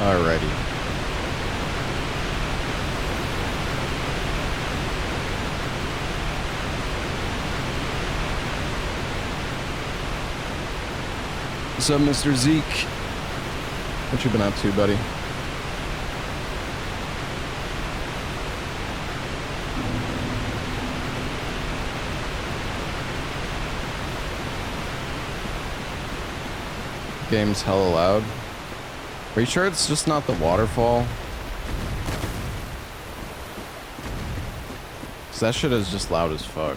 Alrighty. What's up, Mr. Zeke? What you been up to, buddy? Game's hella loud. Are you sure it's just not the waterfall? 'Cause that shit is just loud as fuck.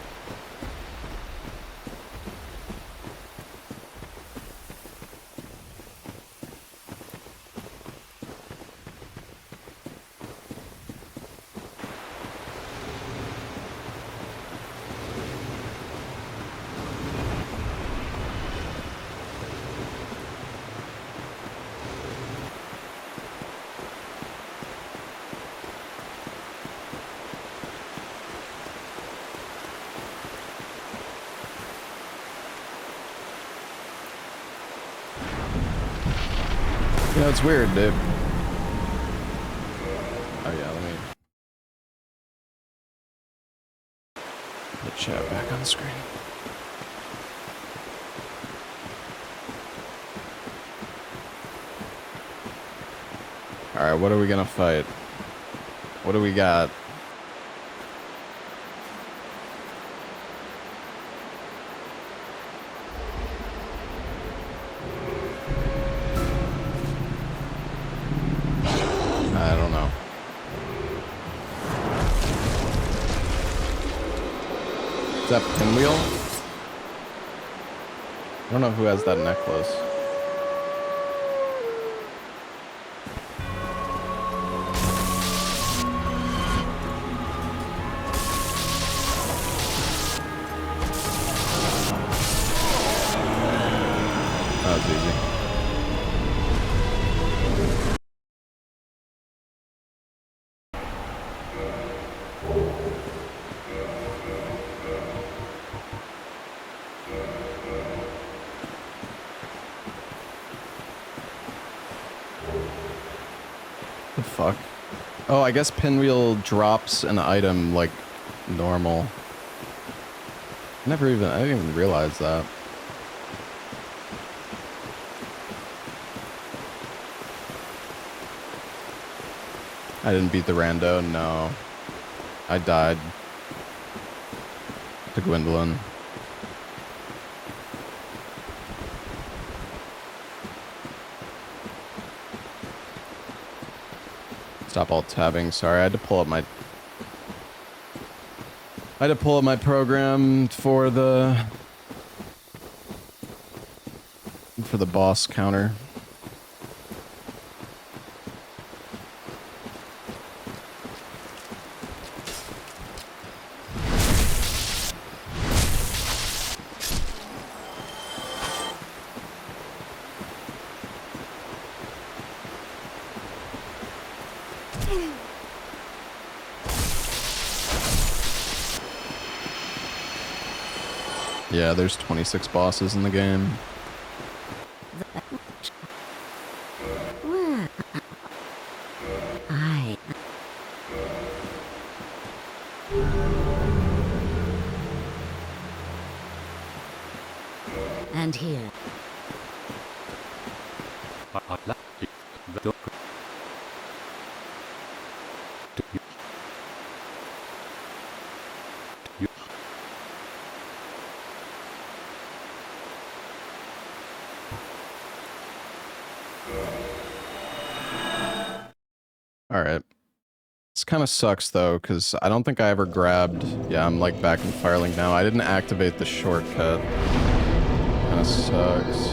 You know, it's weird, dude. Oh yeah, let me put chat back on the screen. Alright, what are we gonna fight? What do we got? I don't know. Is that Pinwheel? I don't know who has that necklace. That was easy. The fuck? Oh, I guess Pinwheel drops an item like normal. I didn't even realize that. I didn't beat the rando, no. I died to Gwendolyn. Stop alt tabbing. Sorry, I had to pull up my program for the boss counter. Yeah, there's 26 bosses in the game. Hi. And here. Alright. This kind of sucks though, because I don't think I ever grabbed... Yeah, I'm like back in Firelink now. I didn't activate the shortcut. Kind of sucks.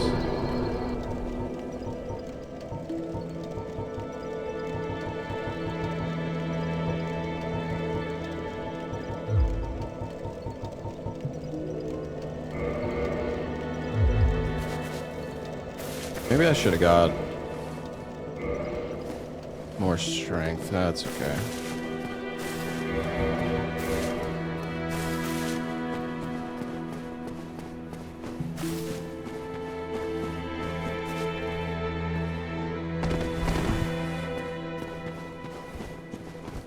Maybe I should have got more strength. That's okay.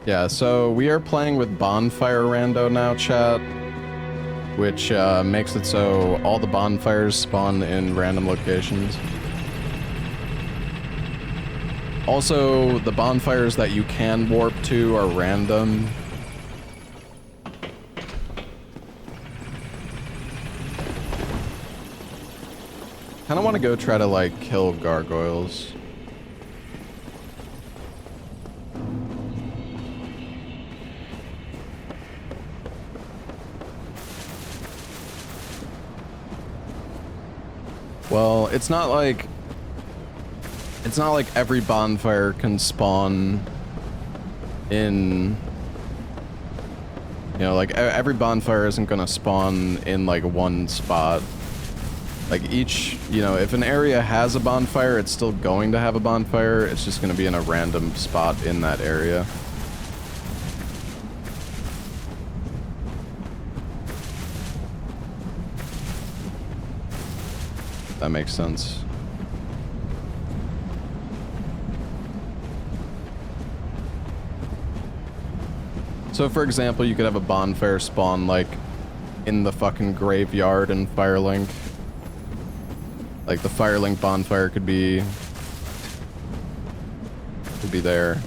Yeah, so we are playing with bonfire rando now, chat, which makes it so all the bonfires spawn in random locations. Also, the bonfires that you can warp to are random. Kinda wanna go try to, like, kill gargoyles. Well, it's not like every bonfire can spawn in, you know, like every bonfire isn't gonna spawn in like one spot. Like each, you know, if an area has a bonfire, it's still going to have a bonfire. It's just gonna be in a random spot in that area. That makes sense. So for example, you could have a bonfire spawn like in the fucking graveyard in Firelink. Like the Firelink bonfire could be there.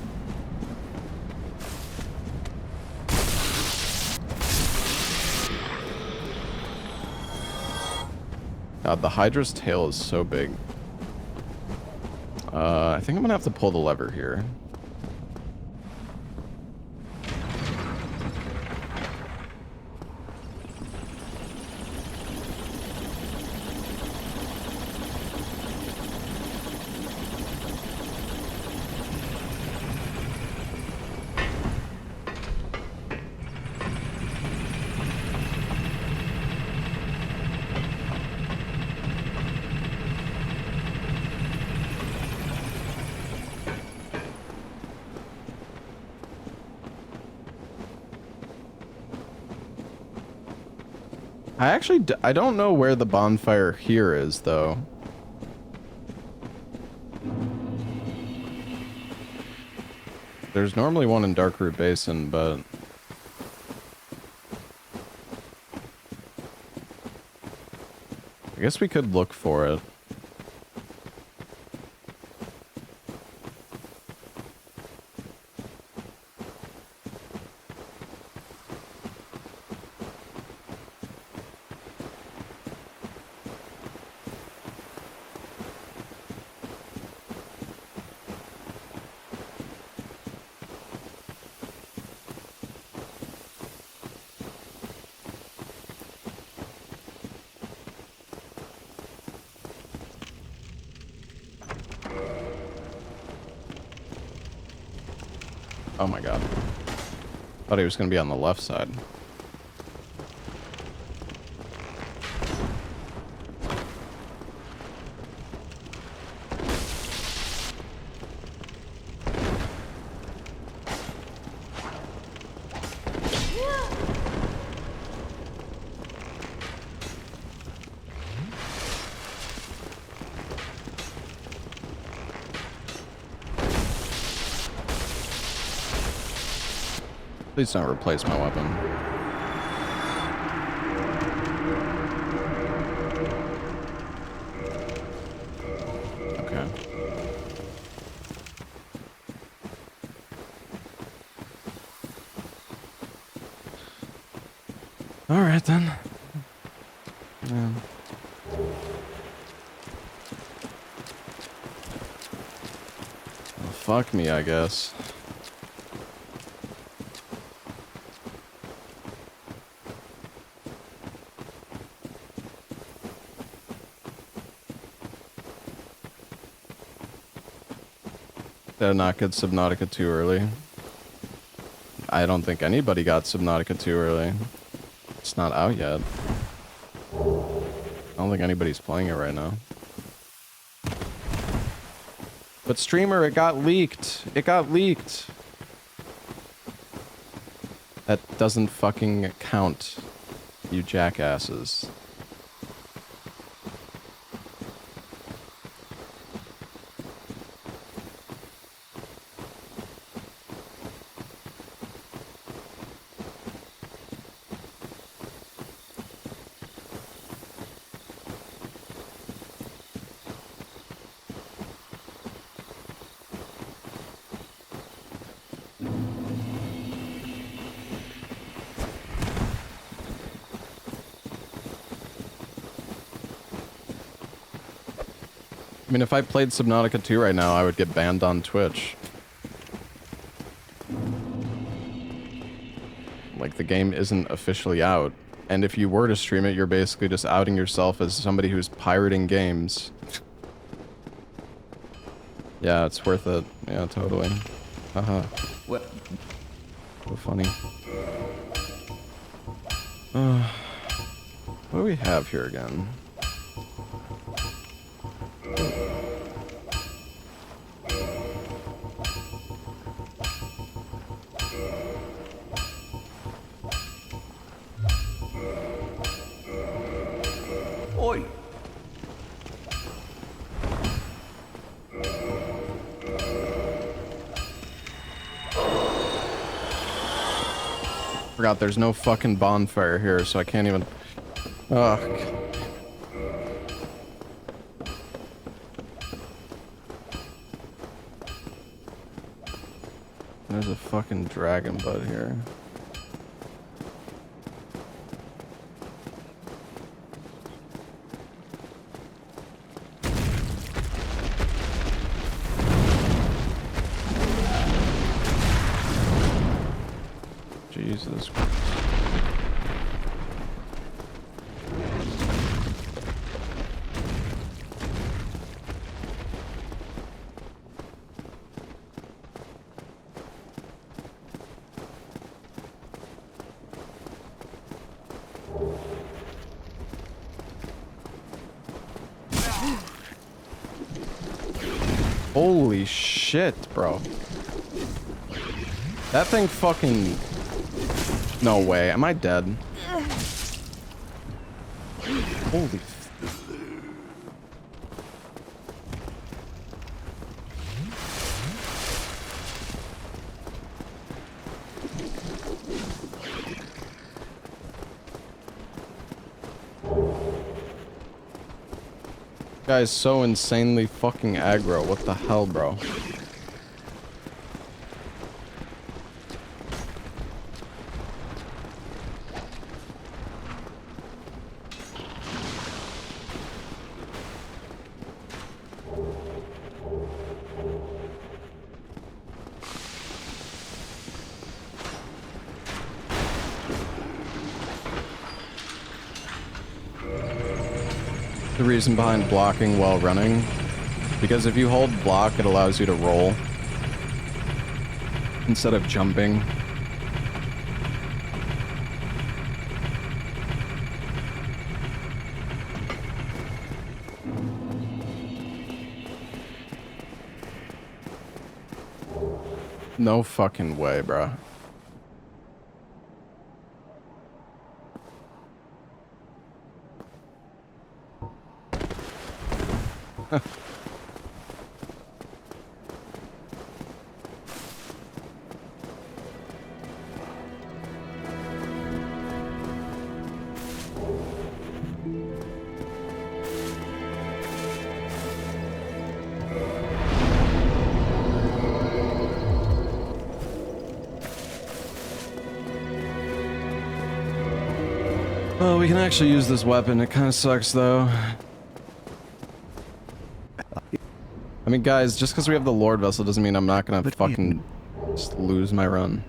God, the Hydra's tail is so big. I think I'm gonna have to pull the lever here. I don't know where the bonfire here is, though. There's normally one in Darkroot Basin, but... I guess we could look for it. Oh my god. Thought he was gonna be on the left side. Please don't replace my weapon. Okay. All right then. Yeah. Well, fuck me, I guess. Did I not get Subnautica too early? I don't think anybody got Subnautica too early. It's not out yet. I don't think anybody's playing it right now. But streamer, it got leaked. It got leaked. That doesn't fucking count, you jackasses. I mean, if I played Subnautica 2 right now, I would get banned on Twitch. Like, the game isn't officially out. And if you were to stream it, you're basically just outing yourself as somebody who's pirating games. Yeah, it's worth it. Yeah, totally. Haha. What? So funny. What do we have here again? Oi! Forgot there's no fucking bonfire here, so I can't even... Ugh. There's a fucking dragon bud here. Jesus Christ. Holy shit, bro. That thing fucking... No way. Am I dead? Holy... Guy's so insanely fucking aggro. What the hell, bro? The reason behind blocking while running, because if you hold block, it allows you to roll instead of jumping. No fucking way, bro. Well, we can actually use this weapon. It kind of sucks, though. I mean, guys, just because we have the Lord Vessel doesn't mean I'm not gonna fucking just lose my run.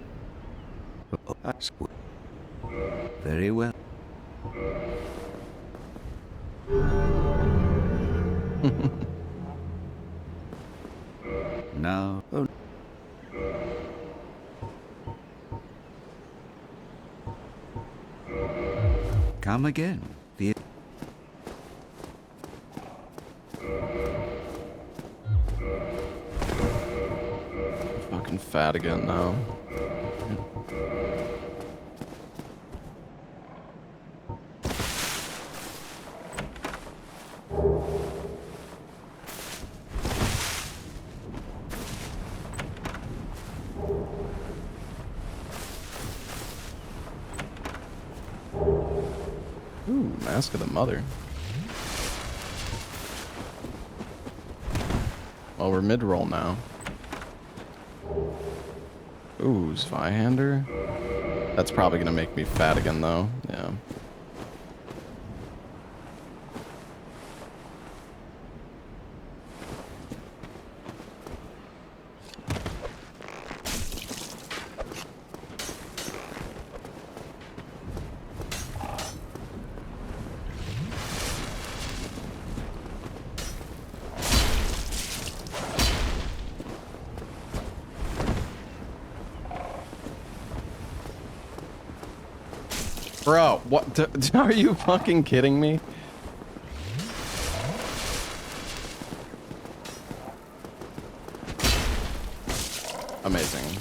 Very well. Now. Oh. Come again. The Fucking fat again now. Ooh, Mask of the Mother. Well, we're mid-roll now. Ooh, Zweihander? That's probably gonna make me fat again, though. Yeah. Bro, what? Are you fucking kidding me? Amazing.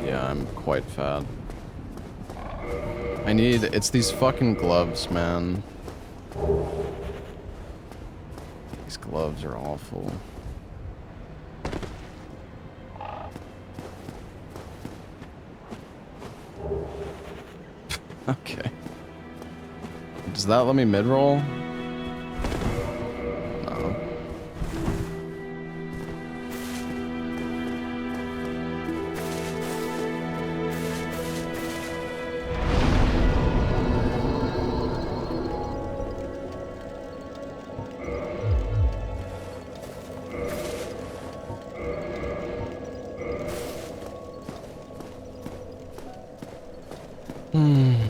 Yeah, I'm quite fat. It's these fucking gloves, man. These gloves are awful. Okay. Does that let me mid-roll? No.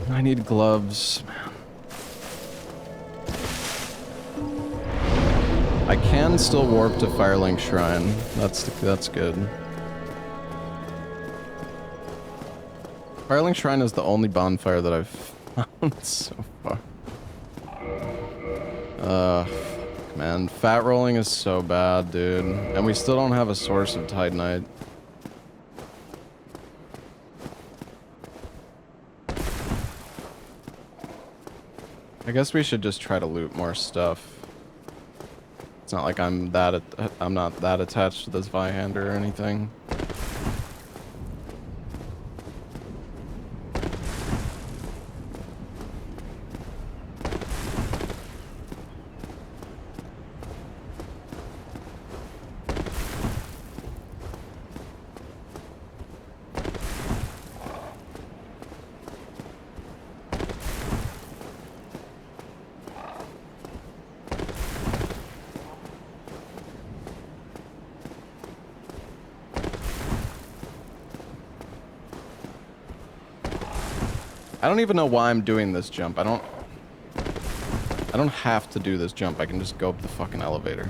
I need gloves, man. I can still warp to Firelink Shrine. That's good. Firelink Shrine is the only bonfire that I've found so far. Fuck, man. Fat rolling is so bad, dude. And we still don't have a source of Titanite. I guess we should just try to loot more stuff. It's not like I'm not that attached to this Vihander or anything. I don't even know why I'm doing this jump. I don't have to do this jump. I can just go up the fucking elevator.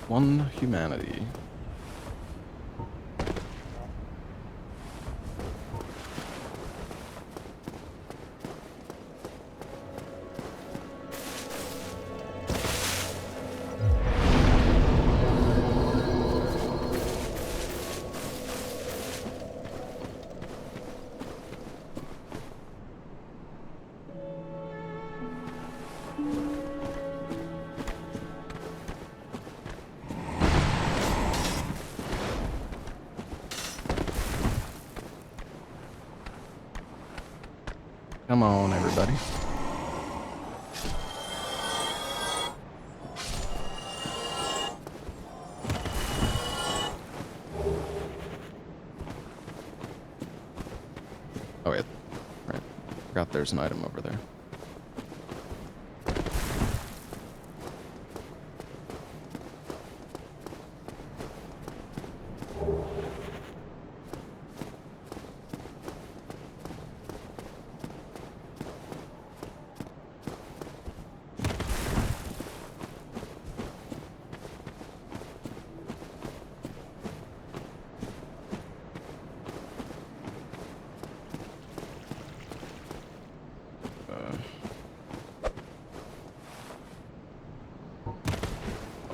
One humanity. Come on, everybody. Oh, wait. Right. Forgot there's an item over there.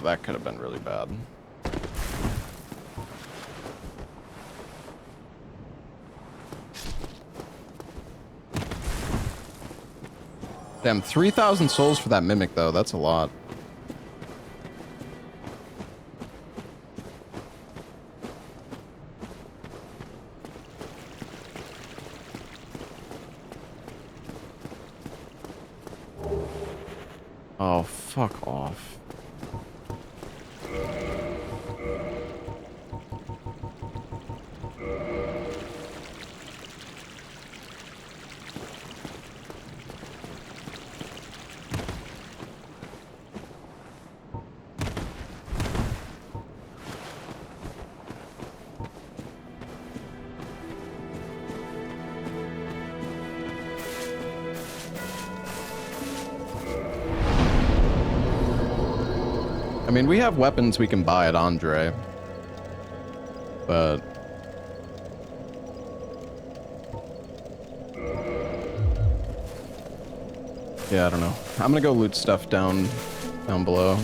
That could have been really bad. Damn, 3,000 souls for that mimic, though. That's a lot. Oh, fuck off. I mean, we have weapons we can buy at Andre, but yeah, I don't know. I'm gonna go loot stuff down below.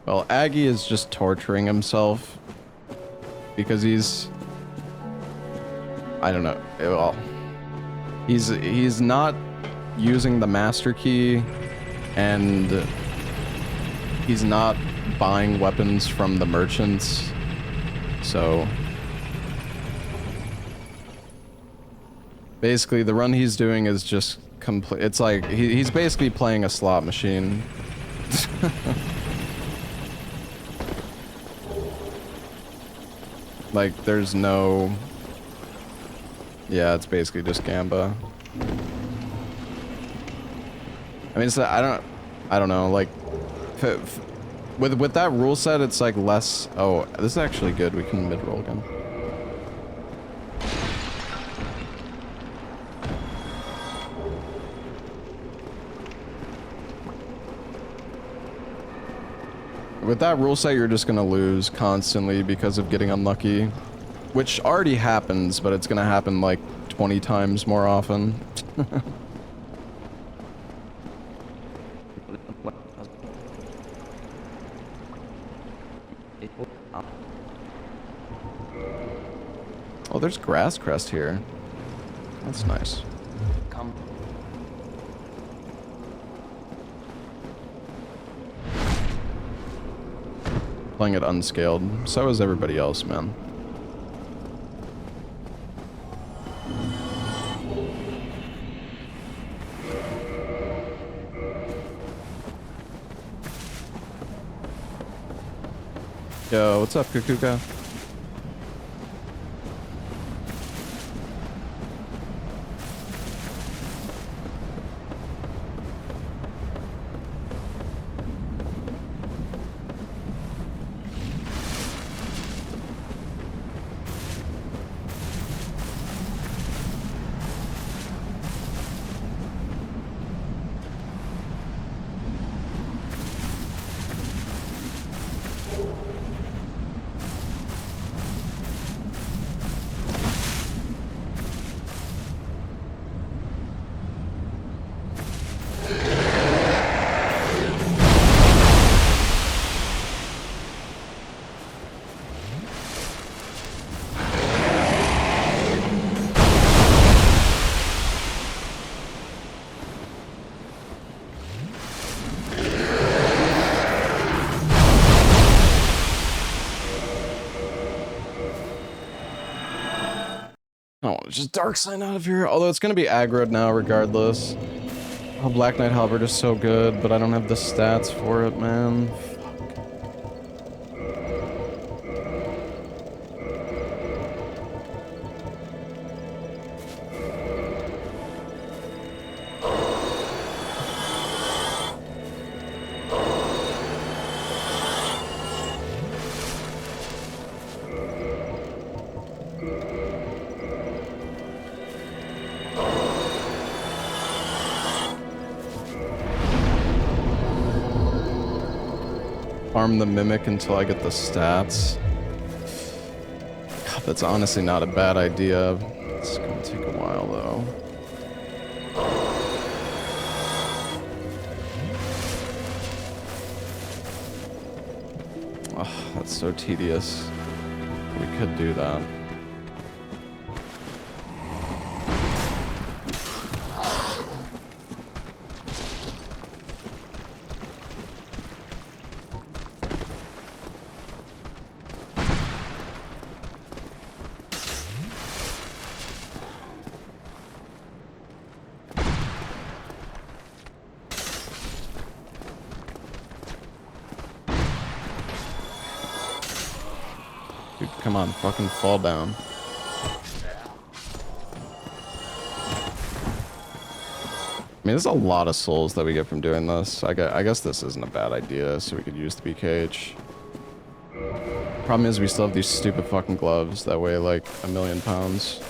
Well, Aggie is just torturing himself because he's, I don't know. Well, he's not using the master key, and he's not buying weapons from the merchants. So basically, the run he's doing is just complete. It's like he's basically playing a slot machine. Like, there's no... Yeah, it's basically just Gamba. I mean, it's, I don't know, like... With that rule set, it's like less... Oh, this is actually good. We can mid-roll again. With that rule set, you're just gonna lose constantly because of getting unlucky. Which already happens, but it's gonna happen like 20 times more often. Oh, there's grass crest here. That's nice. Playing it unscaled. So is everybody else, man. Yo, what's up, Kukuka? Just Dark Sign out of here. Although it's gonna be aggroed now regardless. Oh, Black Knight Halberd is so good, but I don't have the stats for it, man. Farm the Mimic until I get the stats. God, that's honestly not a bad idea. It's gonna take a while though. Oh, that's so tedious. We could do that. Come on, fucking fall down. I mean, there's a lot of souls that we get from doing this. I guess this isn't a bad idea, so we could use the BKH. Problem is, we still have these stupid fucking gloves that weigh like 1,000,000 pounds.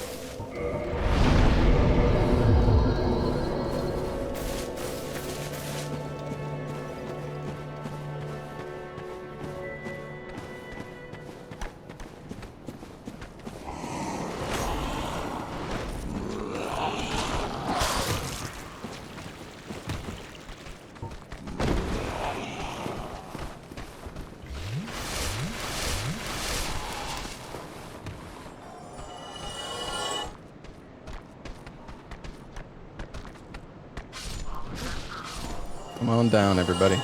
Come on down, everybody.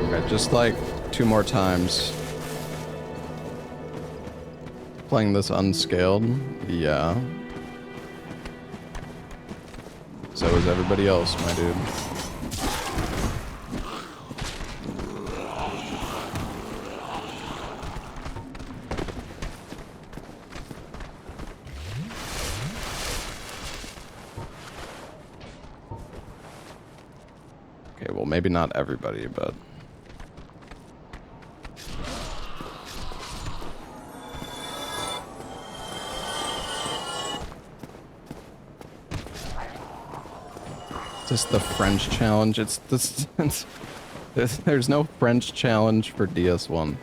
Okay, just like 2 more times. Playing this unscaled, yeah. So is everybody else, my dude. Okay, well, maybe not everybody, but... Just the French challenge. It's this. There's no French challenge for DS1.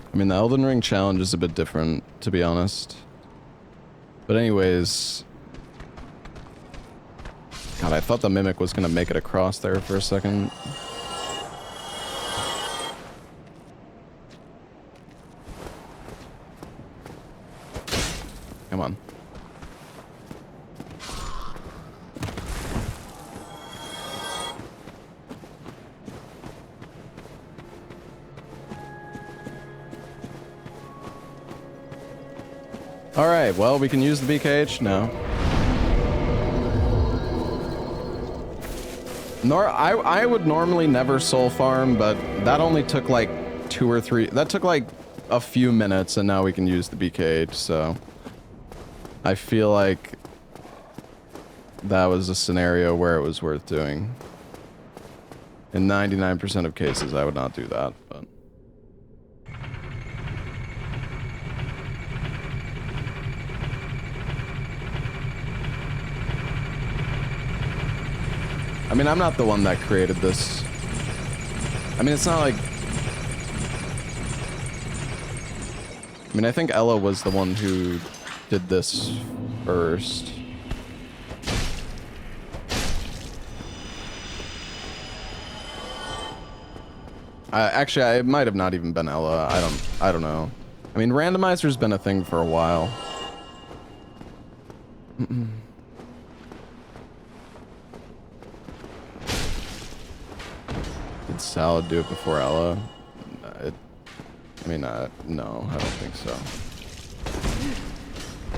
I mean, the Elden Ring challenge is a bit different, to be honest. But anyways... God, I thought the Mimic was gonna make it across there for a second. Come on. Alright, well, we can use the BKH now. I would normally never soul farm, but that only took like 2 or 3... That took like a few minutes, and now we can use the BKH, so... I feel like... that was a scenario where it was worth doing. In 99% of cases, I would not do that, but... I mean, I'm not the one that created this. I mean, it's not like... I mean, I think Ella was the one who did this first. Actually, it might have not even been Ella. I don't know. I mean, Randomizer's been a thing for a while. Did Salad do it before Ella? I mean, no, I don't think so.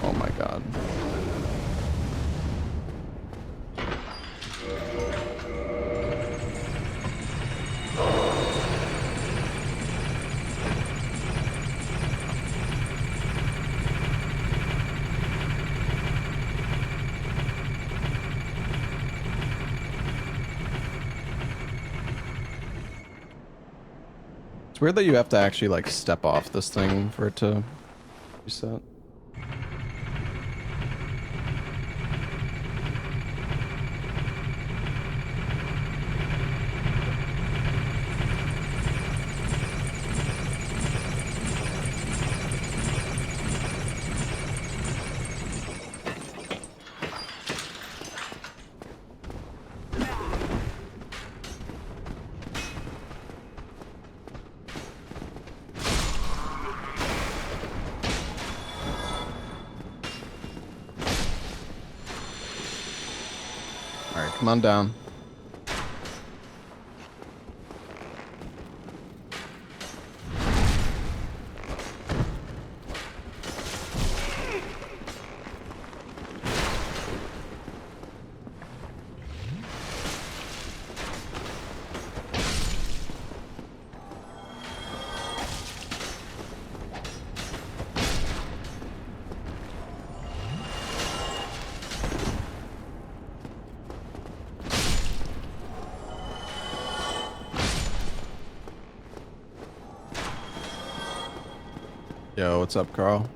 Oh my god. It's weird that you have to actually, like, step off this thing for it to reset. Alright, come on down. Yo, what's up, Carl?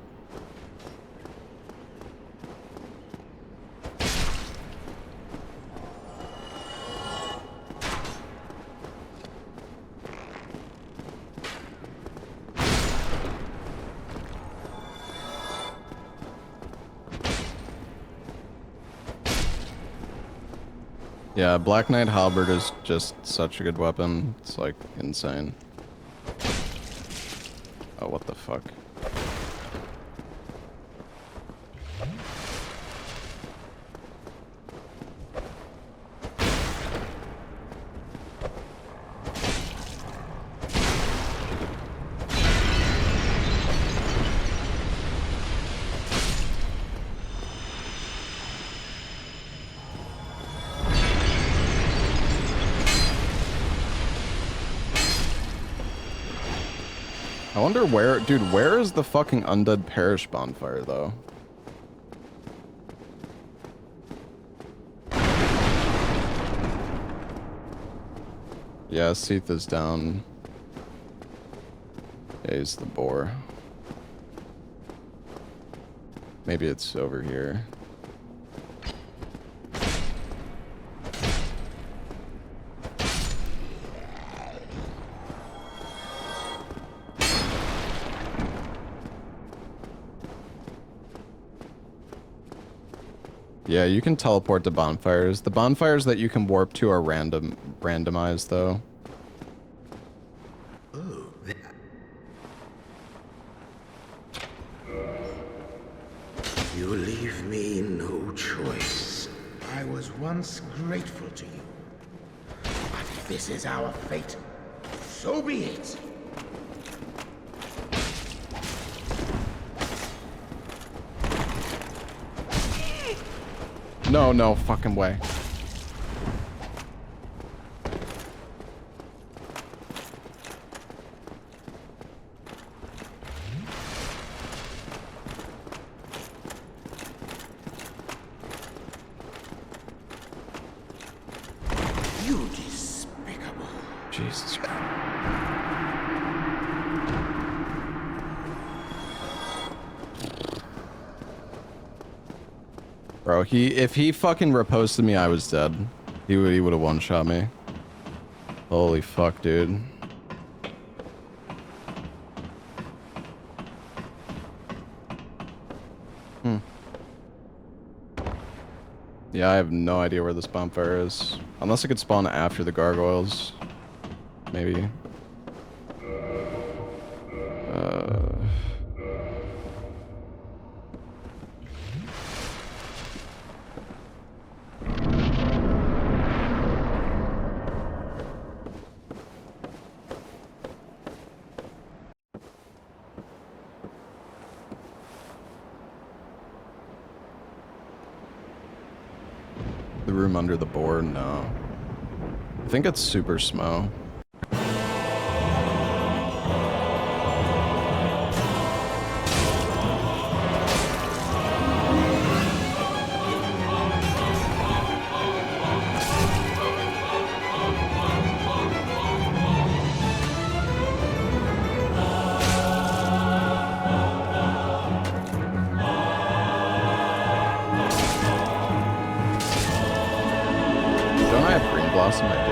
Yeah, Black Knight Halberd is just such a good weapon. It's like insane. Oh, what the fuck? I wonder where, dude, where is the fucking Undead Parish bonfire, though? Yeah, Seath is down. Yeah, he's the boar. Maybe it's over here. Yeah, you can teleport to bonfires. The bonfires that you can warp to are randomized, though. You leave me no choice. I was once grateful to you. But if this is our fate, so be it. No, no fucking way. You despicable. Jesus Christ. Bro, if he fucking riposted me, I was dead. He would have one-shot me. Holy fuck, dude. Yeah, I have no idea where this bonfire is. Unless it could spawn after the gargoyles. Maybe. The room under the board? No. I think it's super smo. Don't I have Green Blossom? I do.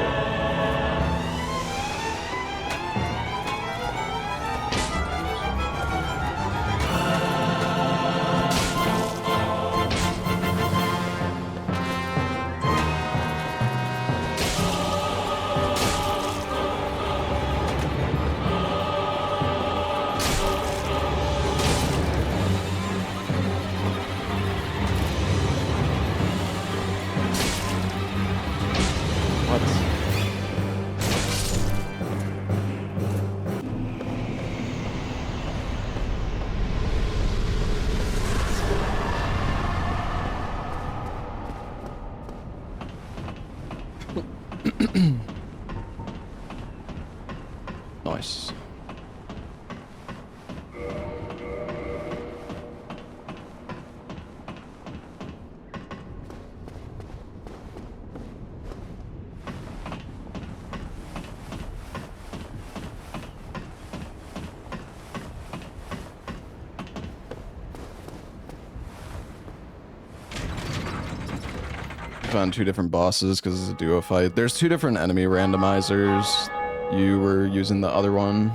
Nice. Found 2 different bosses because it's a duo fight. There's 2 different enemy randomizers. You were using the other one.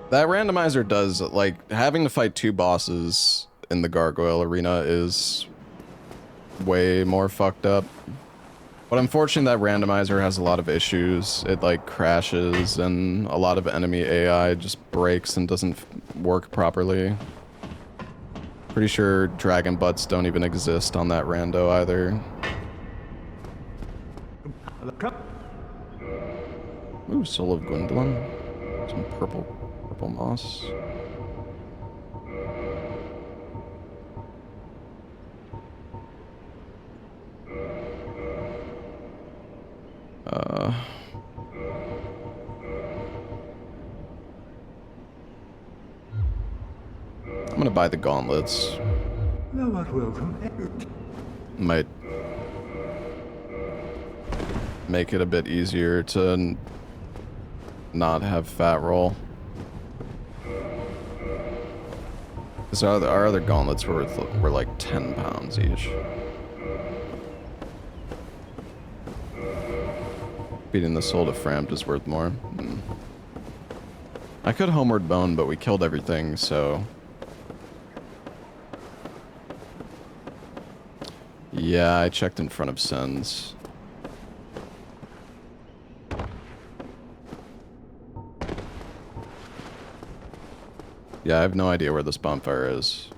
That randomizer does, like, having to fight 2 bosses in the gargoyle arena is way more fucked up. But unfortunately, that randomizer has a lot of issues. It, like, crashes, and a lot of enemy AI just breaks and doesn't work properly. Pretty sure dragon butts don't even exist on that rando either. Ooh, Soul of Gwendolyn. Some purple moss. I'm gonna buy the gauntlets. Might make it a bit easier to not have fat roll. Because our other gauntlets were like 10 pounds each. Beating the soul to Frampt is worth more. I could homeward bone, but we killed everything, so... Yeah, I checked in front of Sens. Yeah, I have no idea where this bonfire is.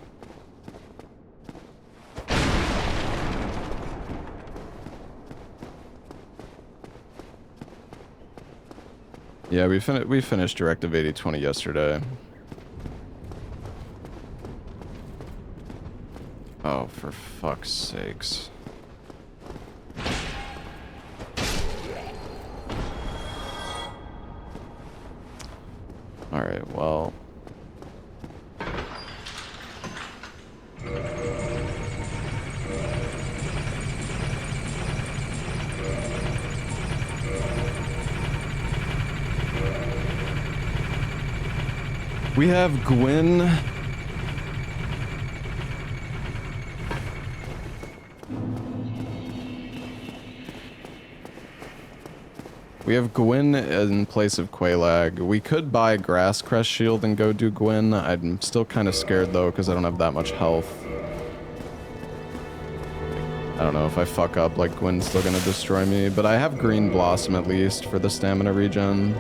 Yeah, we finished Directive 8020 yesterday. Oh, for fuck's sakes. Alright, well... We have Gwyn. We have Gwyn in place of Quelaag. We could buy Grass Crest Shield and go do Gwyn. I'm still kind of scared though because I don't have that much health. I don't know if I fuck up, like Gwyn's still gonna destroy me, but I have Green Blossom at least for the stamina regen.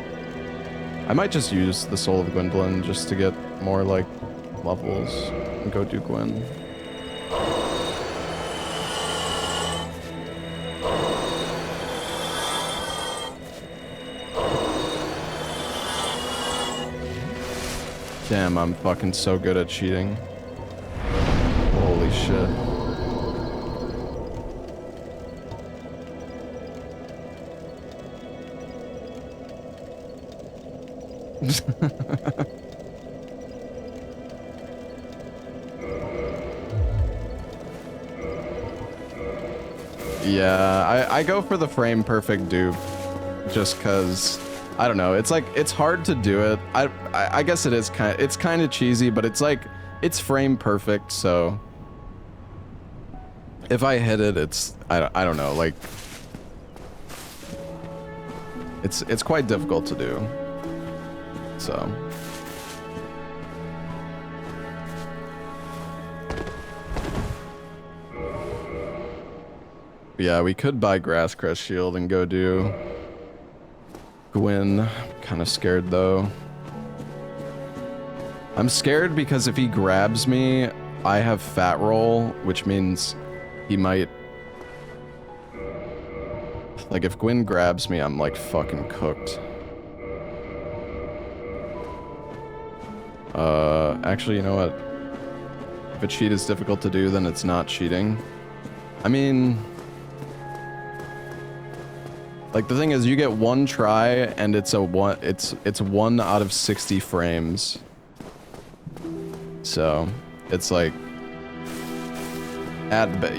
I might just use the Soul of Gwendolyn just to get more, like, levels and go do Gwyn. Damn, I'm fucking so good at cheating. Holy shit. Yeah, I go for the frame perfect dupe just cuz I don't know, it's like it's hard to do it. I guess it is kind of cheesy, but it's like it's frame perfect, so if I hit it, it's I don't know, like it's quite difficult to do. So yeah, we could buy Grass Crest Shield and go do Gwyn. Kind of scared though. I'm scared because if he grabs me, I have fat roll, which means he might... Like if Gwyn grabs me, I'm like fucking cooked. Actually, you know what? If a cheat is difficult to do, then it's not cheating. I mean, like the thing is, you get one try, and it's a one. It's 1 out of 60 frames. So, it's like,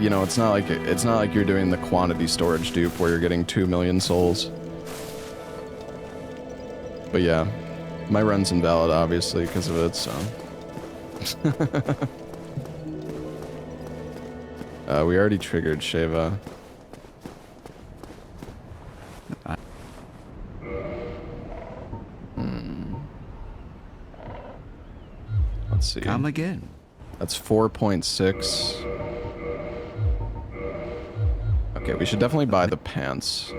you know, it's not like you're doing the quantity storage dupe where you're getting 2 million souls. But yeah, my run's invalid obviously because of it. So, we already triggered Sheva. Let's see. Come again. That's 4.6. Okay, we should definitely buy the pants.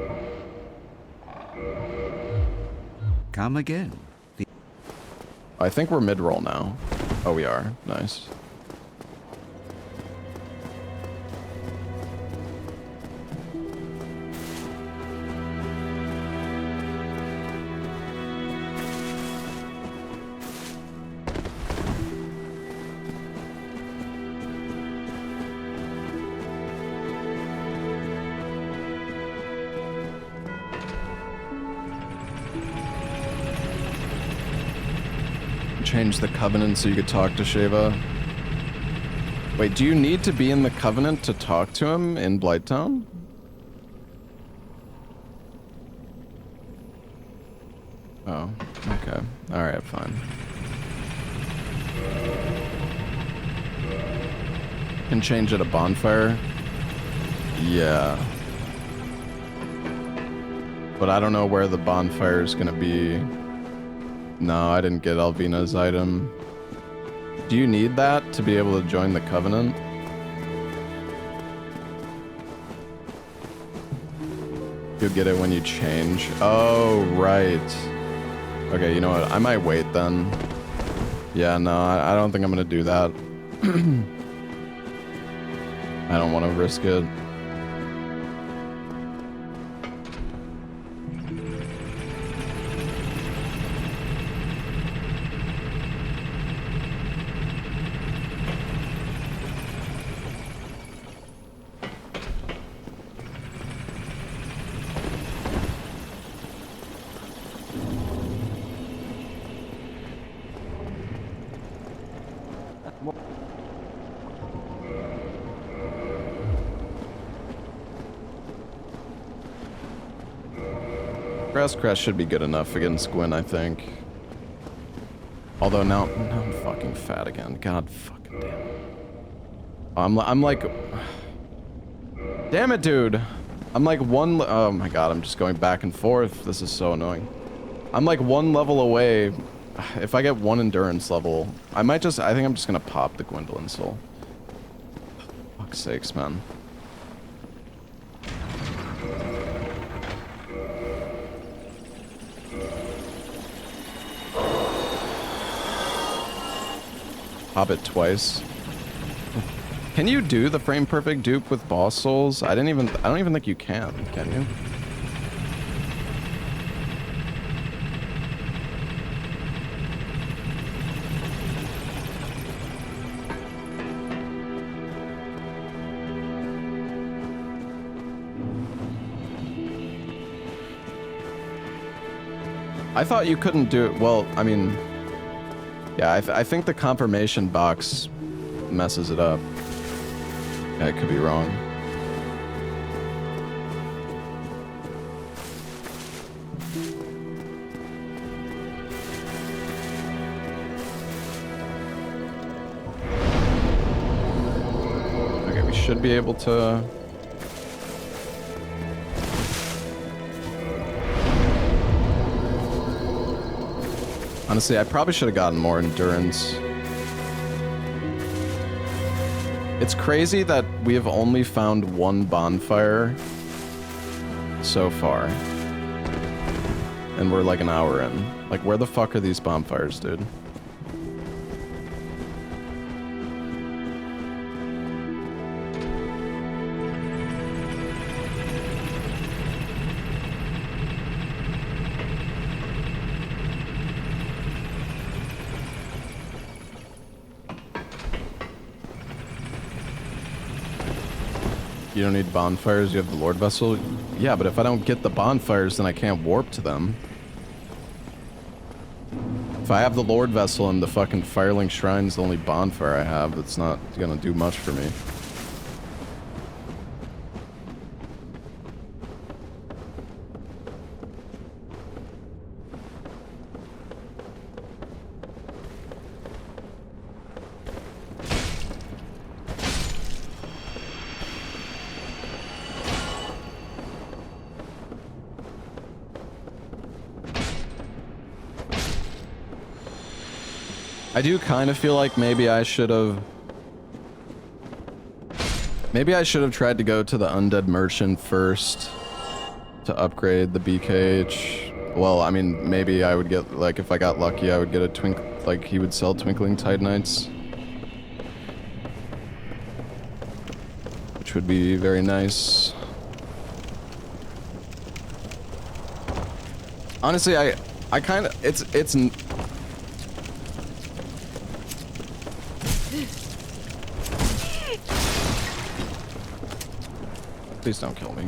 Come again. I think we're mid-roll now. Oh, we are. Nice. Change the Covenant so you could talk to Sheva. Wait, do you need to be in the Covenant to talk to him in Blighttown? Oh, okay. Alright, fine. Can change it a bonfire? Yeah. But I don't know where the bonfire is gonna be. No, I didn't get Alvina's item. Do you need that to be able to join the Covenant? You'll get it when you change. Oh, right. Okay, you know what? I might wait then. Yeah, no, I don't think I'm gonna do that. I don't want to risk it. Crest should be good enough against Gwyn, I think. Although now I'm fucking fat again. God fucking damn it. I'm like... Damn it, dude. I'm like oh my god, I'm just going back and forth. This is so annoying. I'm like 1 level away. If I get 1 endurance level, I think I'm just gonna pop the Gwendolyn soul. Fuck's sakes, man. Pop it twice. Can you do the frame perfect dupe with boss souls? I don't even think you can you? I thought you couldn't do it. Well, I mean, yeah, I think the confirmation box messes it up. Yeah, I could be wrong. Okay, we should be able to... Honestly, I probably should have gotten more endurance. It's crazy that we have only found 1 bonfire so far. And we're like an hour in. Like, where the fuck are these bonfires, dude? You don't need bonfires, you have the Lord Vessel? Yeah, but if I don't get the bonfires, then I can't warp to them. If I have the Lord Vessel and the fucking Firelink Shrine's the only bonfire I have, that's not gonna do much for me. I do kind of feel like maybe I should have tried to go to the Undead Merchant first to upgrade the BKH. Well, I mean, maybe I would get, like, if I got lucky, I would get a like, he would sell Twinkling Titanites. Which would be very nice. Honestly, I kind of, it's please don't kill me.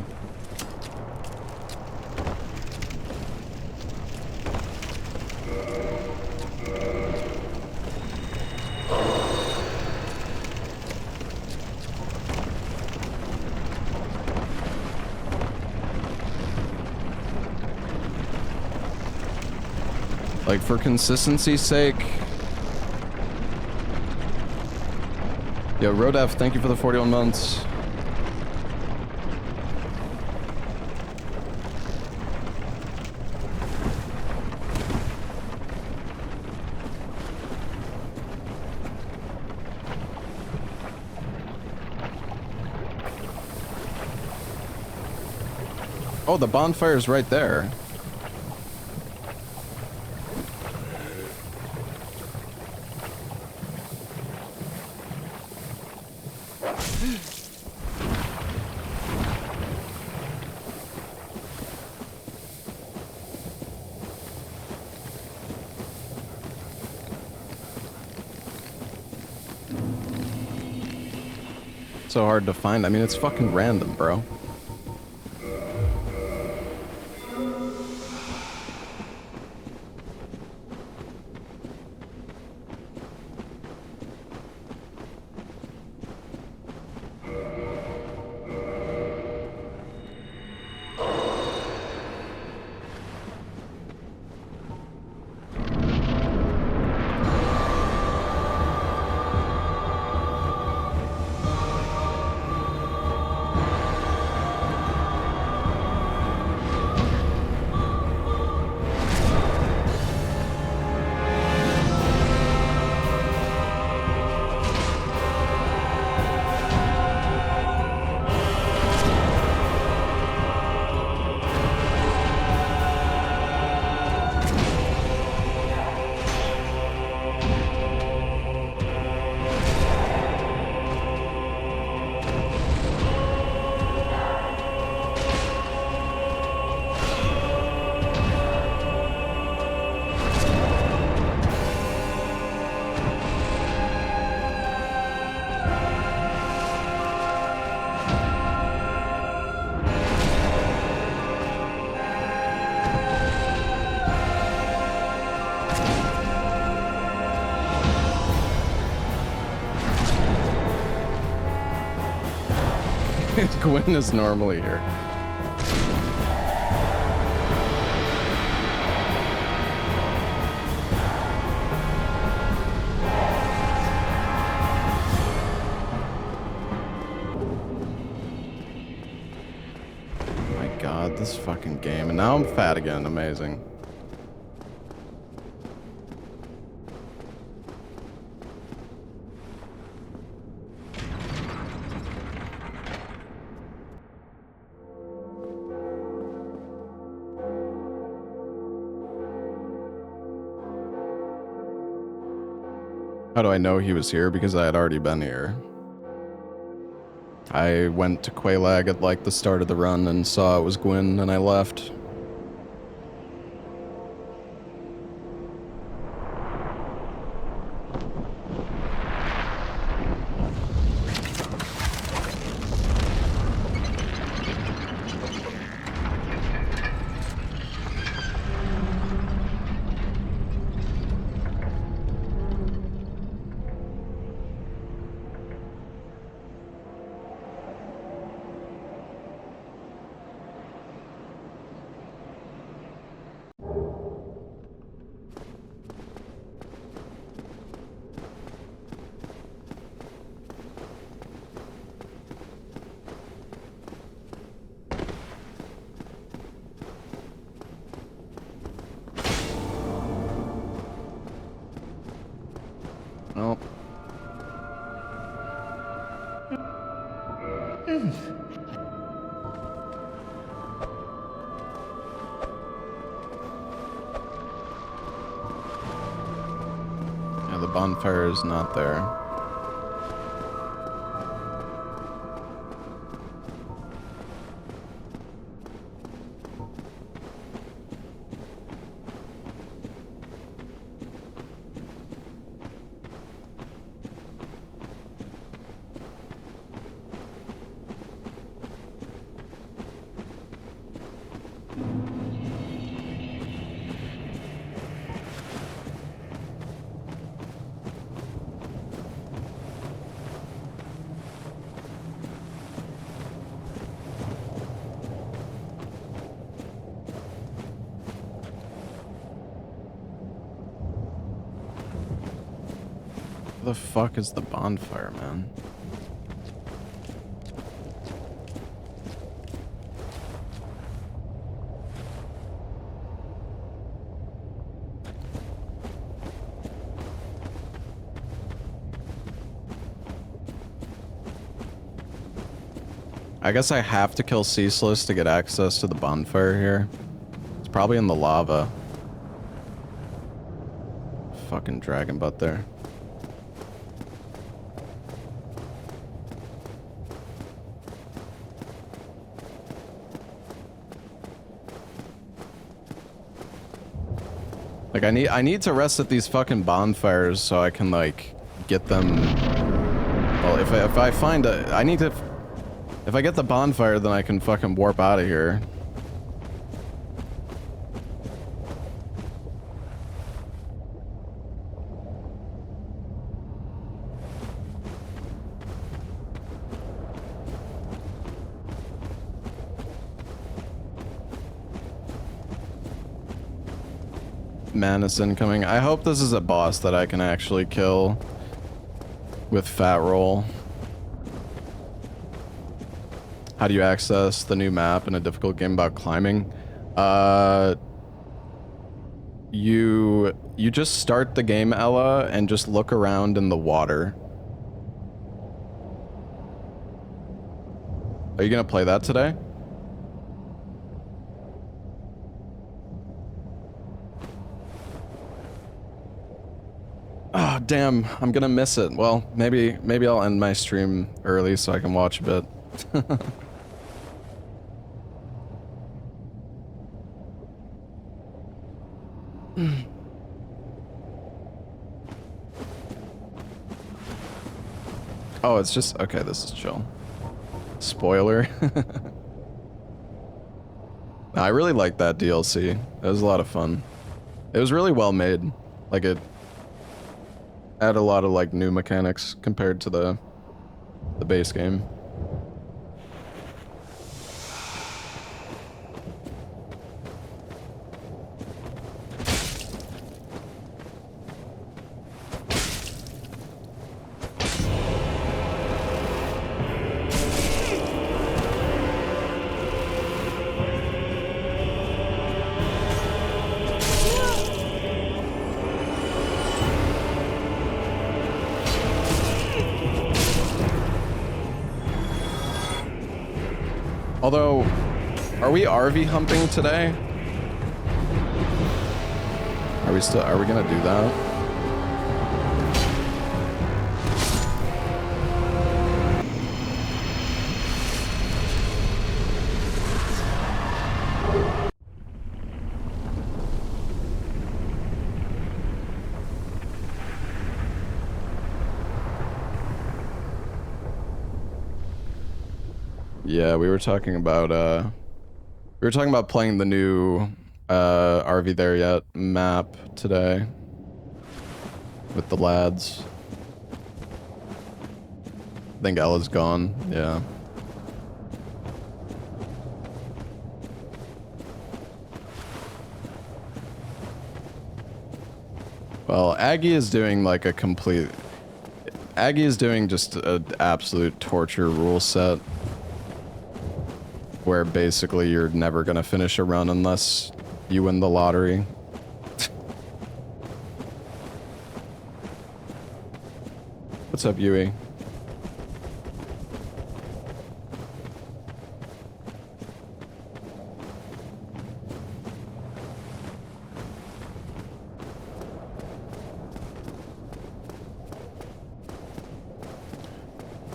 Like, for consistency's sake. Yo, Rodef, thank you for the 41 months. Oh, the bonfire's right there. So hard to find. I mean, it's fucking random, bro. Gwen is normally here. My god, this fucking game. And now I'm fat again. Amazing. How do I know he was here? Because I had already been here. I went to Quelaag at like the start of the run and saw it was Gwyn and I left. Well. Yeah, the bonfire is not there. Where the fuck is the bonfire, man? I guess I have to kill Ceaseless to get access to the bonfire here. It's probably in the lava. Fucking dragon butt there. Like I need to rest at these fucking bonfires so I can like get them. Well, if I find a, I need to. If I get the bonfire, then I can fucking warp out of here. Manus incoming. I hope this is a boss that I can actually kill with Fat Roll. How do you access the new map in a difficult game about climbing? You just start the game, Ella, and just look around in the water. Are you gonna play that today? Oh, damn, I'm gonna miss it. Well, maybe I'll end my stream early so I can watch a bit. Oh, it's just... Okay, this is chill. Spoiler. I really liked that DLC. It was a lot of fun. It was really well made. Like, it had a lot of, like, new mechanics compared to the base game. Although, are we RV humping today? Are we gonna do that? Yeah, we were talking about playing the new RV There Yet map today with the lads. I think Ella's gone. Yeah. Well, Aggie is doing like a complete... Aggie is doing just an absolute torture rule set. Where basically you're never gonna finish a run unless you win the lottery. What's up, Yui?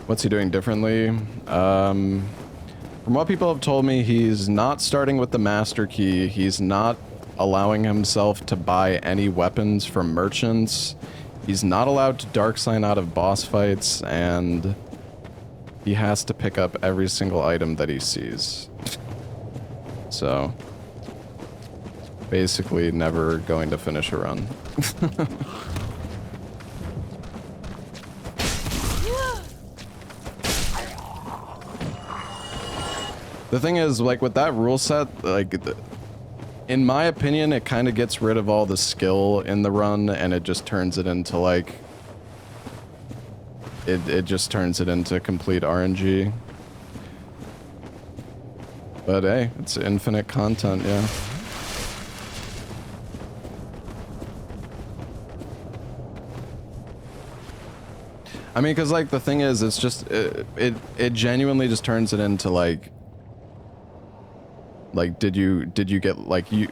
What's he doing differently? From what people have told me, he's not starting with the master key. He's not allowing himself to buy any weapons from merchants. He's not allowed to dark sign out of boss fights, and he has to pick up every single item that he sees. So, basically never going to finish a run. The thing is, like, with that rule set, like, in my opinion, it kind of gets rid of all the skill in the run, and it just turns it into, like, it just turns it into complete RNG. But hey, it's infinite content, yeah. I mean, because, like, the thing is, it's just, it genuinely just turns it into, like, did you get, like, the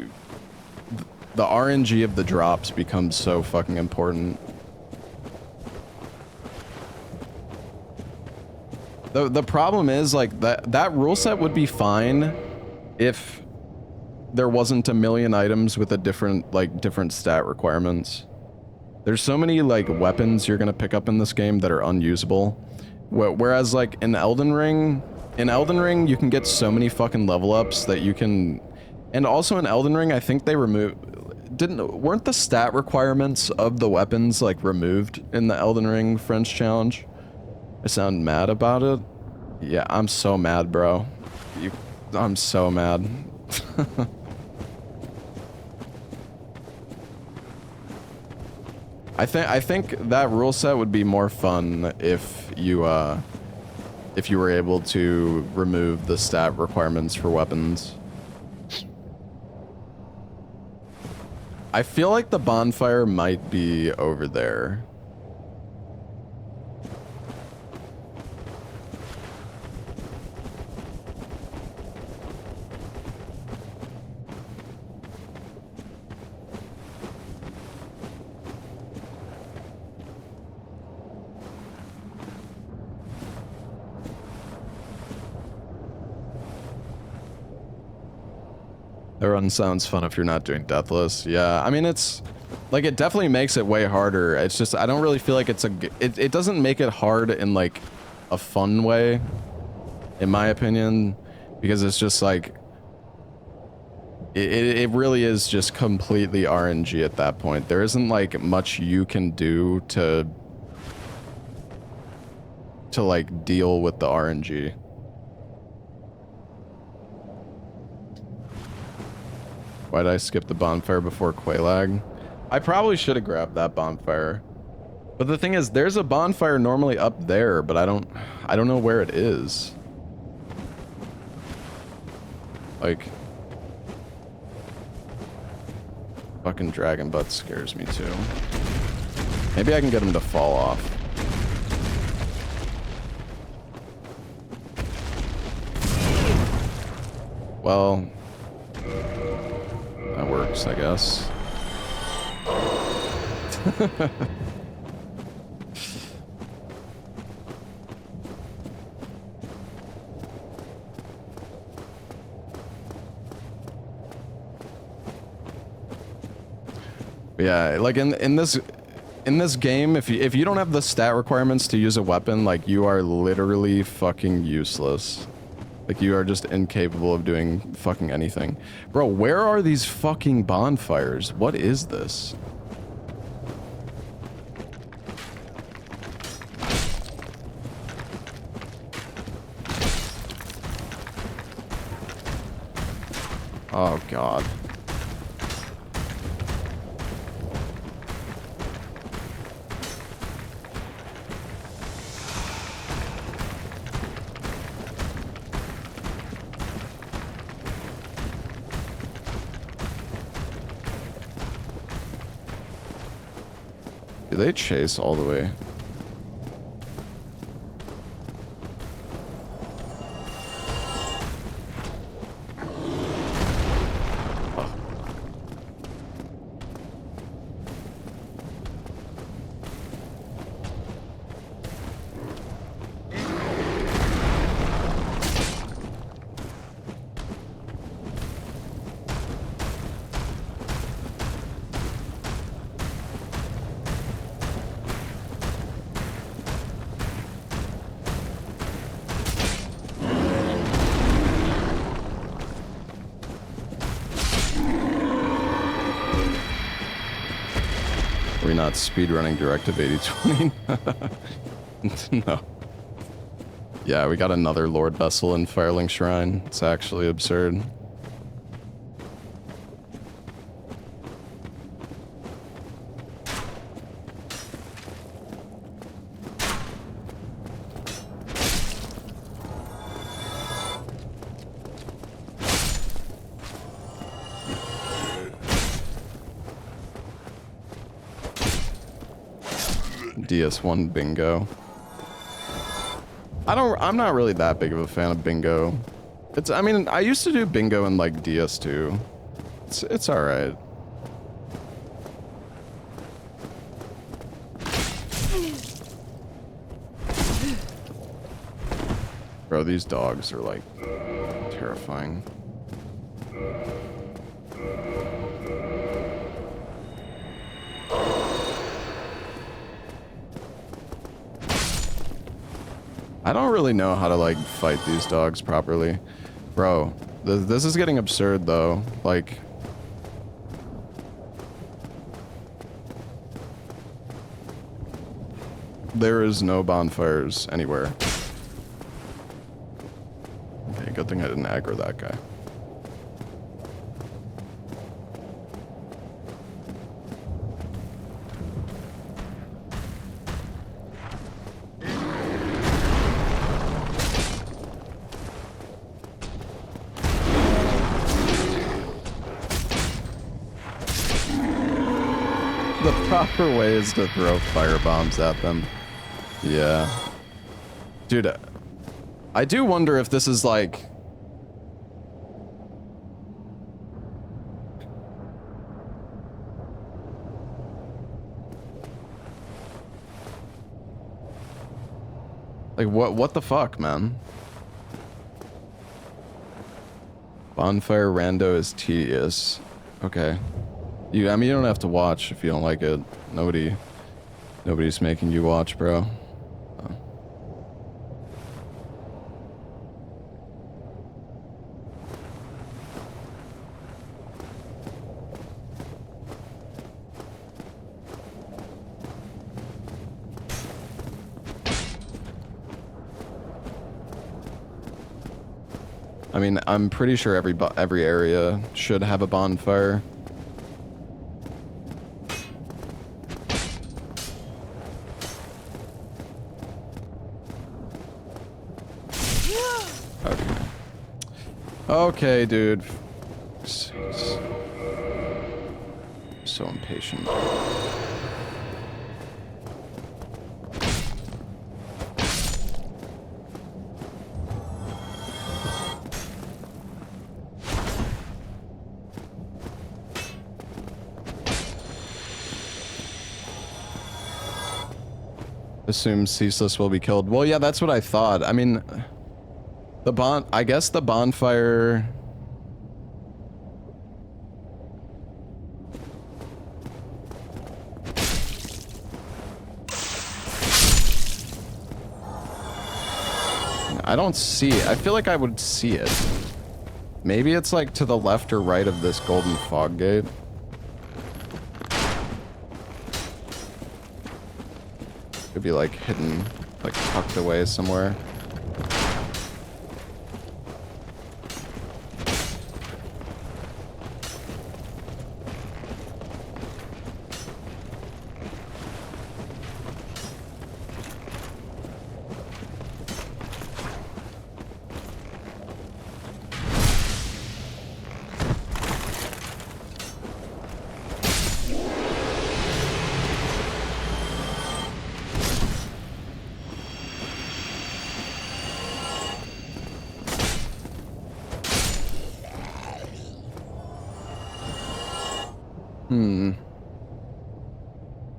RNG of the drops becomes so fucking important. The problem is, like, that rule set would be fine if there wasn't a million items with a different stat requirements. There's so many, like, weapons you're gonna pick up in this game that are unusable. Whereas, like, in Elden Ring, you can get so many fucking level ups that you can... And also in Elden Ring, I think they weren't the stat requirements of the weapons, like, removed in the Elden Ring French challenge? I sound mad about it? Yeah, I'm so mad, bro. I'm so mad. I think that rule set would be more fun if you were able to remove the stat requirements for weapons. I feel like the bonfire might be over there. That run sounds fun if you're not doing Deathless. Yeah, I mean, it's... Like, it definitely makes it way harder. It's just, I don't really feel like it's it doesn't make it hard in, like, a fun way, in my opinion, because it's just, like... It really is just completely RNG at that point. There isn't, like, much you can do to like, deal with the RNG. Why'd I skip the bonfire before Quelaag? I probably should have grabbed that bonfire. But the thing is, there's a bonfire normally up there, but I don't know where it is. Like... Fucking dragon butt scares me too. Maybe I can get him to fall off. Well... That works, I guess. Yeah, like in this game, if you don't have the stat requirements to use a weapon, like, you are literally fucking useless. Like, you are just incapable of doing fucking anything. Bro, where are these fucking bonfires? What is this? Oh, God. Do they chase all the way? Are we not speedrunning Directive 8020? No. Yeah, we got another Lord Vessel in Firelink Shrine. It's actually absurd. DS1 bingo. I'm not really that big of a fan of bingo. I mean, I used to do bingo in like DS2. It's all right. Bro, these dogs are like terrifying. I don't really know how to like fight these dogs properly. Bro, this is getting absurd though. Like, there is no bonfires anywhere. Okay, good thing I didn't aggro that guy. Proper way is to throw fire bombs at them. Yeah. Dude, I do wonder if this is like... Like, what the fuck, man? Bonfire rando is tedious. Okay. I mean, you don't have to watch if you don't like it. Nobody's making you watch, bro. I mean, I'm pretty sure every area should have a bonfire. Okay, dude. So impatient. Assume Ceaseless will be killed. Well, yeah, that's what I thought. I mean... I guess the bonfire... I don't see it. I feel like I would see it. Maybe it's like to the left or right of this golden fog gate. Could be like hidden, like tucked away somewhere.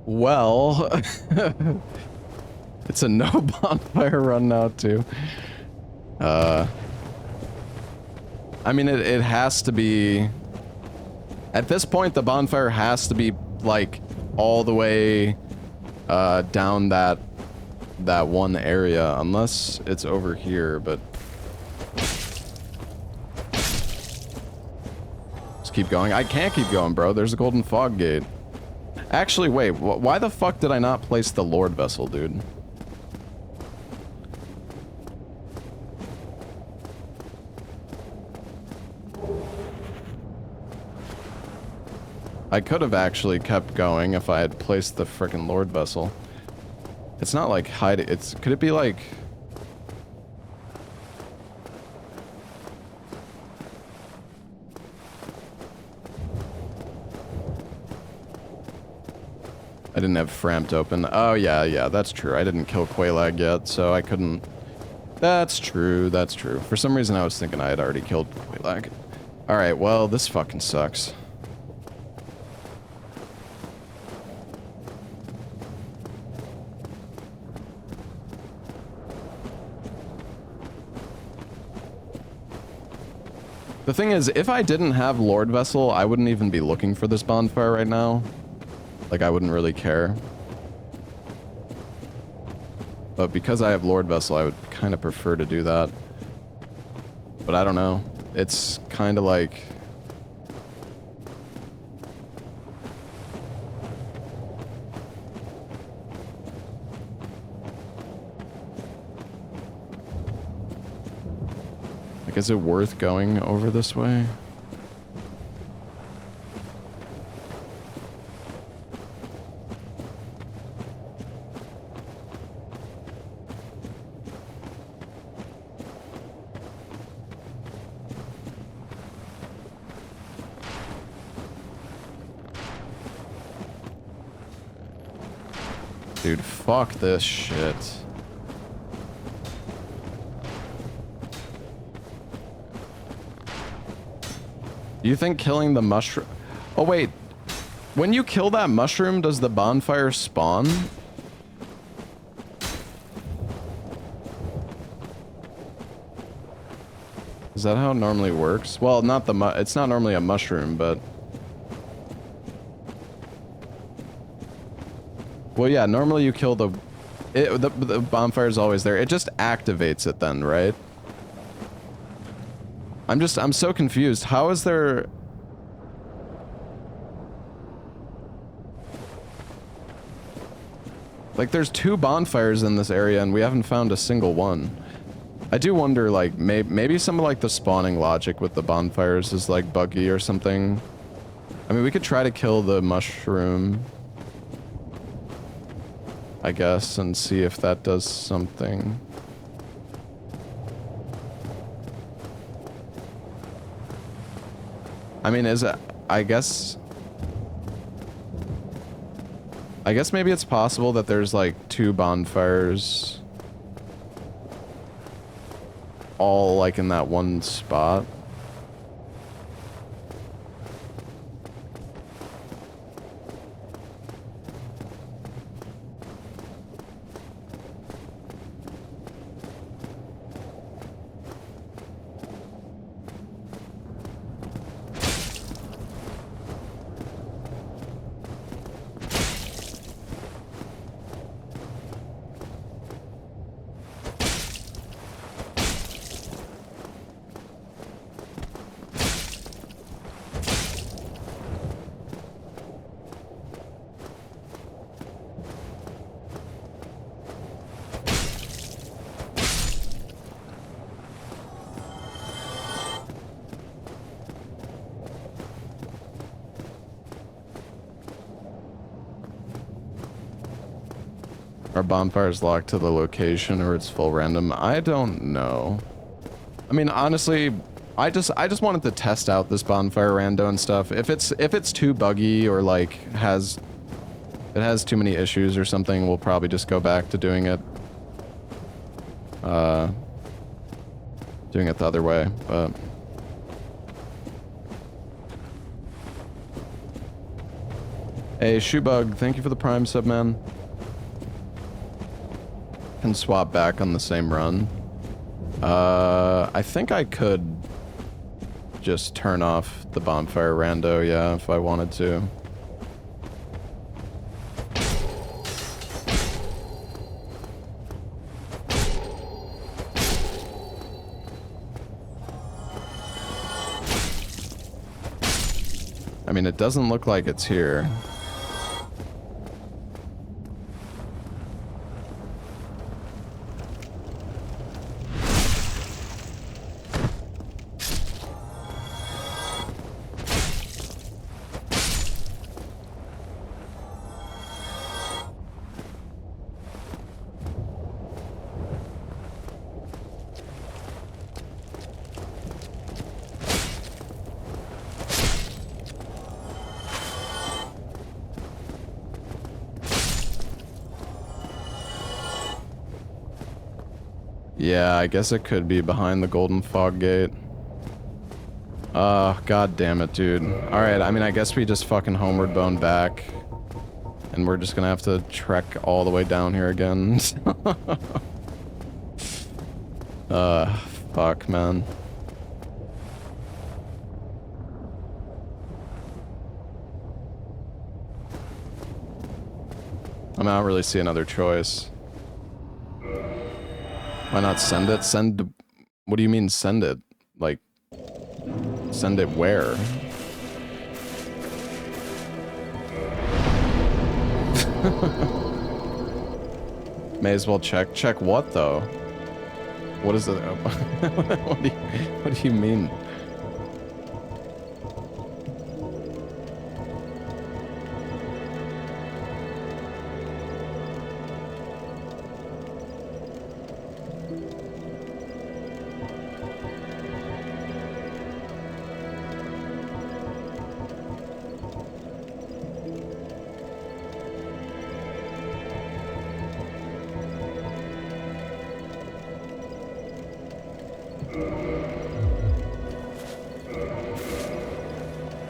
Well, it's a no bonfire run now too. I mean, it has to be... At this point, the bonfire has to be, like, all the way down that one area, unless it's over here, but... Just keep going. I can't keep going, bro. There's a golden fog gate. Actually, wait, why the fuck did I not place the Lord Vessel, dude? I could have actually kept going if I had placed the frickin' Lord Vessel. It's not like hiding, could it be like... I didn't have Framped open. Oh, yeah, that's true. I didn't kill Quelaag yet, so I couldn't... That's true, that's true. For some reason, I was thinking I had already killed Quelaag. Alright, well, this fucking sucks. The thing is, if I didn't have Lord Vessel, I wouldn't even be looking for this bonfire right now. Like, I wouldn't really care. But because I have Lord Vessel, I would kind of prefer to do that. But I don't know. It's kind of like... Like, is it worth going over this way? Dude, fuck this shit. Do you think killing the mushroom... Oh, wait. When you kill that mushroom, does the bonfire spawn? Is that how it normally works? Well, not the it's not normally a mushroom, but... Well, yeah, normally you kill the bonfire is always there. It just activates it then, right? I'm so confused. How is there... Like, there's 2 bonfires in this area and we haven't found a single one. I do wonder, like, maybe some of, like, the spawning logic with the bonfires is, like, buggy or something. I mean, we could try to kill the mushroom, I guess, and see if that does something. I mean, is it... I guess maybe it's possible that there's, like, 2 bonfires all, like, in that one spot. Are bonfires locked to the location or it's full random? I don't know. I mean, honestly, I just wanted to test out this bonfire rando and stuff. If it's too buggy or like it has too many issues or something, we'll probably just go back to doing it the other way, but hey, Shoebug, thank you for the Prime sub, man. Can swap back on the same run. I think I could just turn off the bonfire rando, yeah, if I wanted to. I mean, it doesn't look like it's here. Yeah, I guess it could be behind the Golden Fog Gate. God damn it, dude. Alright, I mean, I guess we just fucking homeward bone back. And we're just gonna have to trek all the way down here again. Fuck, man. I mean, I don't really see another choice. Why not send it? Send... What do you mean send it? Like, send it where? May as well check. Check what, though? What is it? What do you mean?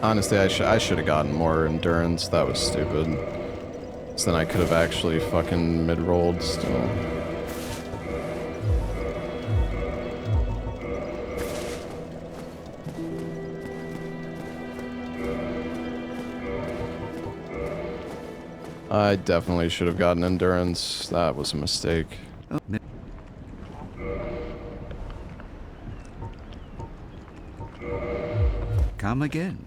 Honestly, I should have gotten more endurance. That was stupid. So then I could have actually fucking mid-rolled still. I definitely should have gotten endurance. That was a mistake. Oh, come again.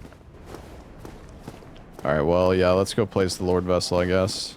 Alright, well, yeah, let's go place the Lord Vessel, I guess.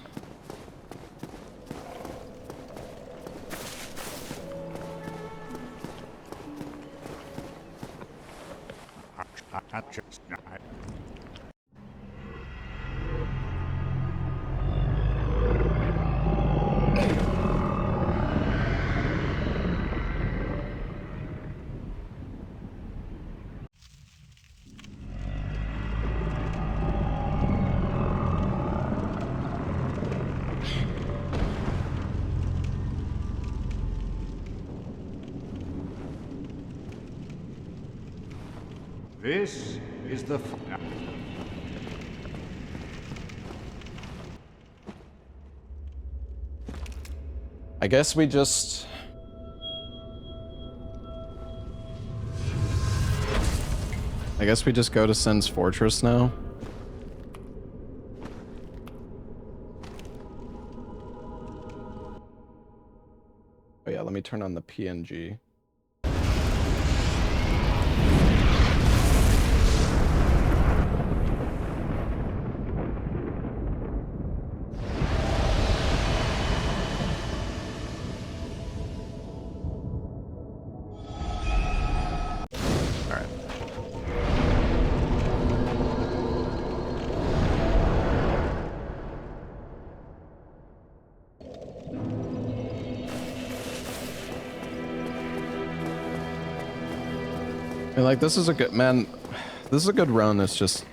This is the... I guess we just... I guess we just go to Sen's Fortress now. Oh yeah, let me turn on the PNG. Like, this is a good, man, this is a good run. It's just,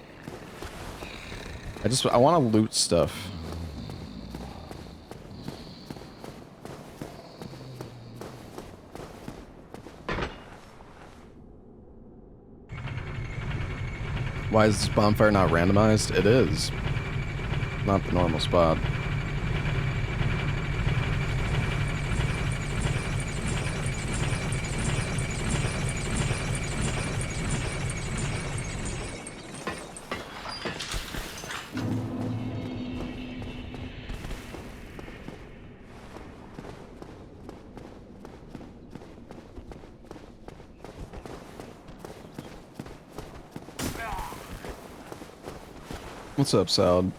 I want to loot stuff. Why is this bonfire not randomized? It is. Not the normal spot. What's up, Salad?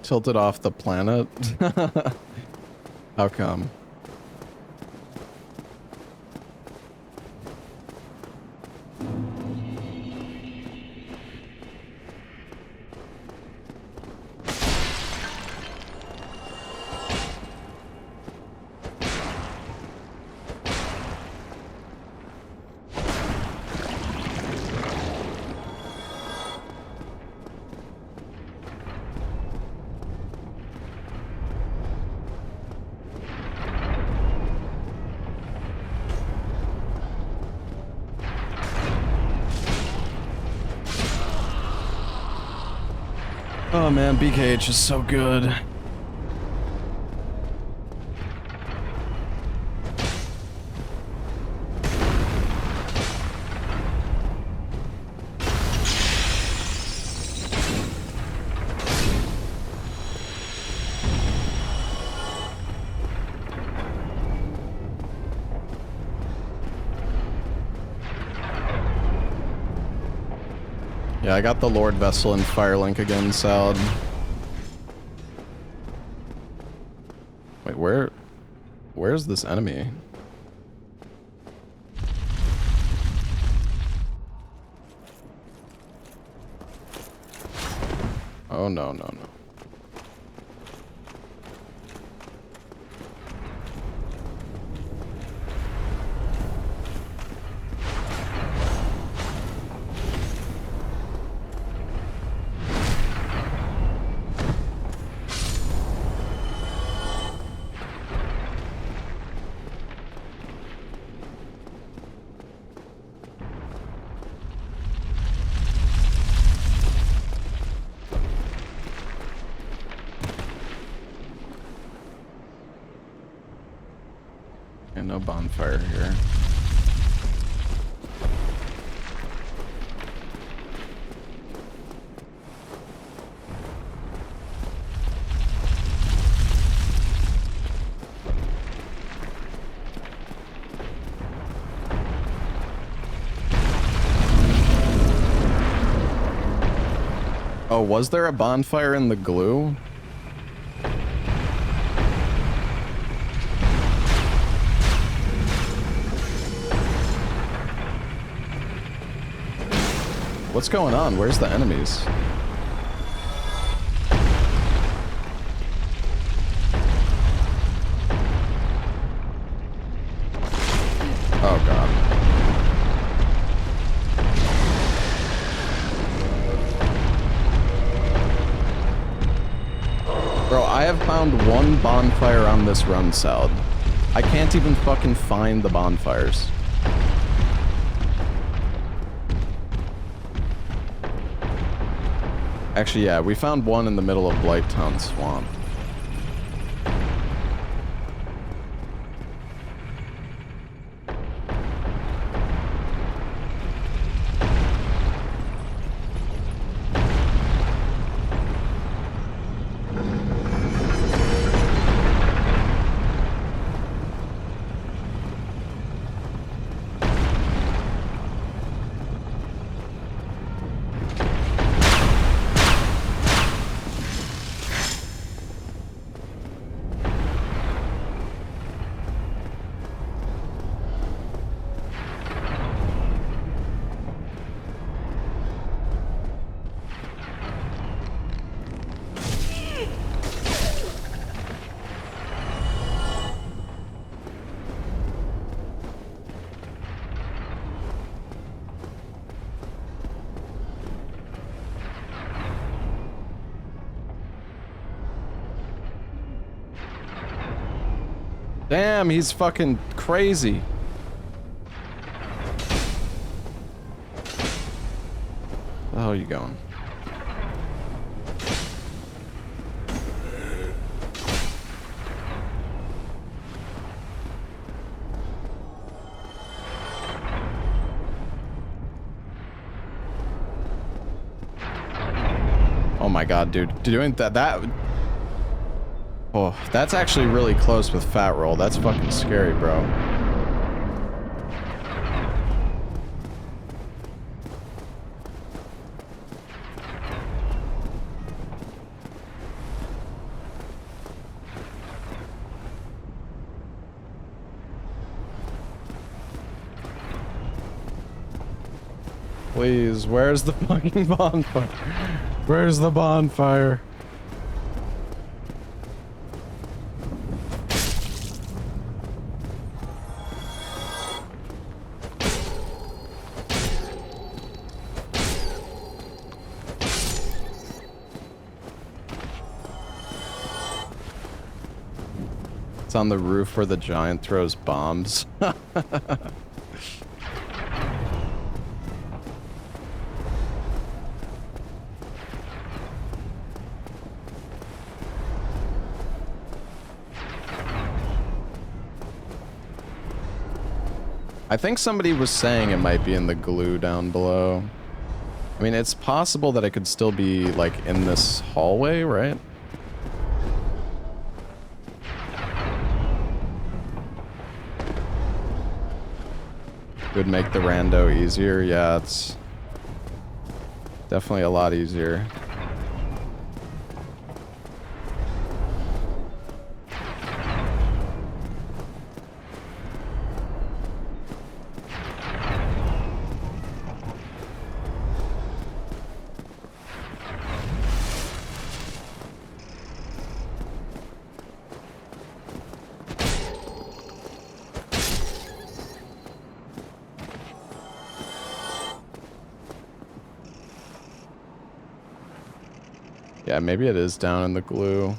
Tilted off the planet? How come? Oh man, BKH is so good. Yeah, I got the Lord Vessel and Firelink again, Salad. Wait, where's this enemy? Oh no, no, no. And no bonfire here. Oh, was there a bonfire in the glue? What's going on? Where's the enemies? Oh god. Bro, I have found one bonfire on this run, Salad. I can't even fucking find the bonfires. Actually, yeah, we found one in the middle of Blighttown Swamp. Damn, he's fucking crazy. Where the hell are you going? Oh my god, dude. Doing that... Oh, that's actually really close with Fat Roll. That's fucking scary, bro. Please, where's the fucking bonfire? Where's the bonfire? It's on the roof where the giant throws bombs. I think somebody was saying it might be in the glue down below. I mean, it's possible that it could still be, like, in this hallway, right? Would make the rando easier. Yeah, it's definitely a lot easier. Yeah, maybe it is down in the glue.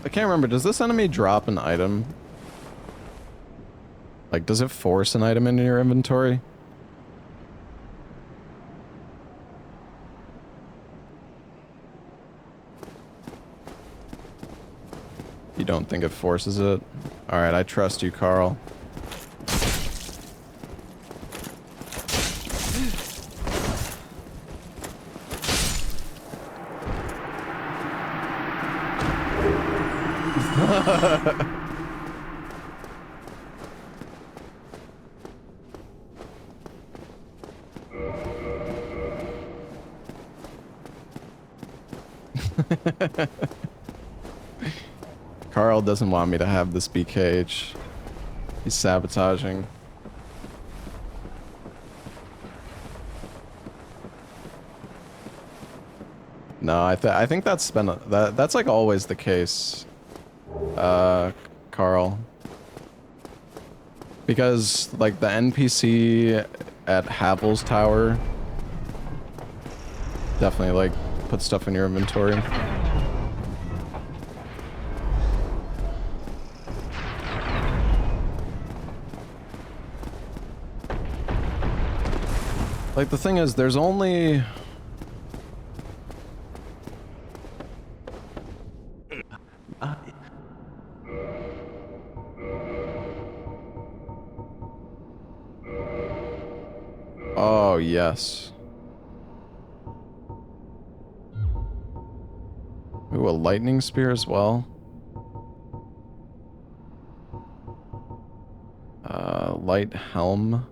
I can't remember, does this enemy drop an item? Like, does it force an item into your inventory? You don't think it forces it? Alright, I trust you, Carl. Carl doesn't want me to have this BKH. He's sabotaging. No, I think that's been that's like always the case, Carl. Because like the NPC at Havel's Tower definitely like put stuff in your inventory. Like, the thing is, there's only... Oh, yes. Ooh, a lightning spear as well. Light helm.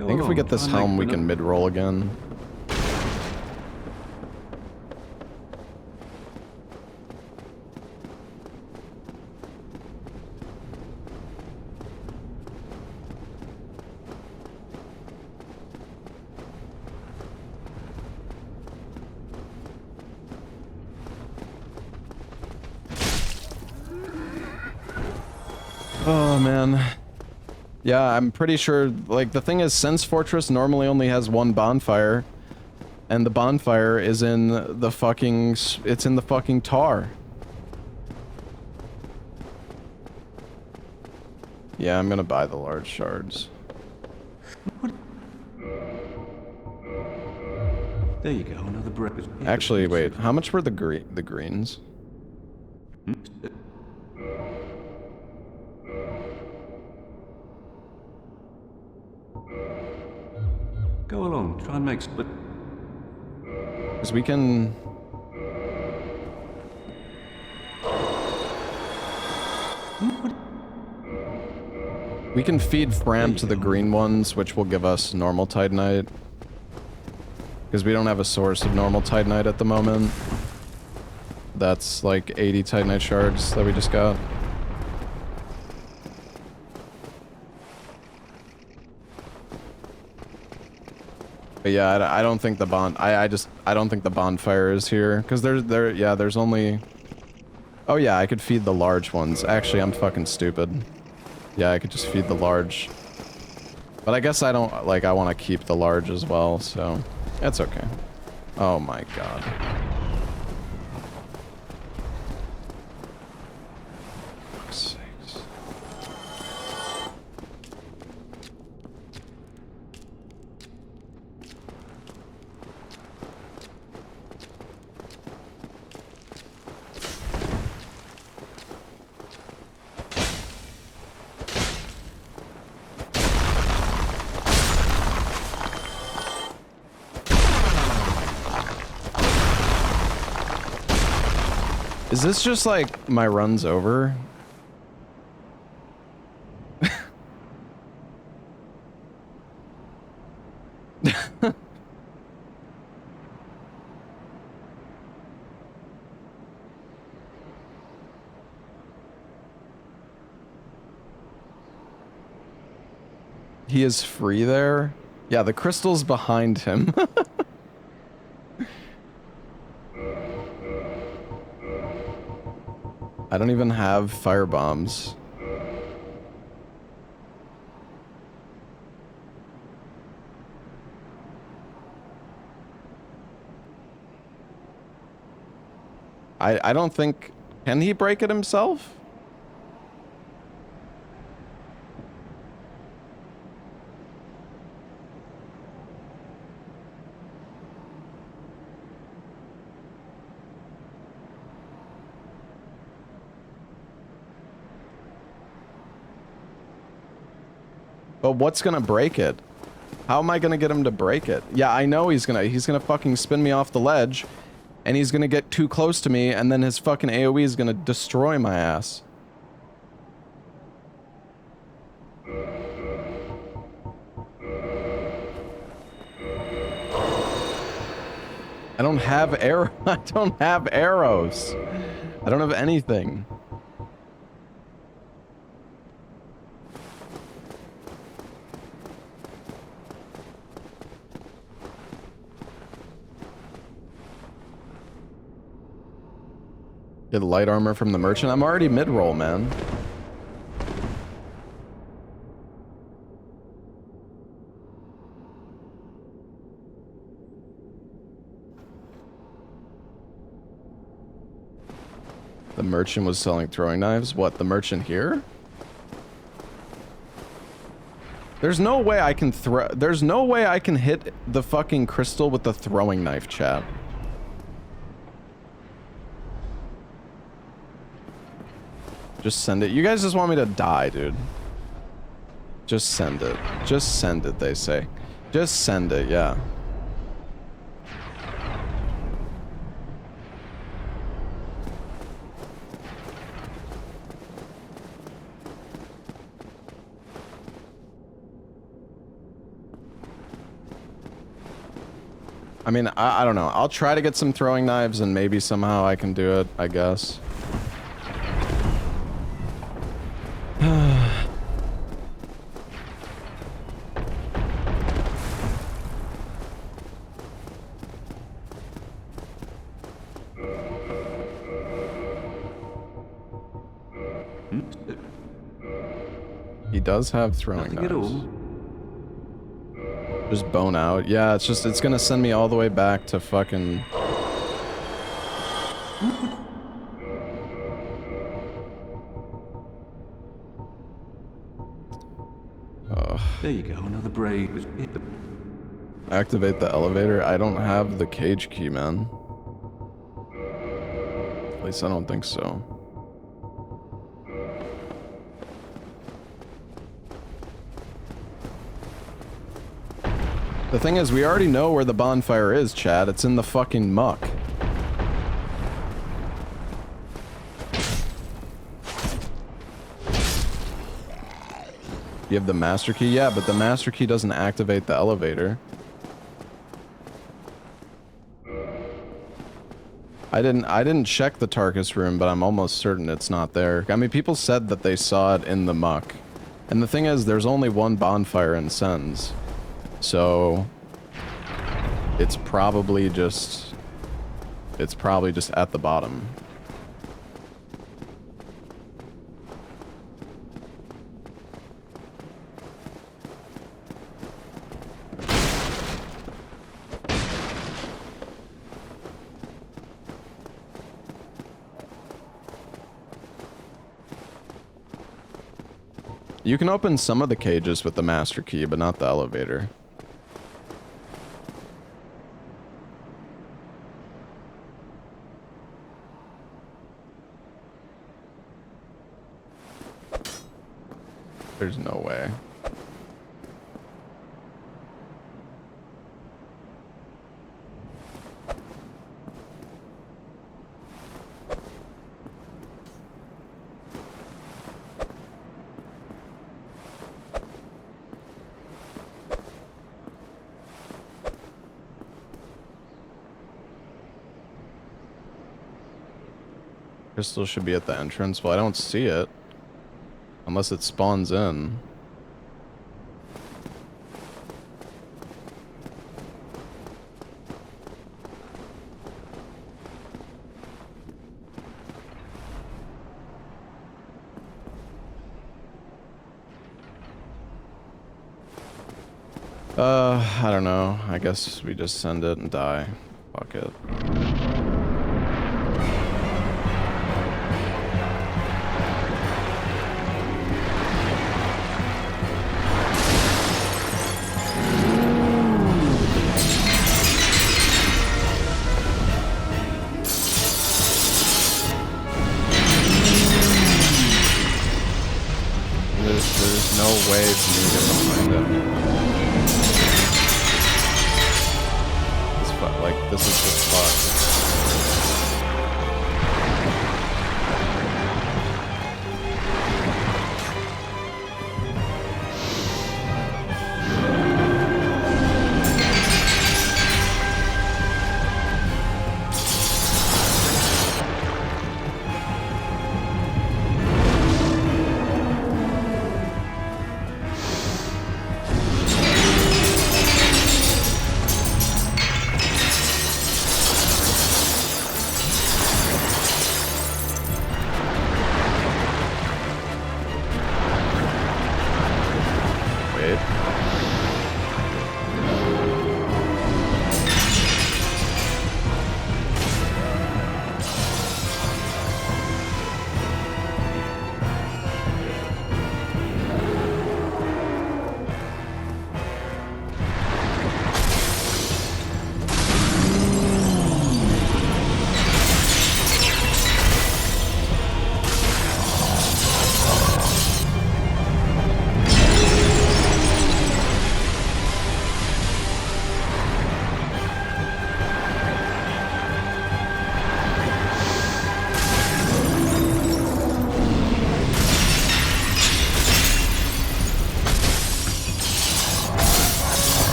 I think if we get this helm, we can mid-roll again. Oh, man. Yeah, I'm pretty sure, like, the thing is, Sense Fortress normally only has one bonfire, and the bonfire is in the fucking, it's in the fucking tar. Yeah, I'm gonna buy the large shards. There you go, another breakfast. Actually, wait, how much were the greens? Go along, try and make split. Because we can... We can feed Fram to the green ones, which will give us normal Titanite. Because we don't have a source of normal Titanite at the moment. That's like 80 Titanite shards that we just got. But yeah, I don't think the I don't think the bonfire is here. Because there's only... Oh yeah, I could feed the large ones. Actually, I'm fucking stupid. Yeah, I could just feed the large. But I guess I don't, like, I want to keep the large as well, so... That's okay. Oh my god. Is this just like my run's over? He is free there? Yeah, the crystal's behind him. I don't even have fire bombs. I don't think... Can he break it himself? But what's gonna break it? How am I gonna get him to break it? Yeah, I know he's gonna fucking spin me off the ledge, and he's gonna get too close to me, and then his fucking AoE is gonna destroy my ass. I don't have arrow. I don't have arrows. I don't have anything. Get light armor from the merchant. I'm already mid-roll, man. The merchant was selling throwing knives. What, the merchant here? There's no way I can there's no way I can hit the fucking crystal with the throwing knife, chat. Just send it. You guys just want me to die, dude. Just send it. Just send it, they say. Just send it, yeah. I mean, I don't know. I'll try to get some throwing knives and maybe somehow I can do it, I guess. He does have throwing Nothing at knives. all. Just bone out. Yeah, it's just, it's gonna send me all the way back to fucking... There you go, another brave was hit the... Activate the elevator? I don't have the cage key, man. At least I don't think so. The thing is, we already know where the bonfire is, Chad. It's in the fucking muck. You have the master key? Yeah, but the master key doesn't activate the elevator. I didn't check the Tarkus room, but I'm almost certain it's not there. I mean, people said that they saw it in the muck. And the thing is, there's only one bonfire in Sens. So it's probably just at the bottom. You can open some of the cages with the master key, but not the elevator. There's no way. Crystal should be at the entrance. Well, I don't see it. Unless it spawns in. I don't know. I guess we just send it and die. Fuck it. There's no way for me to get behind it. Like, this is just fucked.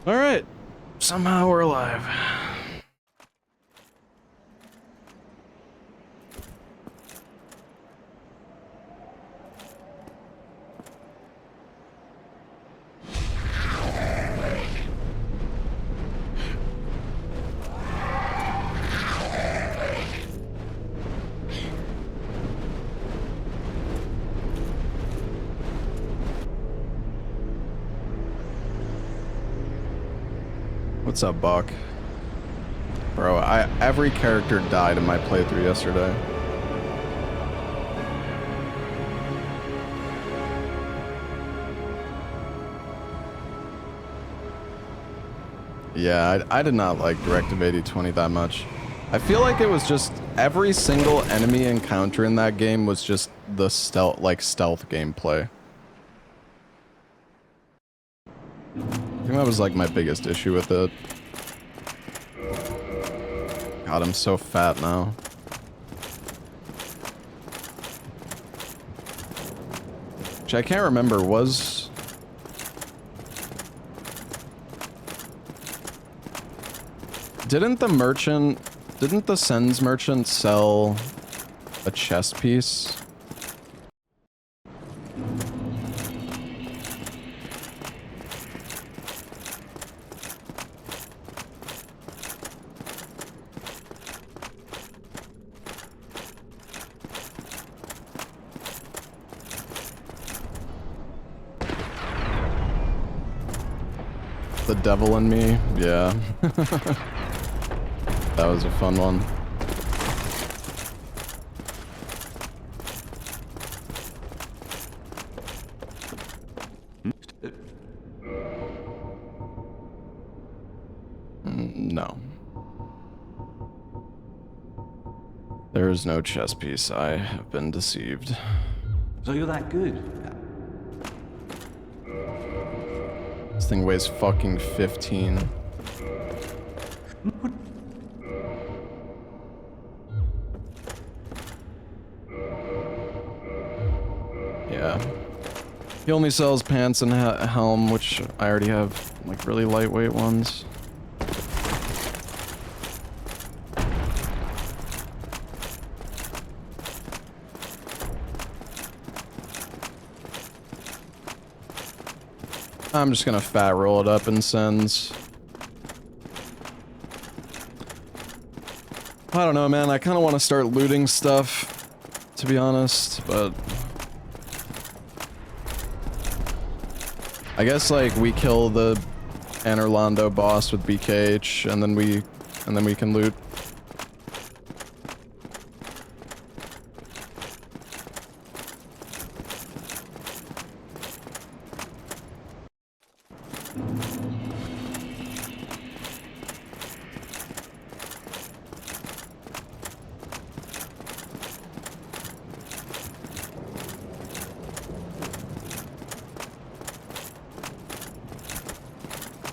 Alright. Somehow we're alive. What's up, Buck? Bro, every character died in my playthrough yesterday. Yeah, I did not like Directive 8020 that much. I feel like it was just every single enemy encounter in that game was just the stealth gameplay. I think that was like my biggest issue with it. God, I'm so fat now. Which I can't remember, didn't the Sens merchant sell a chest piece? The devil in me, yeah. That was a fun one. No. There is no chess piece. I have been deceived. So you're that good? This thing weighs fucking 15. Yeah. He only sells pants and a helm, which I already have, like, really lightweight ones. I'm just gonna fat roll it up in sends. I don't know, man. I kind of want to start looting stuff, to be honest, but I guess like we kill the Anorlando boss with BKH, and then we can loot.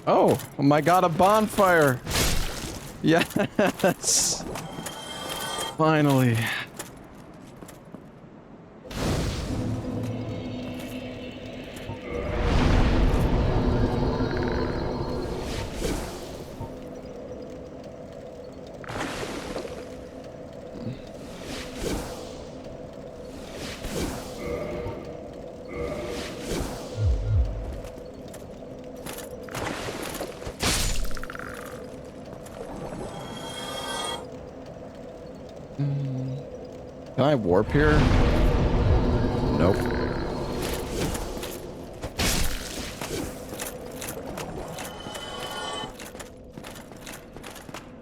Oh my god, a bonfire! Yes! Finally. Can I warp here? Nope.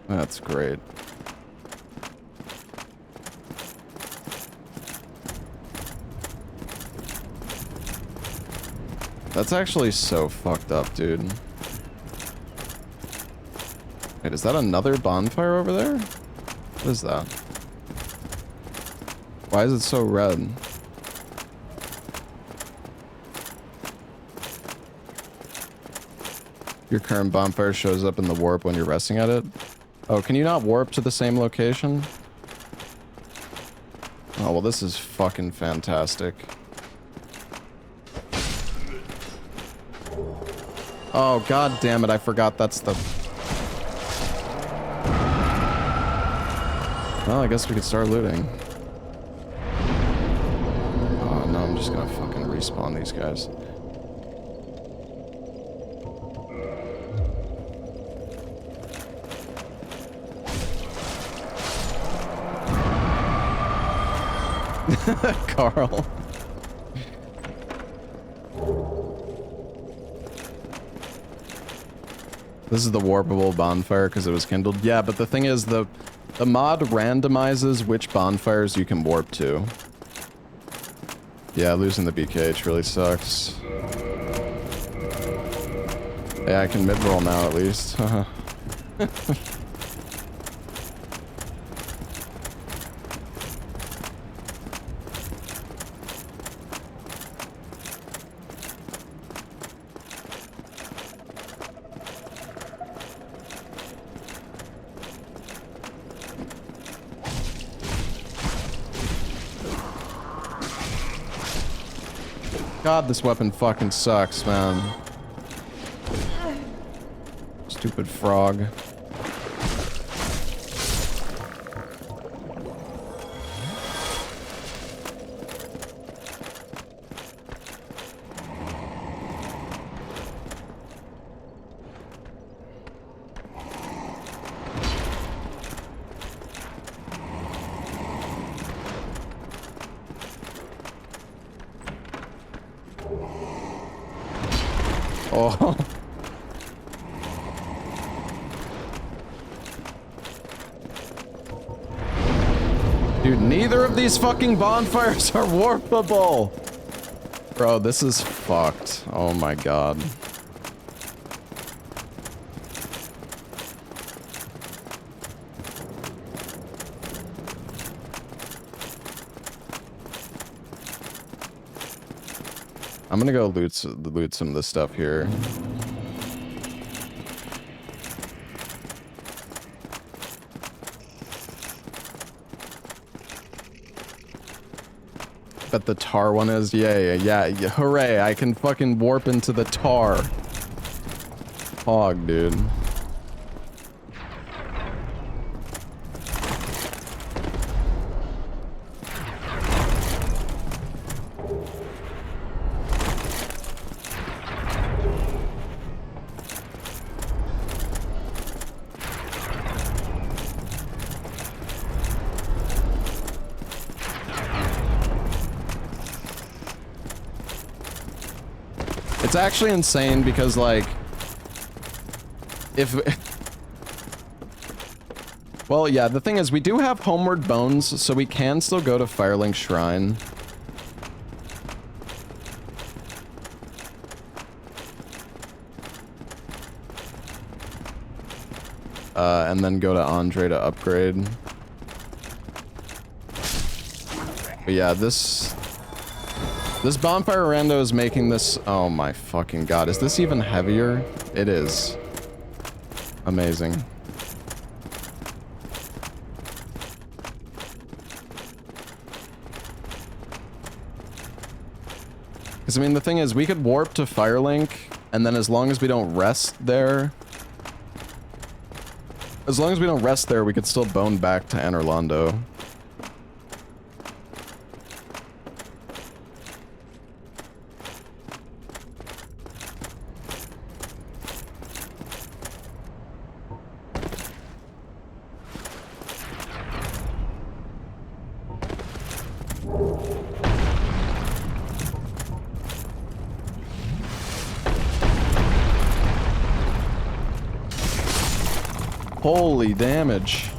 That's great. That's actually so fucked up, dude. Wait, is that another bonfire over there? What is that? Why is it so red? Your current bonfire shows up in the warp when you're resting at it. Oh, can you not warp to the same location? Oh, well, this is fucking fantastic. Oh, god damn it, I forgot that's the... Well, I guess we could start looting. Oh, no, I'm just gonna fucking respawn these guys. Carl. This is the warpable bonfire because it was kindled. Yeah, but the thing is, the mod randomizes which bonfires you can warp to. Yeah, losing the BKH really sucks. Yeah, I can mid-roll now at least. God, this weapon fucking sucks, man. Stupid frog. Oh. Dude, neither of these fucking bonfires are warpable! Bro, this is fucked. Oh my god. I'm gonna go loot some of this stuff here. Bet the tar one is? Yeah. Hooray, I can fucking warp into the tar. Hog, dude. It's actually insane because, like, if... Well, yeah, the thing is, we do have Homeward Bones, so we can still go to Firelink Shrine. And then go to Andre to upgrade. But yeah, this bonfire rando is making this... Oh my fucking god. Is this even heavier? It is. Amazing. Because, I mean, the thing is, we could warp to Firelink, and then as long as we don't rest there... As long as we don't rest there, we could still bone back to Anorlando. Holy damage.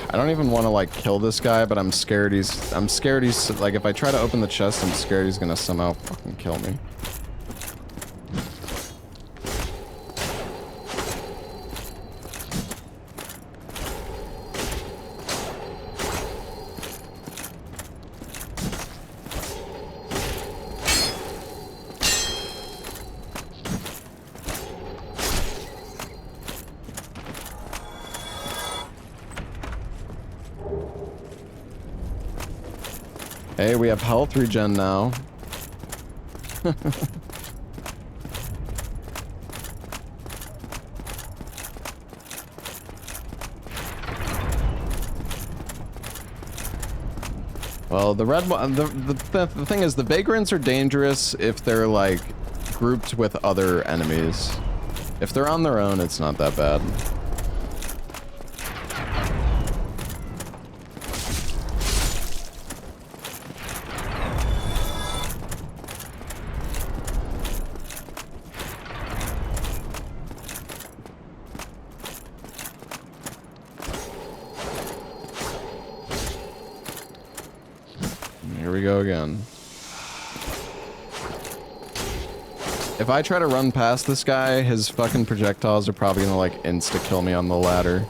I don't even want to, like, kill this guy, but I'm scared he's, like, if I try to open the chest, I'm scared he's gonna somehow fucking kill me. Hey, we have health regen now. Well, the red one, the thing is, the vagrants are dangerous if they're, like, grouped with other enemies. If they're on their own, it's not that bad. Here we go again. If I try to run past this guy, his fucking projectiles are probably gonna, like, insta-kill me on the ladder.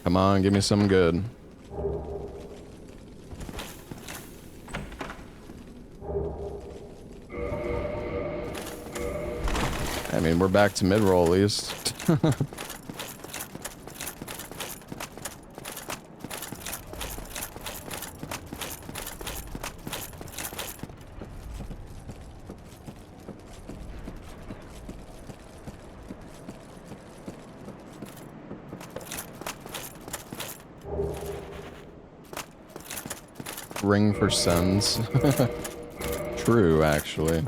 Come on, give me some good. I mean, we're back to mid-roll at least. ring for sends. True, actually.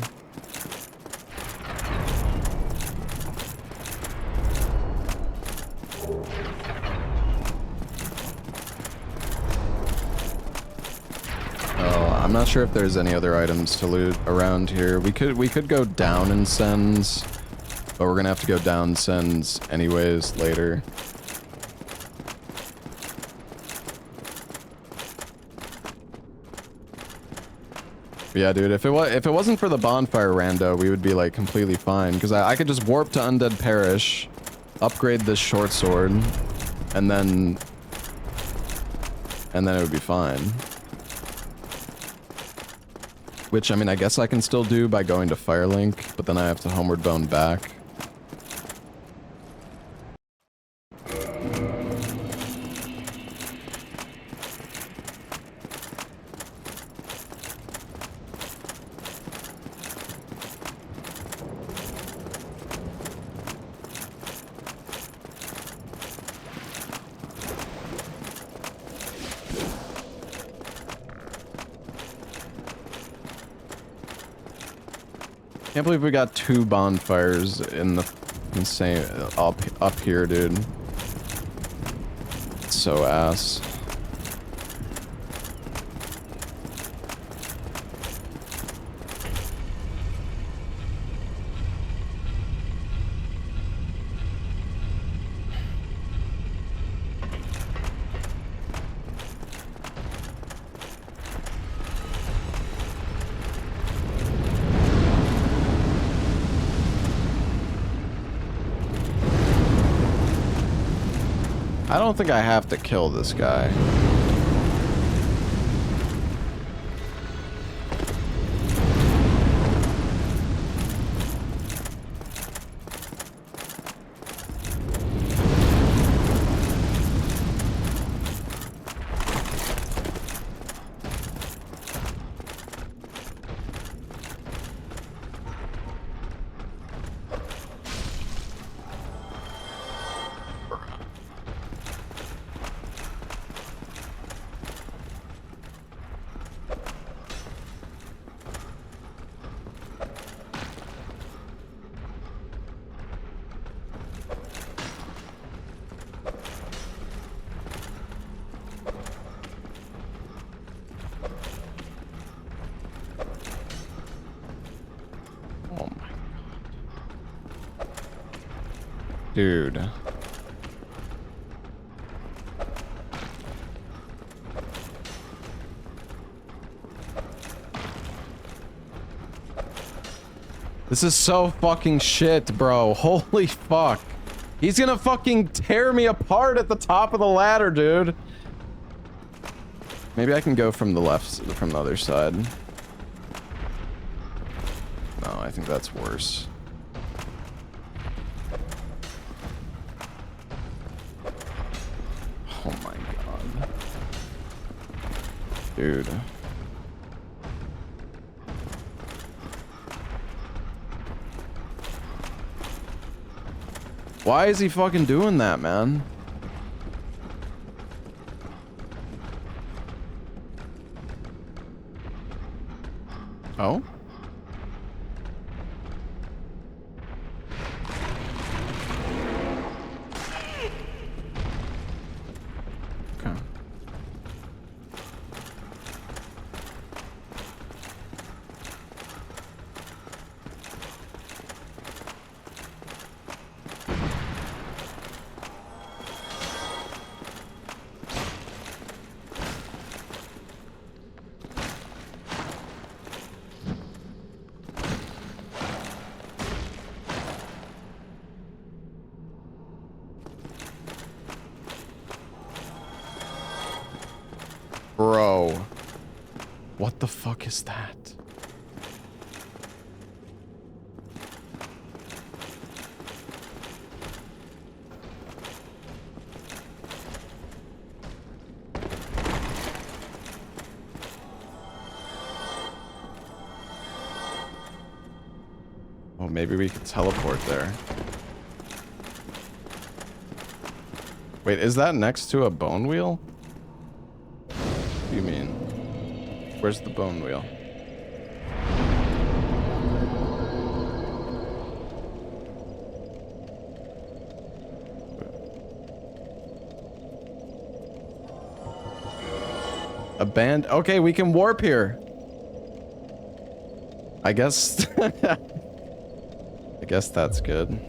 I'm not sure if there's any other items to loot around here. We could go down in sends, but we're gonna have to go down sends anyways later. But yeah, dude, if it wasn't for the bonfire rando, we would be like completely fine, because I could just warp to Undead Parish, upgrade this short sword, and then it would be fine. Which, I mean, I guess I can still do by going to Firelink, but then I have to Homeward Bone back. Can't believe we got 2 bonfires in the insane up here, dude. It's so ass. I don't think I have to kill this guy. Dude. This is so fucking shit, bro. Holy fuck. He's gonna fucking tear me apart at the top of the ladder, dude. Maybe I can go from the left, from the other side. No, I think that's worse. Oh my god. Dude. Why is he fucking doing that, man? Oh? Okay. Bro. What the fuck is that? Oh, maybe we could teleport there. Wait, is that next to a bone wheel? What do you mean? Where's the bone wheel? A band. Okay, we can warp here. I guess. I guess that's good.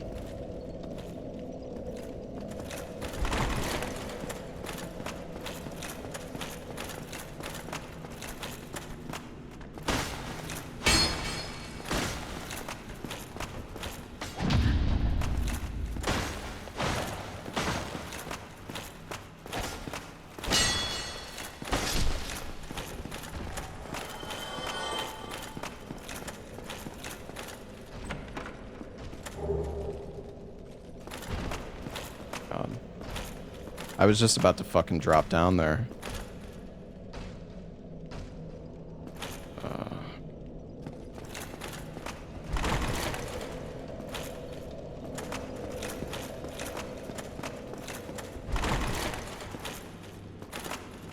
I was just about to fucking drop down there.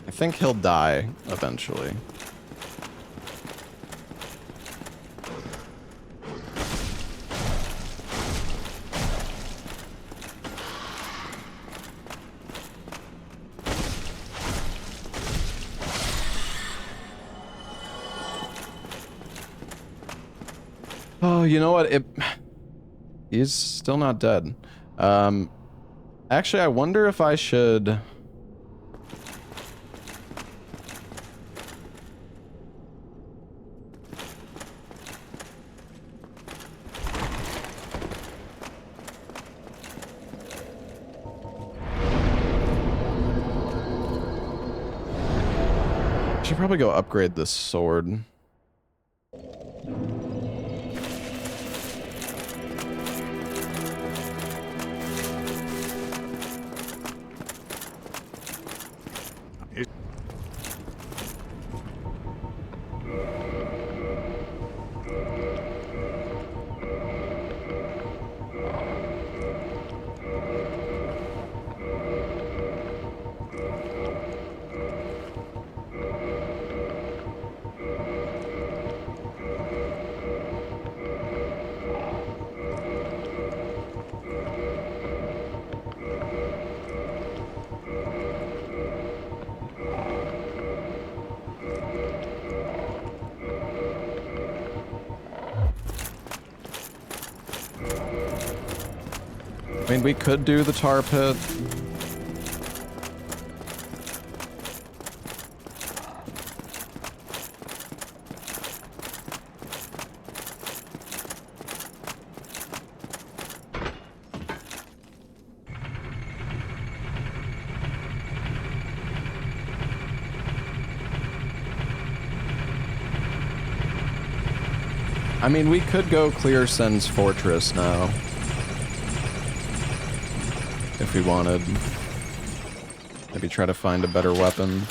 I think he'll die eventually. Oh, you know what? He's still not dead. Actually, I wonder if I should... I should probably go upgrade this sword. I mean, we could do the tar pit. I mean, we could go clear Sen's fortress now. If we wanted. Maybe try to find a better weapon.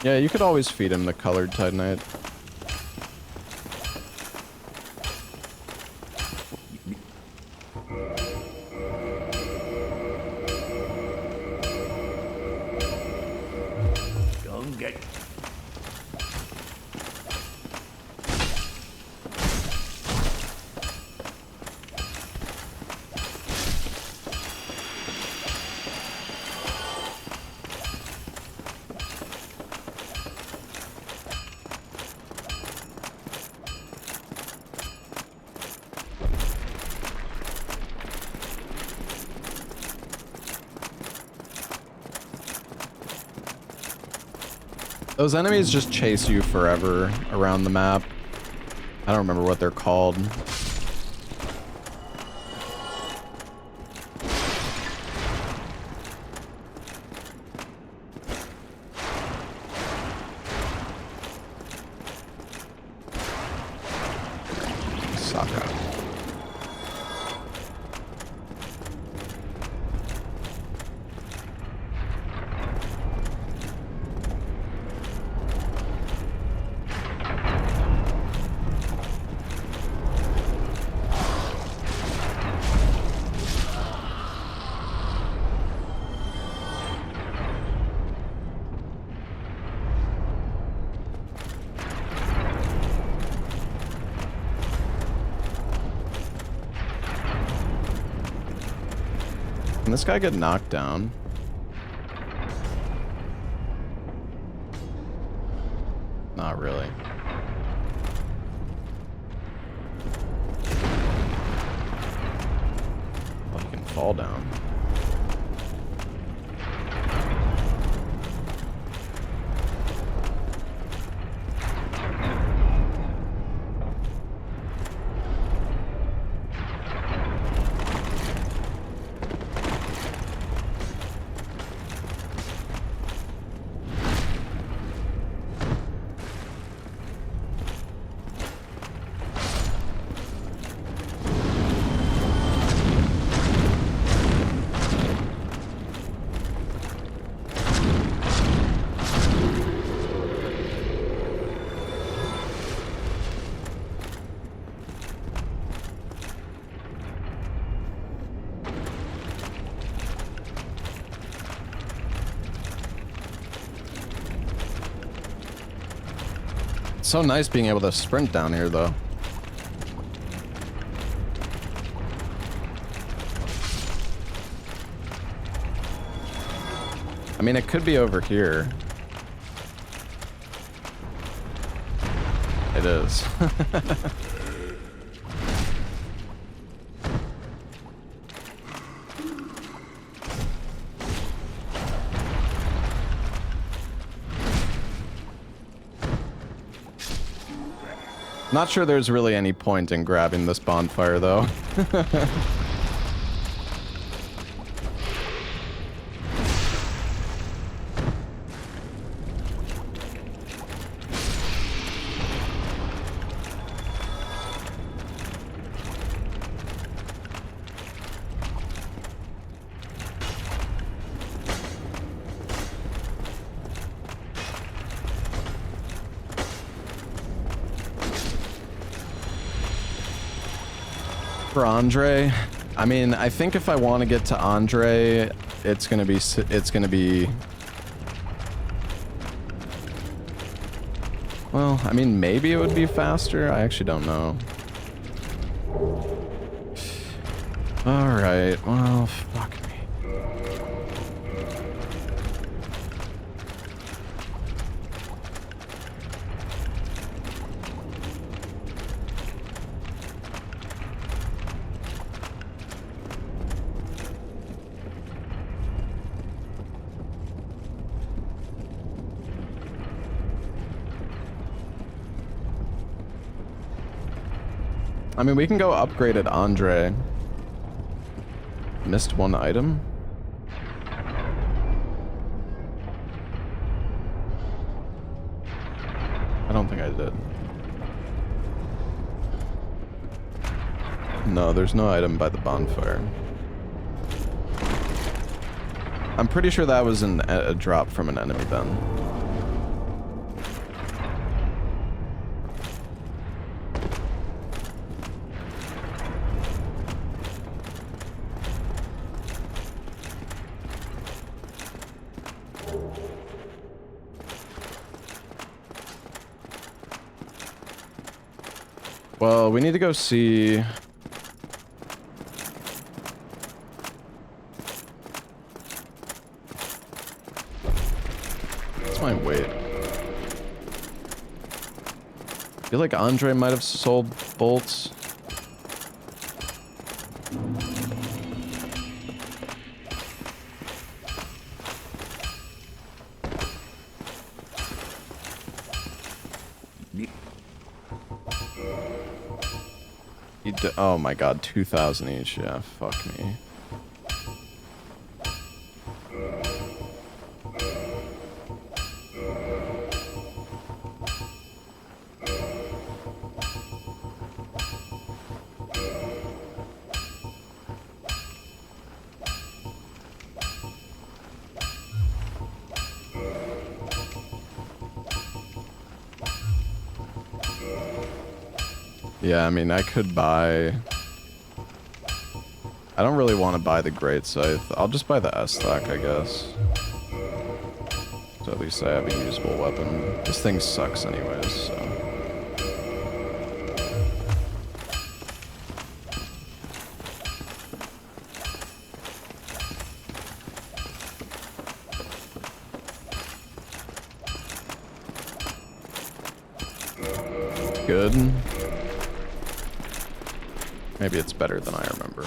Yeah, you could always feed him the colored Titanite. Go and get... Those enemies just chase you forever around the map. I don't remember what they're called. Saka. Can this guy get knocked down? Not really. Oh, he can fall down. It's so nice being able to sprint down here, though. I mean, it could be over here. It is. Not sure there's really any point in grabbing this bonfire, though. For Andre, I mean, I think if I want to get to Andre, it's gonna be. Well, I mean, maybe it would be faster. I actually don't know. All right. Well, fuck me. I mean, we can go upgrade at Andre. Missed one item? I don't think I did. No, there's no item by the bonfire. I'm pretty sure that was a drop from an enemy then. Well, we need to go see... What's my weight? I feel like Andre might have sold bolts. Oh my god, 2,000 each. Yeah, fuck me. Yeah, I mean, I could buy... I don't really want to buy the Great Scythe. I'll just buy the S-Stock, I guess. So at least I have a usable weapon. This thing sucks anyways, so... Good. Maybe it's better than I remember.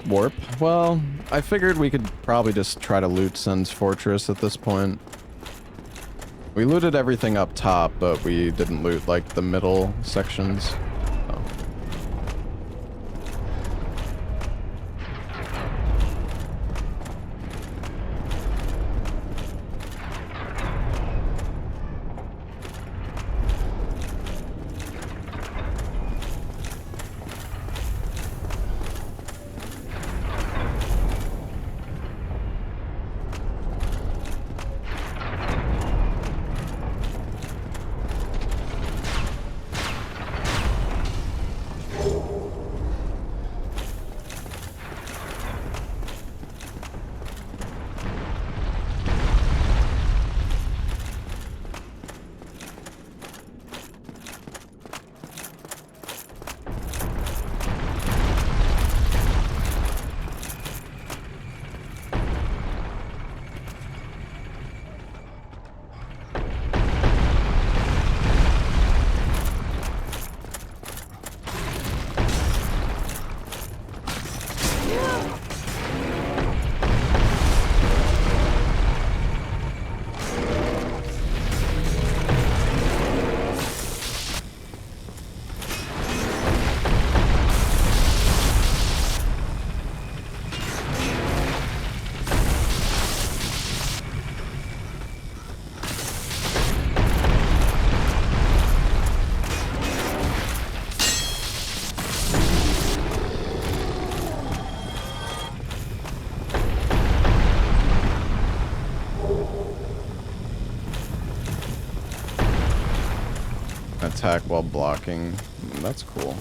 Warp? Well, I figured we could probably just try to loot Sen's fortress at this point. We looted everything up top, but we didn't loot, like, the middle sections. So. Attack while blocking. That's cool.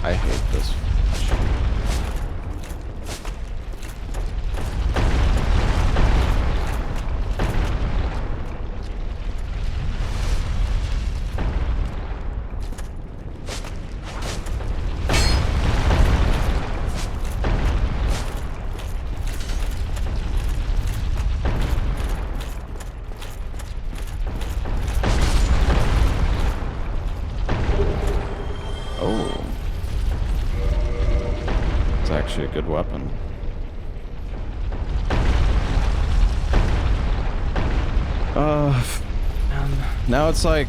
I hate this. Oh. It's actually a good weapon. Now it's like...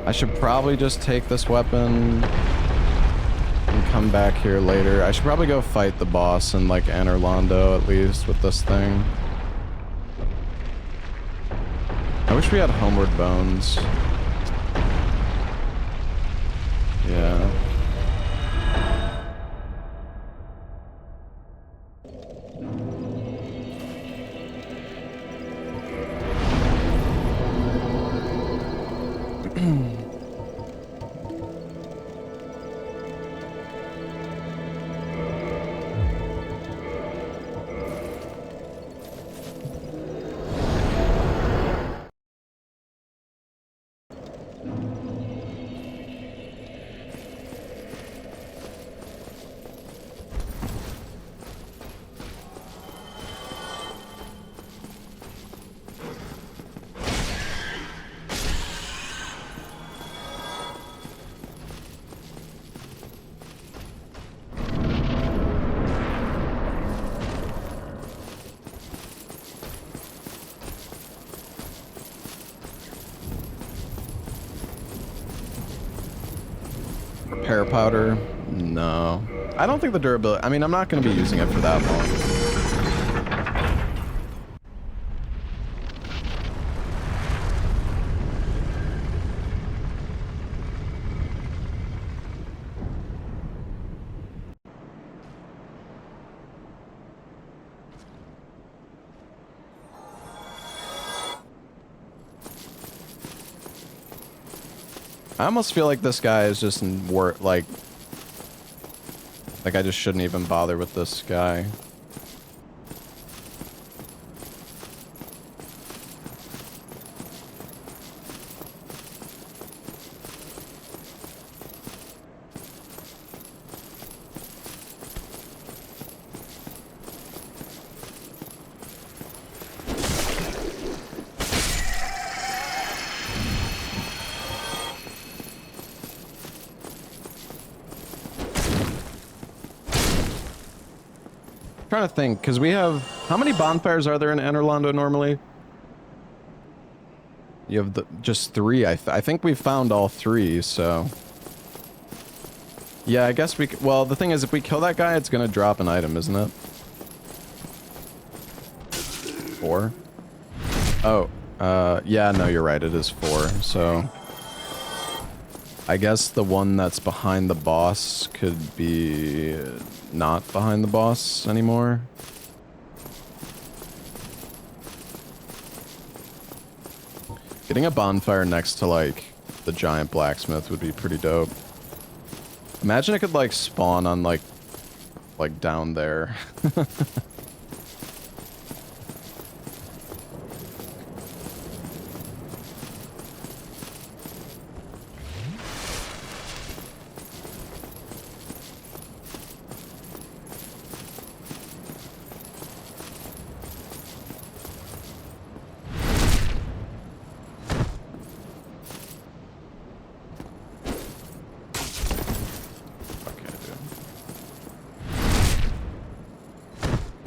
I should probably just take this weapon and come back here later. I should probably go fight the boss in, like, Anorlando, at least, with this thing. I wish we had Homeward Bones. Yeah. powder? No. I don't think the durability... I mean, I'm not going to be using it for that long. I almost feel like this guy is just like I just shouldn't even bother with this guy. Trying to think, because we have... How many bonfires are there in Anorlando normally? You have just 3. I think we found all 3, so... Yeah, I guess we... Well, the thing is, if we kill that guy, it's going to drop an item, isn't it? 4? Oh, yeah, no, you're right, it is 4, so... I guess the one that's behind the boss could be not behind the boss anymore. Getting a bonfire next to, like, the giant blacksmith would be pretty dope. Imagine it could, like, spawn on, like down there.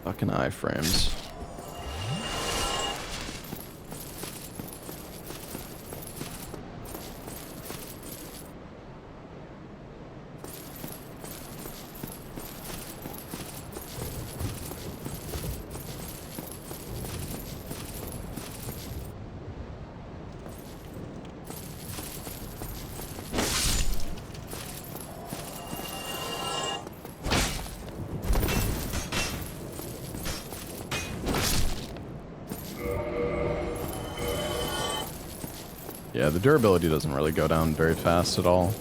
Fucking iframes. Yeah, the durability doesn't really go down very fast at all.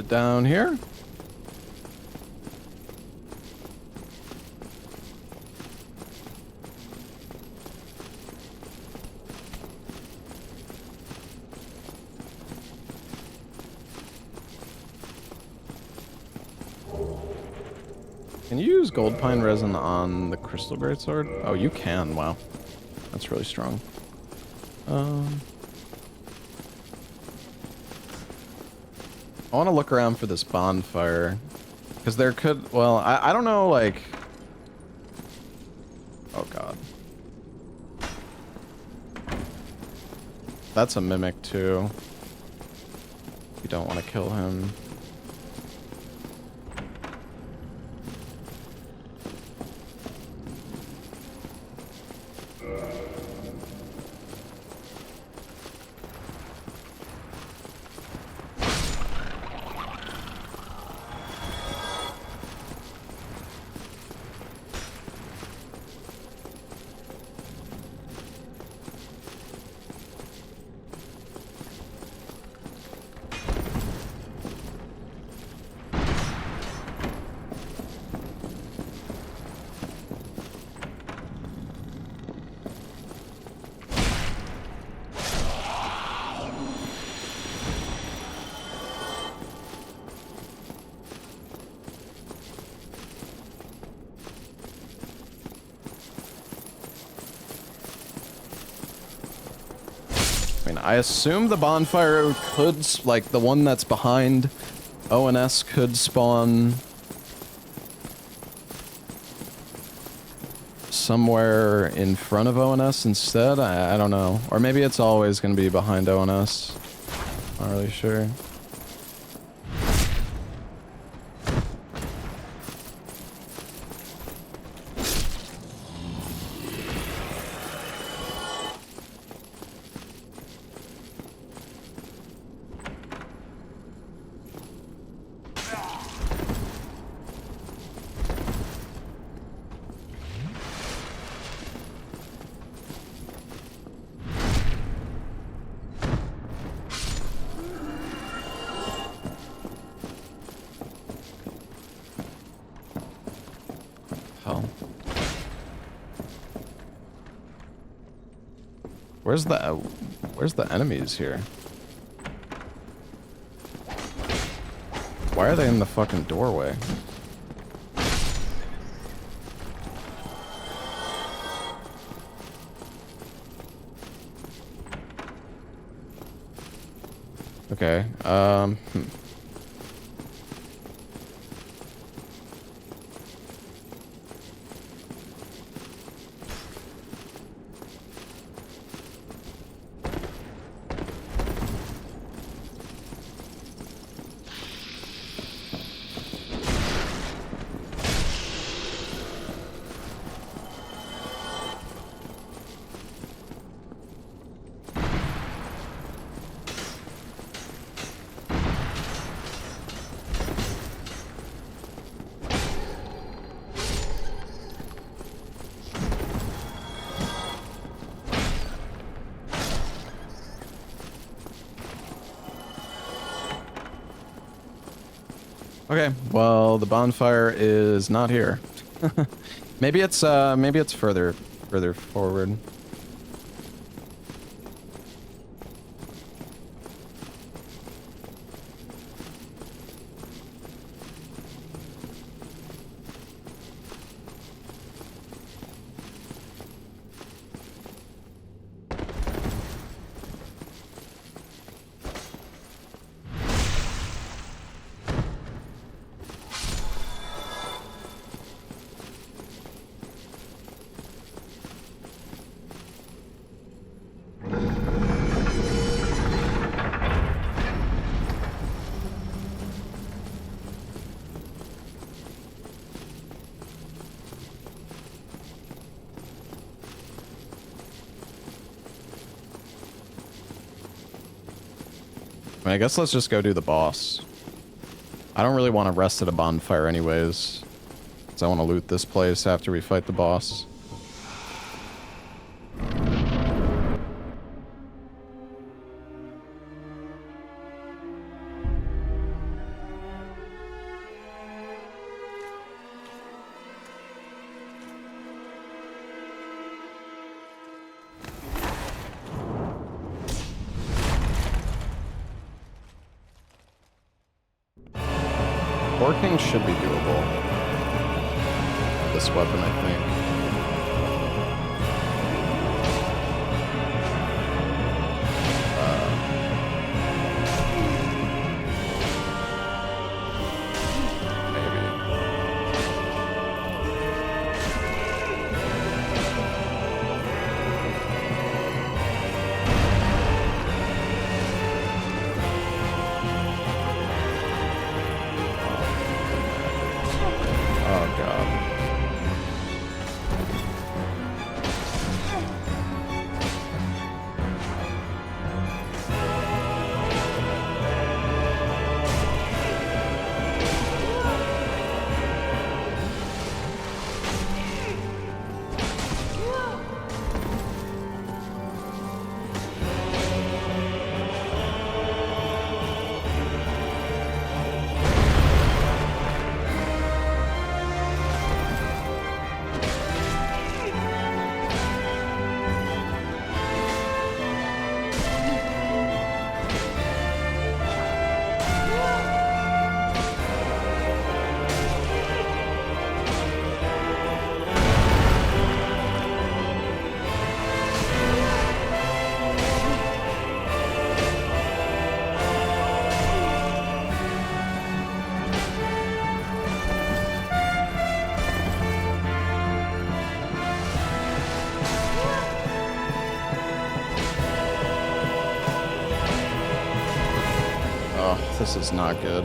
Down here. Can you use gold pine resin on the crystal greatsword? Oh, you can. Wow. That's really strong. I want to look around for this bonfire. Because there could... Well, I don't know, like... Oh, God. That's a mimic, too. You don't want to kill him. I mean, I assume the bonfire could, like, the one that's behind ONS could spawn somewhere in front of ONS instead. I don't know. Or maybe it's always going to be behind ONS. Not really sure. Where's the enemies here? Why are they in the fucking doorway? Okay, okay, well, the bonfire is not here. Maybe it's further forward. I guess let's just go do the boss. I don't really want to rest at a bonfire anyways, because I want to loot this place after we fight the boss. Forking should be doable. This weapon, I think. Oh, this is not good.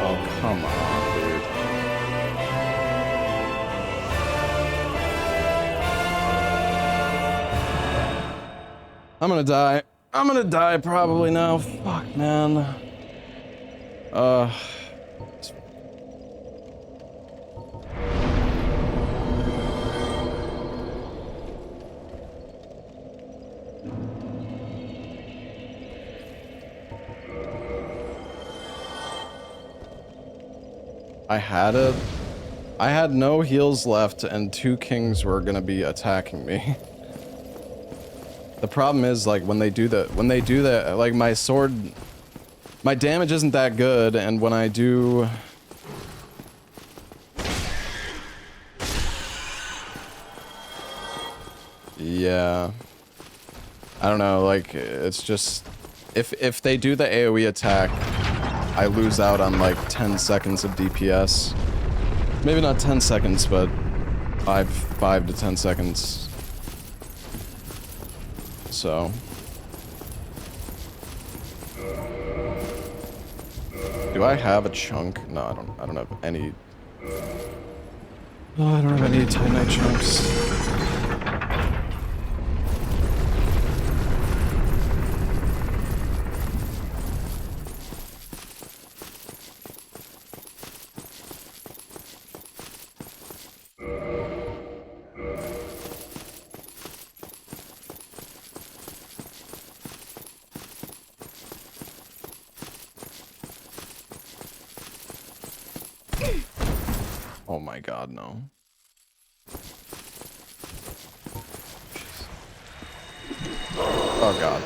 Oh, come on, dude. I'm gonna die. I'm gonna die probably now. Fuck, man. I had it. I had no heals left and 2 kings were gonna be attacking me. The problem is, like, when they do that, like, my sword, my damage isn't that good, and when I do... Yeah. I don't know, like, it's just... If they do the AoE attack, I lose out on, like, 10 seconds of DPS. Maybe not 10 seconds, but 5 to 10 seconds. So... Do I have a chunk? No, I don't have any... Oh, I don't have any Titanite chunks. Oh my god, no. Oh god.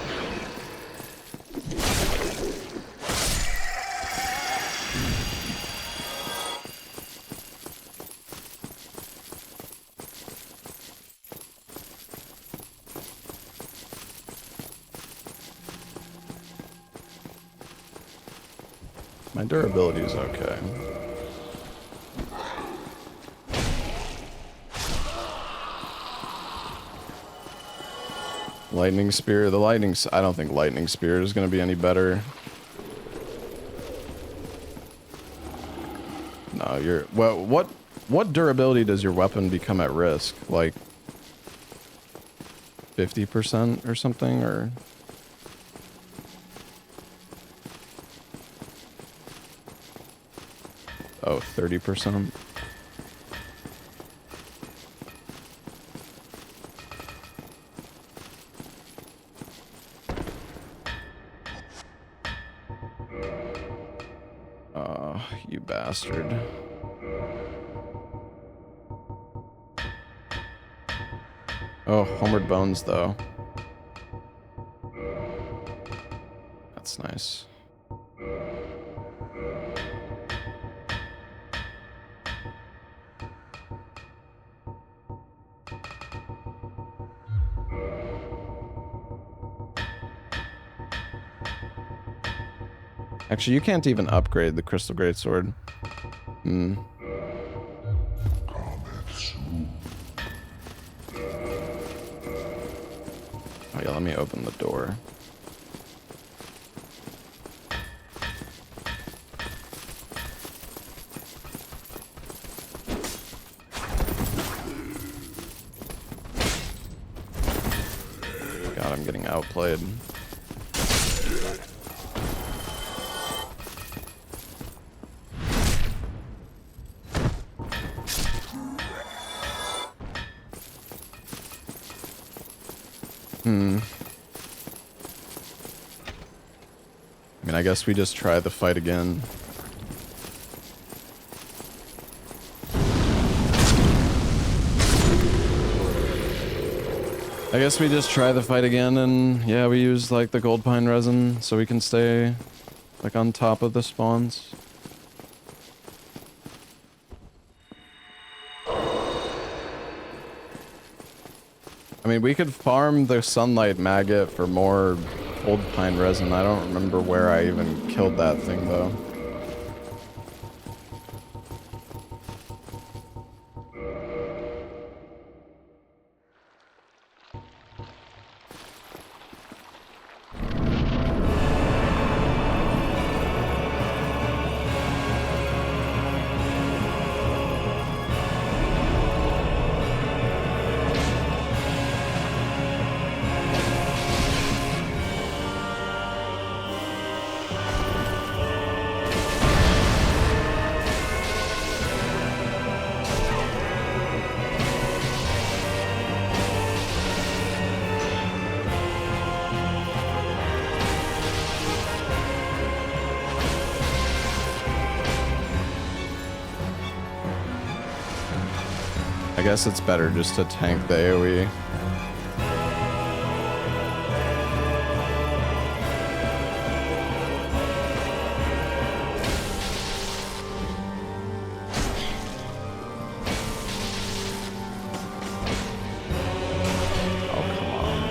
My durability is okay. Lightning Spear. I don't think Lightning Spear is going to be any better. No, well, what durability does your weapon become at risk? Like 50% or something, or? Oh, 30%. You bastard. Oh, Homeward Bones, though. That's nice. Actually, you can't even upgrade the Crystal Greatsword. Hmm. Oh yeah, let me open the door. God, I'm getting outplayed. I mean, I guess we just try the fight again. I guess we just try the fight again, and yeah, we use like the gold pine resin so we can stay like on top of the spawns. I mean, we could farm the sunlight maggot for more Old pine resin. I don't remember where I even killed that thing though. I guess it's better just to tank the AoE. Oh, come on.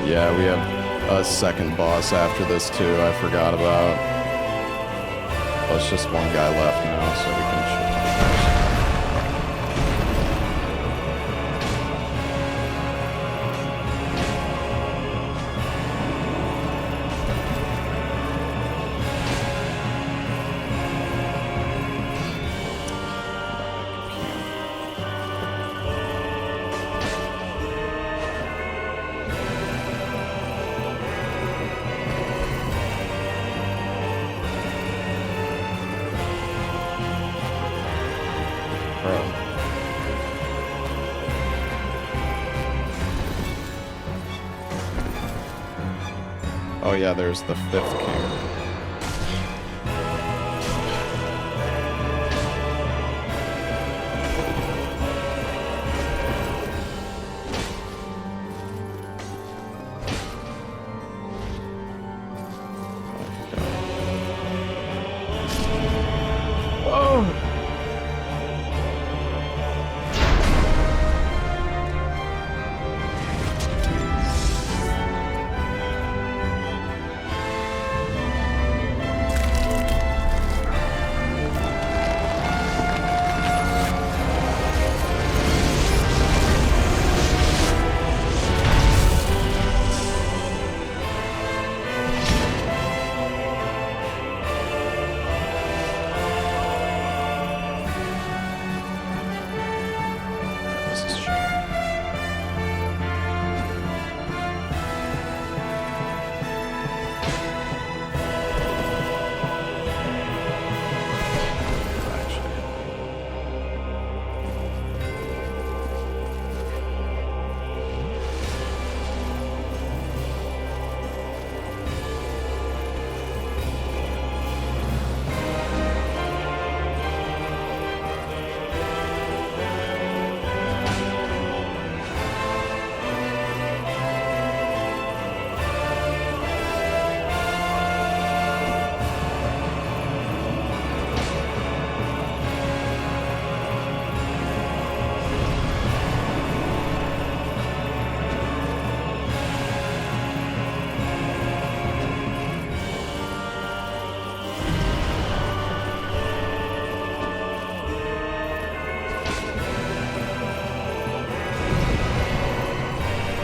Yeah, we have a second boss after this too, I forgot about. Well, it's just one guy left now, so we can shit on Oh yeah, there's the fifth king.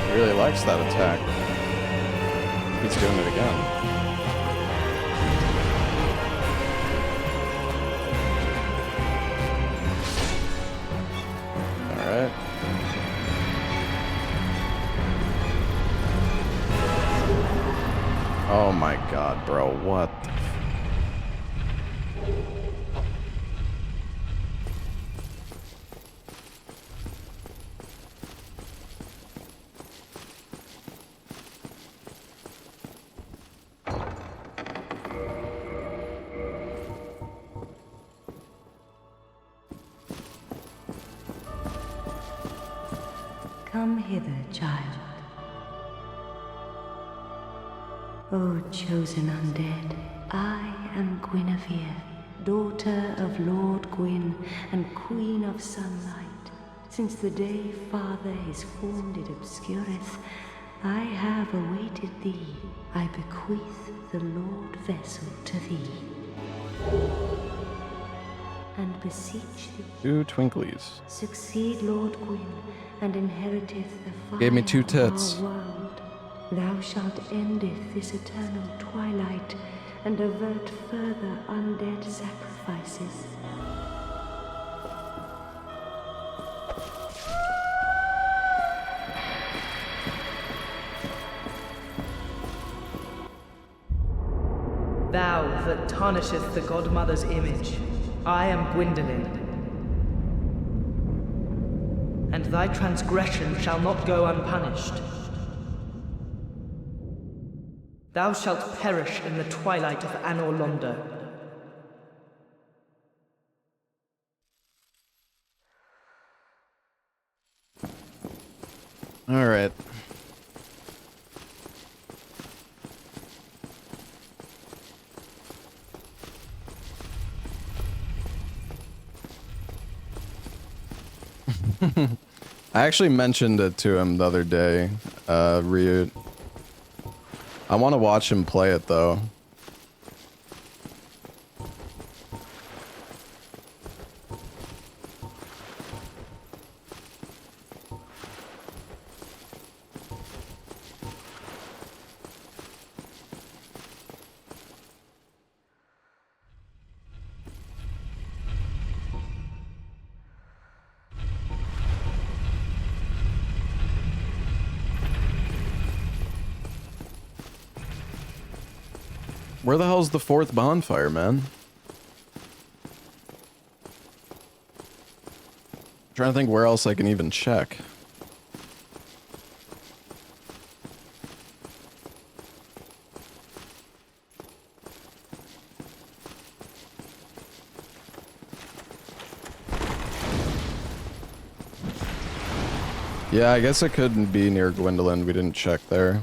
He really likes that attack. He's doing it again. Alright. Oh my god, bro, what the Come hither, child. O chosen undead, I am Guinevere, daughter of Lord Gwyn and Queen of Sunlight. Since the day Father his form did obscureth, I have awaited thee. I bequeath the Lord vessel to thee. And beseech thee. 2 twinklies. Succeed Lord Gwyn, and inheriteth the fire Gave me 2 of tits. our world. Thou shalt endeth this eternal twilight, and avert further undead sacrifices. Thou that tarnisheth the Godmother's image, I am Gwyndolin. And thy transgression shall not go unpunished. Thou shalt perish in the twilight of Anor Londo. All right. I actually mentioned it to him the other day, Ryut. I want to watch him play it though. Where the hell's the 4th bonfire, man? I'm trying to think where else I can even check. Yeah, I guess it couldn't be near Gwendolyn. We didn't check there.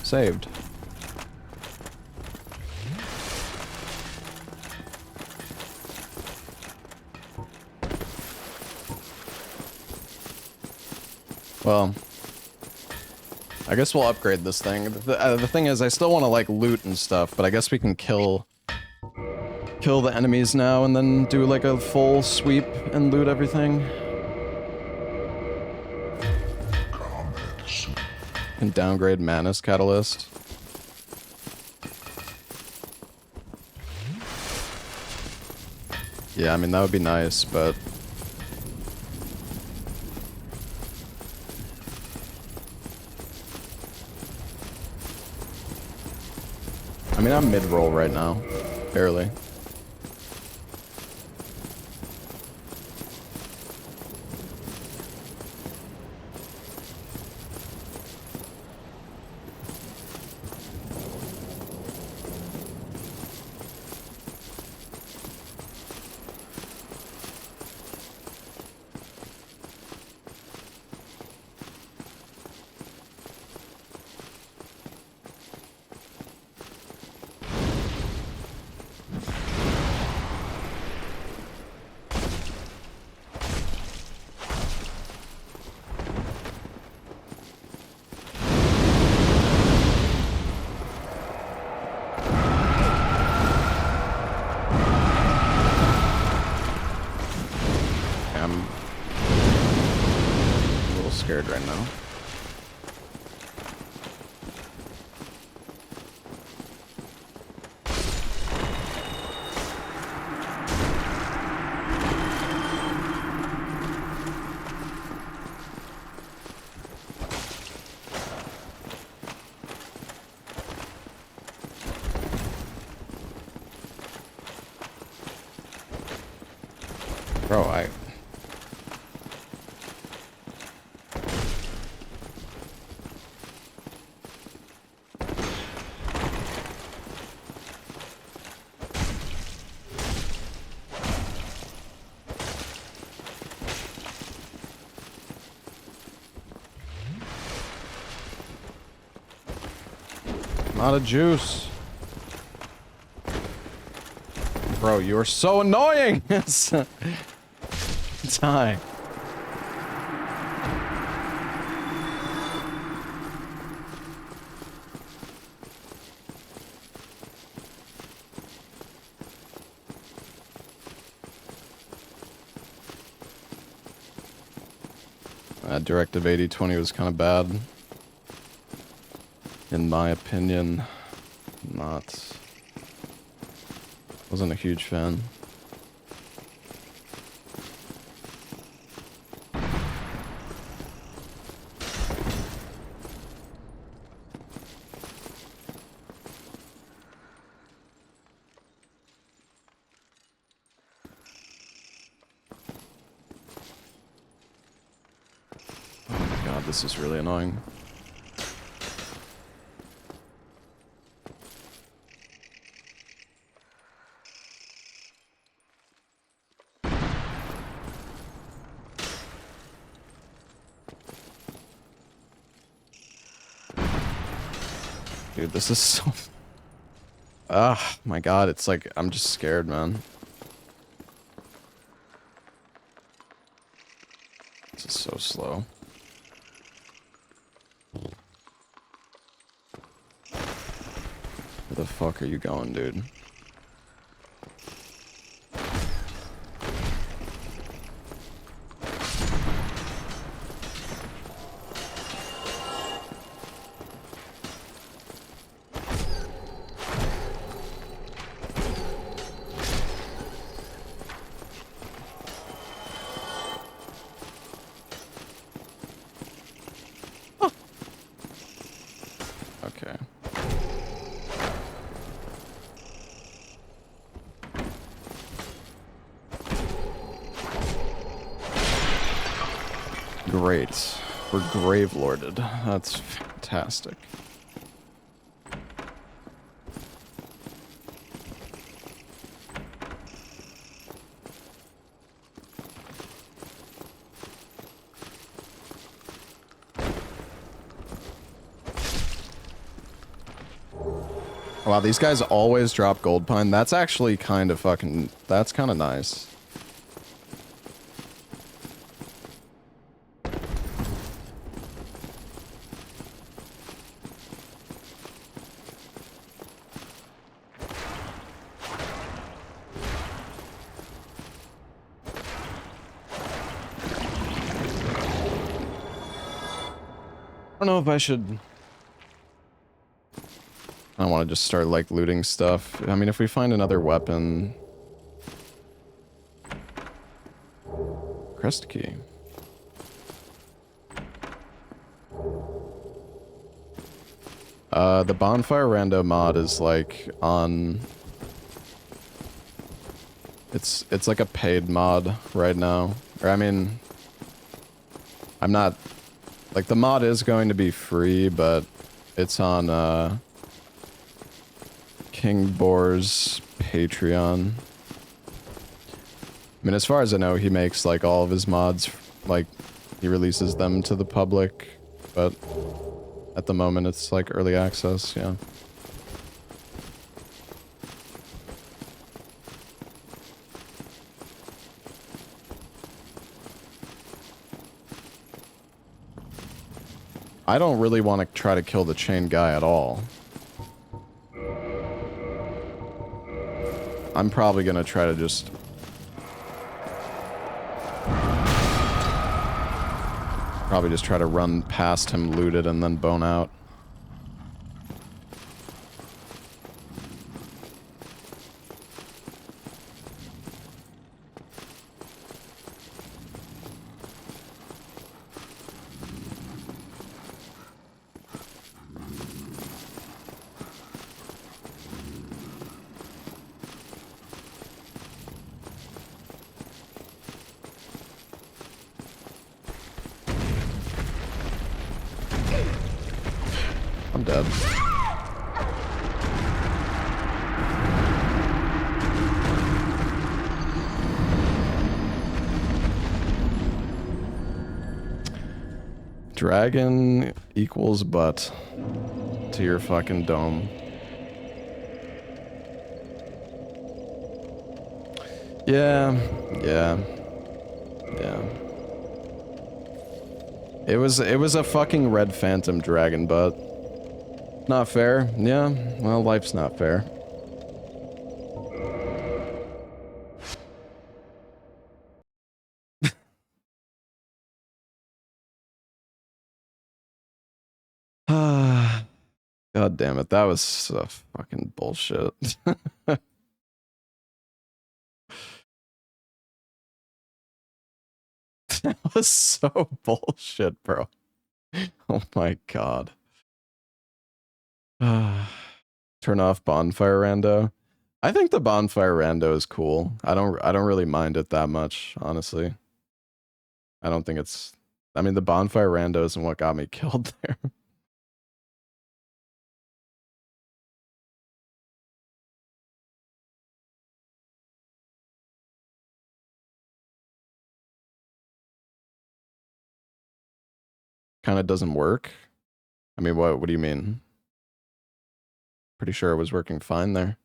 Saved. Well, I guess we'll upgrade this thing. The thing is, I still want to like loot and stuff, but I guess we can kill the enemies now and then do like a full sweep and loot everything. And downgrade Manus Catalyst. Yeah, I mean, that would be nice, but... I mean, I'm mid-roll right now. Barely. scared right now. Bro, not a juice. Bro, you are so annoying! Die. Directive 80-20 was kind of bad. In my opinion. Wasn't a huge fan. This is really annoying. Dude, this is so... Ah, my god, it's like, I'm just scared, man. This is so slow. Where the fuck are you going, dude? Okay. Great. We're grave-lorded. That's fantastic. Wow, these guys always drop gold pine. That's actually kind of fucking... That's kind of nice. I don't know if I should... I don't want to just start, like, looting stuff. I mean, if we find another weapon... Crest key. The bonfire rando mod is, like, on... It's like a paid mod right now. Or, I mean... I'm not... Like, the mod is going to be free, but it's on, King Boar's Patreon. I mean, as far as I know, he makes, like, all of his mods, like, he releases them to the public, but at the moment it's, like, early access, yeah. I don't really want to try to kill the chain guy at all. I'm probably gonna try to just... probably just try to run past him, loot it, and then bone out. I'm dead. Dragon equals butt to your fucking dome. Yeah. It was a fucking red phantom dragon butt. Not fair. Yeah, well, life's not fair. God damn it, that was so fucking bullshit. That was so bullshit, bro. Oh my god. Turn off bonfire rando. I think the bonfire rando is cool. I don't really mind it that much, honestly. I don't think it's, I mean, the bonfire rando isn't what got me killed there. Kind of doesn't work. I mean, what do you mean? Pretty sure it was working fine there.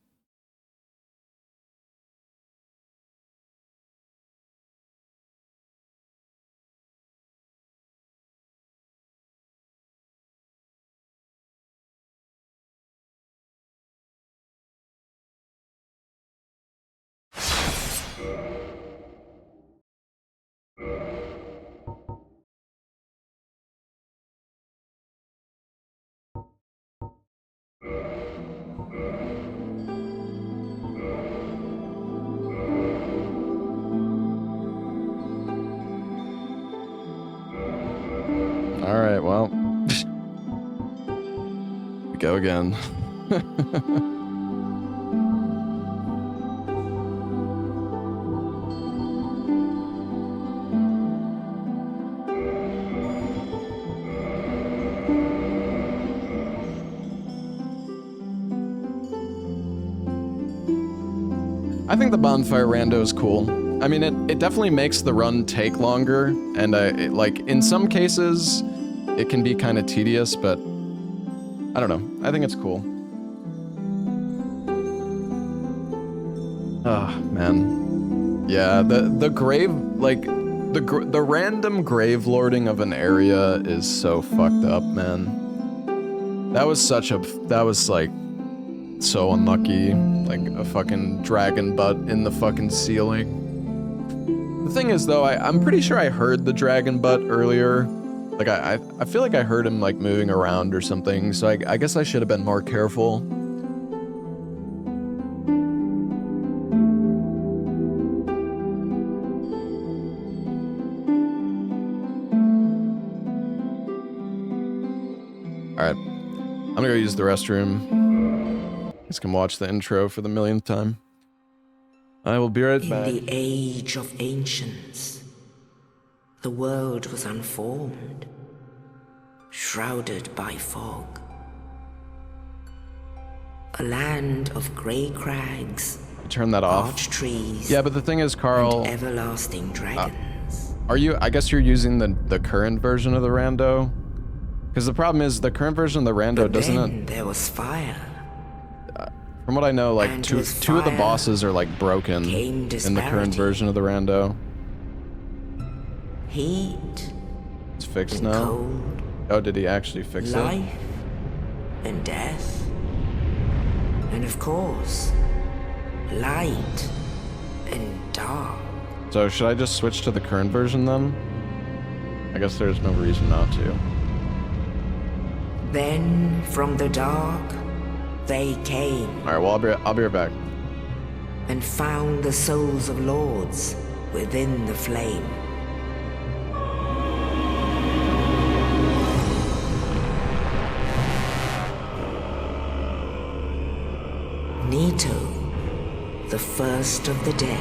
All right, well, we go again. I think the bonfire rando is cool. I mean, it definitely makes the run take longer, and like in some cases, it can be kind of tedious, but I don't know. I think it's cool. Oh man, yeah. The grave, like the random grave lording of an area is so fucked up, man. That was like so unlucky. Like a fucking dragon butt in the fucking ceiling. The thing is though, I'm pretty sure I heard the dragon butt earlier. Like I feel like I heard him like moving around or something, so I guess I should have been more careful. Alright. I'm gonna go use the restroom. You can watch the intro for the millionth time. I will be right back. In the age of ancients, the world was unformed, shrouded by fog. A land of grey crags, Turn that off. large trees, Yeah, but the thing is, Carl, and everlasting dragons. are you? I guess you're using the current version of the rando, because the problem is the current version of the rando But doesn't. then there was fire. From what I know, like And two with of the fire bosses are like broken came in the current disparity. version of the rando. Heat It's fixed and now. cold, Oh, did he actually fix it? life and death. And of course, light and dark. So should I just switch to the current version then? I guess there's no reason not to. Then, from the dark, they came Alright, well, I'll be right back. and found the souls of lords within the flame. Nito, the first of the dead.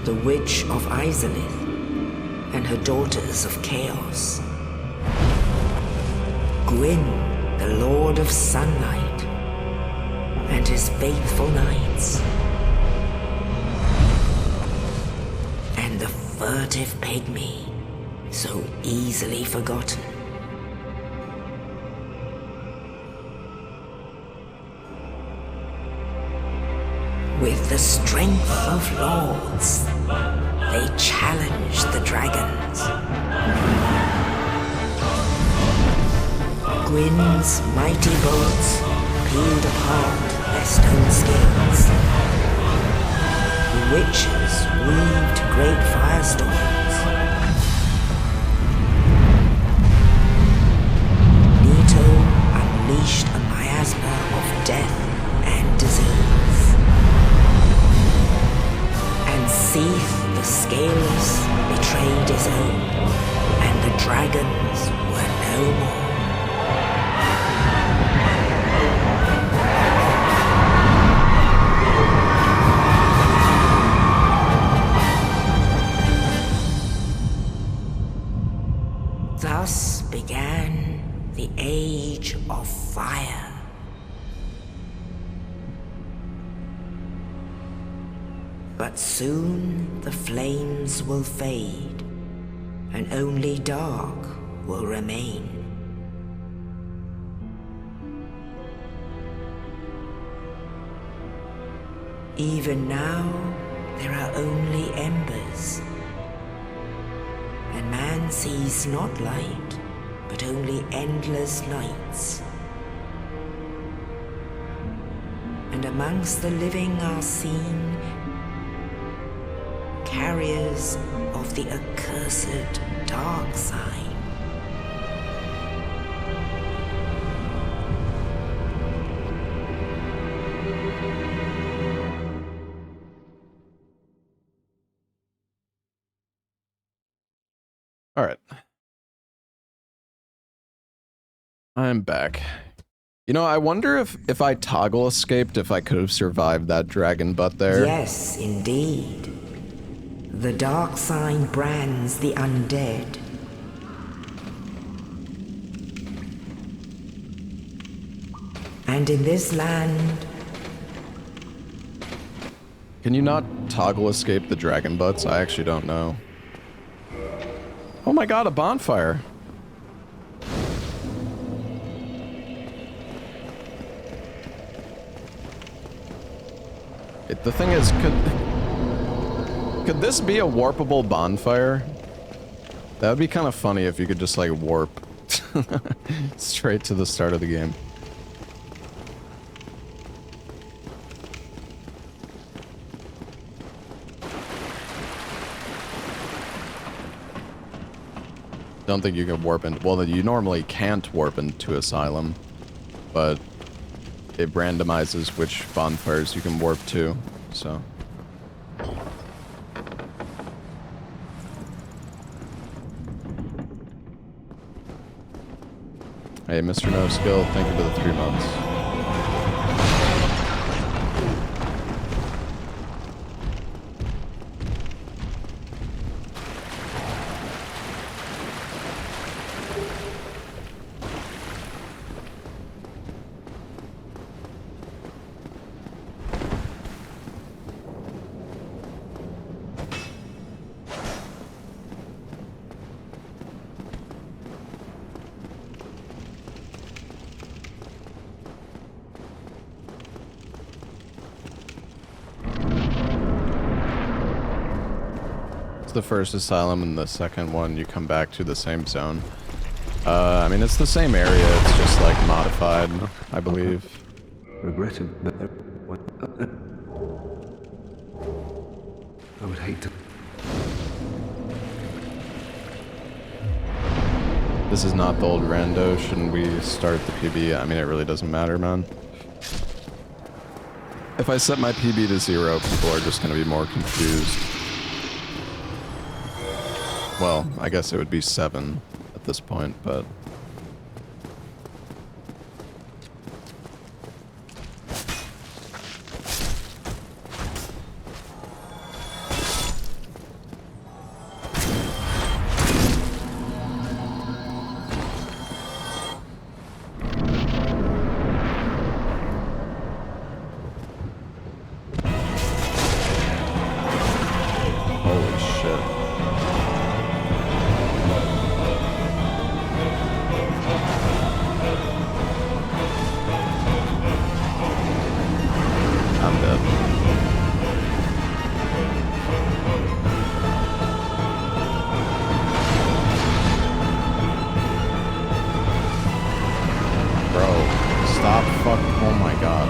The Witch of Izalith and her daughters of Chaos. Gwyn, the Lord of Sunlight, and his faithful knights. And the furtive pygmy, so easily forgotten. With the strength of lords, they challenged the dragons. Gwyn's mighty bolts peeled apart their stone scales. The witches weaved great firestorms. Nito unleashed a miasma of death and disease. And Seath, the Scaleless, betrayed his own, and the dragons were no more. Thus began the Age of Fire. But soon the flames will fade, and only dark will remain. Even now, there are only embers. And man sees not light, but only endless nights. And amongst the living are seen carriers of the accursed dark side. All right. I'm back. You know, I wonder if I toggle escaped, if I could have survived that dragon butt there. Yes, indeed. The dark sign brands the undead. And in this land... Can you not toggle escape the dragon butts? I actually don't know. Oh my god, a bonfire! The thing is, could this be a warpable bonfire? That would be kind of funny if you could just like warp straight to the start of the game. Don't think you can warp in. Well, you normally can't warp into Asylum, but it randomizes which bonfires you can warp to, so. Hey, Mr. No Skill, thank you for the 3 months. The first asylum and the second one you come back to the same zone. I mean, it's the same area, it's just like modified, I believe. Regretted that I would hate to... This is not the old rando. Shouldn't we start the PB? I mean, it really doesn't matter, man. If I set my PB to 0, people are just going to be more confused. Well, I guess it would be 7 at this point, but... Holy shit. I'm dead. Bro, stop fuck. Oh my god.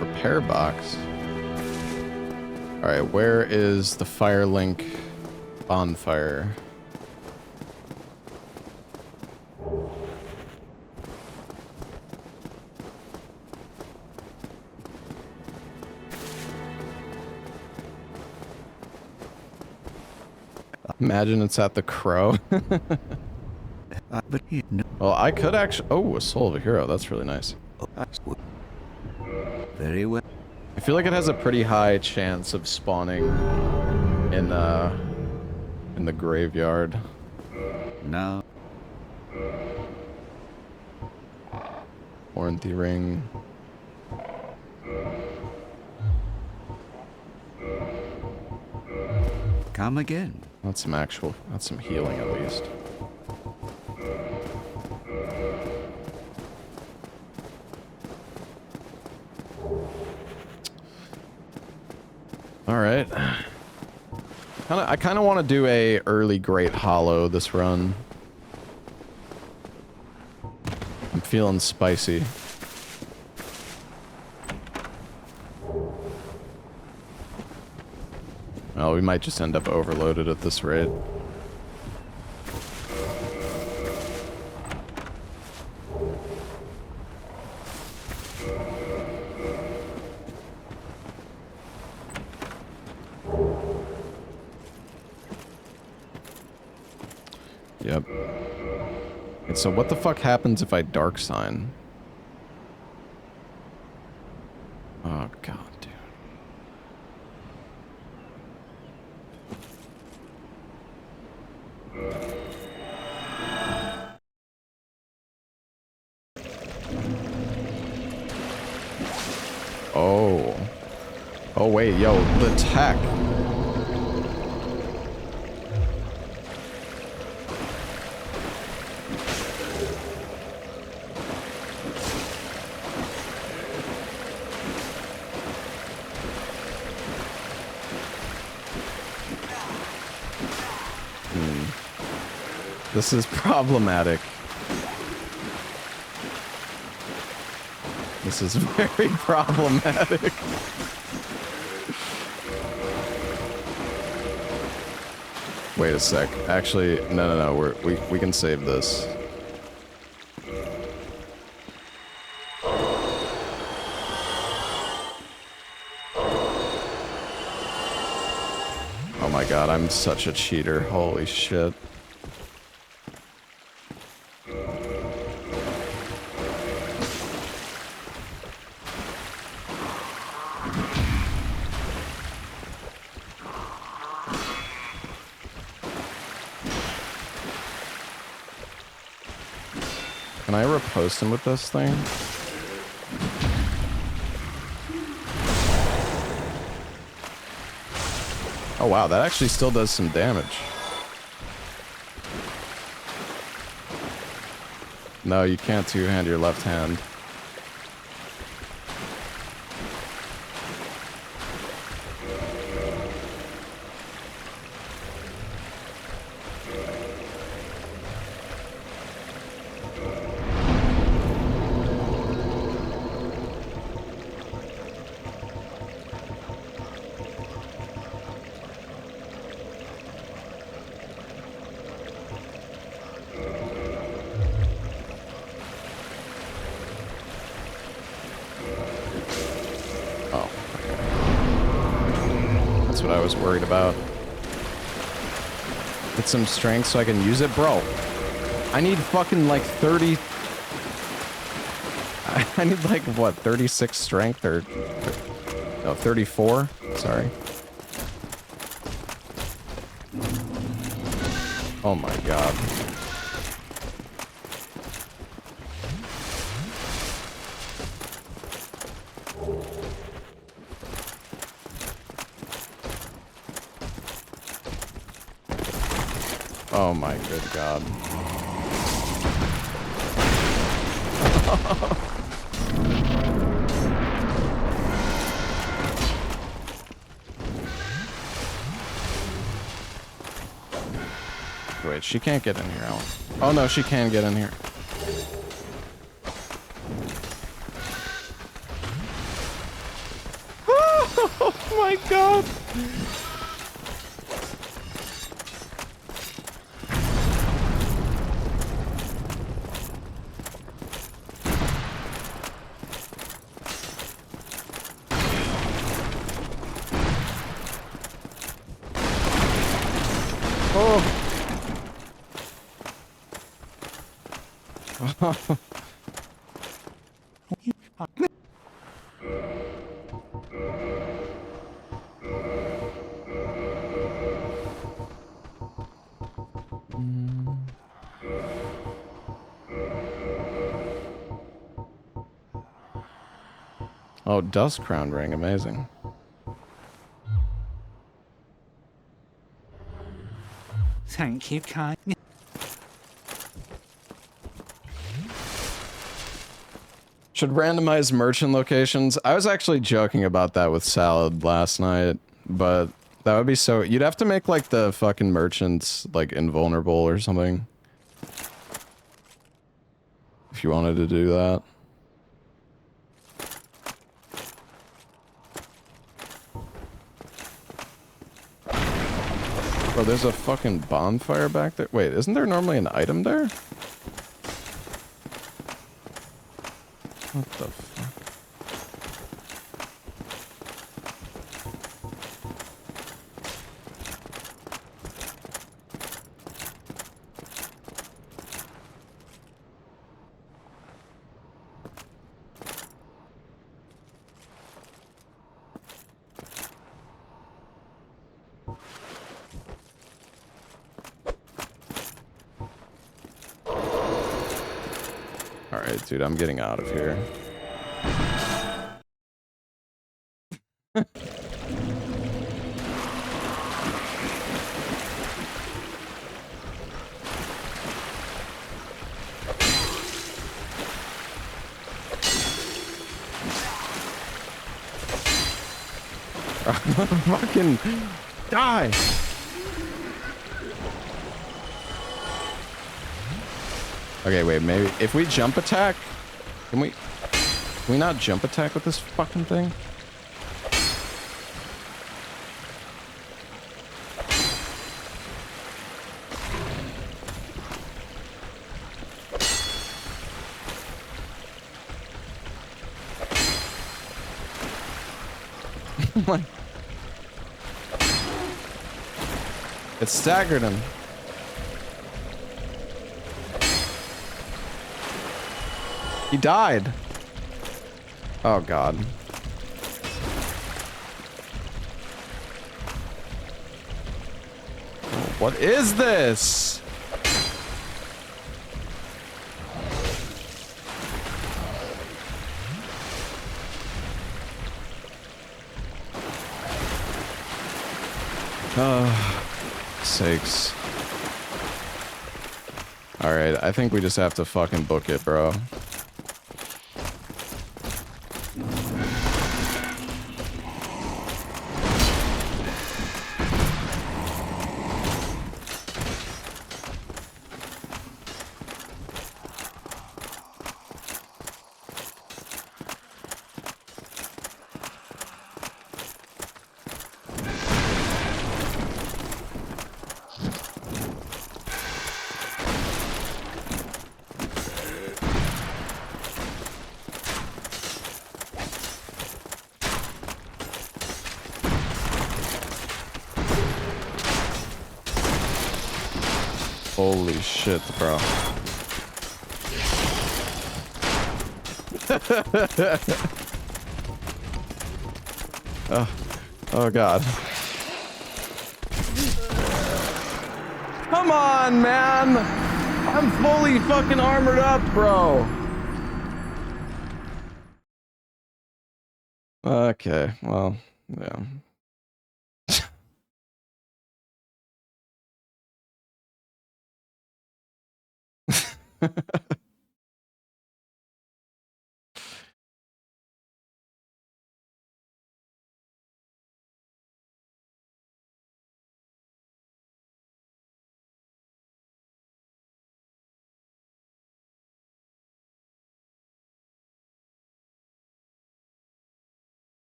Repair box. Alright, where is the Firelink bonfire? Imagine it's at the Crow. but he... No. Well, I could actually... Oh, a Soul of a Hero. That's really nice. Very well. I feel like it has a pretty high chance of spawning in the graveyard. Now. Warranty ring. Come again. That's some healing at least. All right. I kind of want to do a early Great Hollow this run. I'm feeling spicy. Well, we might just end up overloaded at this rate. Yep. And so what the fuck happens if I dark sign? Oh god, dude. Oh. Oh wait, yo, the tech. This is problematic. This is very problematic. Wait a sec. Actually, no. We can save this. Oh my god, I'm such a cheater. Holy shit. Can I repost him with this thing? Oh wow, that actually still does some damage. No, you can't two-hand your left hand. What I was worried about. Get some strength so I can use it, bro. I need fucking like 30. I need like what, 36 strength or no, 34. Sorry. Oh my god. Oh my good god. Wait, she can't get in here, Alan. Oh no, she can get in here. Oh my god. Oh, dust crown ring, amazing. Thank you, Kai. Should randomize merchant locations? I was actually joking about that with Salad last night, but that would be so... You'd have to make, like, the fucking merchants, like, invulnerable or something. If you wanted to do that. Bro, there's a fucking bonfire back there. Wait, isn't there normally an item there? What the fuck? Alright, dude, I'm getting out of here. Fucking die! Okay, wait, maybe if we jump attack, can we? Can we not jump attack with this fucking thing? It staggered him. He died. Oh god. What is this? Sakes. Alright, I think we just have to fucking book it, bro. Holy shit, bro. Oh god. Come on, man! I'm fully fucking armored up, bro. Okay, well, yeah.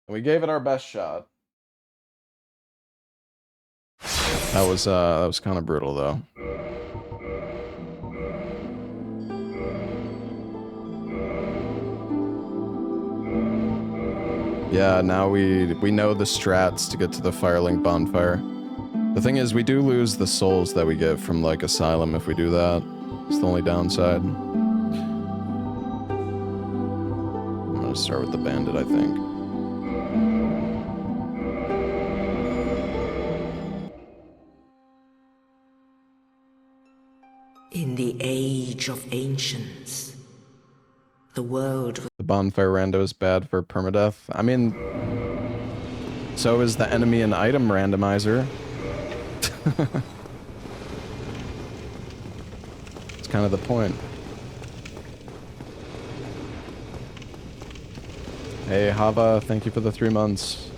We gave it our best shot. That was kind of brutal though. Yeah, now we know the strats to get to the Firelink bonfire. The thing is, we do lose the souls that we get from like Asylum if we do that. It's the only downside. I'm gonna start with the bandit, I think. In the age of ancients, the world... The bonfire rando is bad for permadeath. I mean, so is the enemy and item randomizer. It's kind of the point. Hey, Hava, thank you for the 3 months.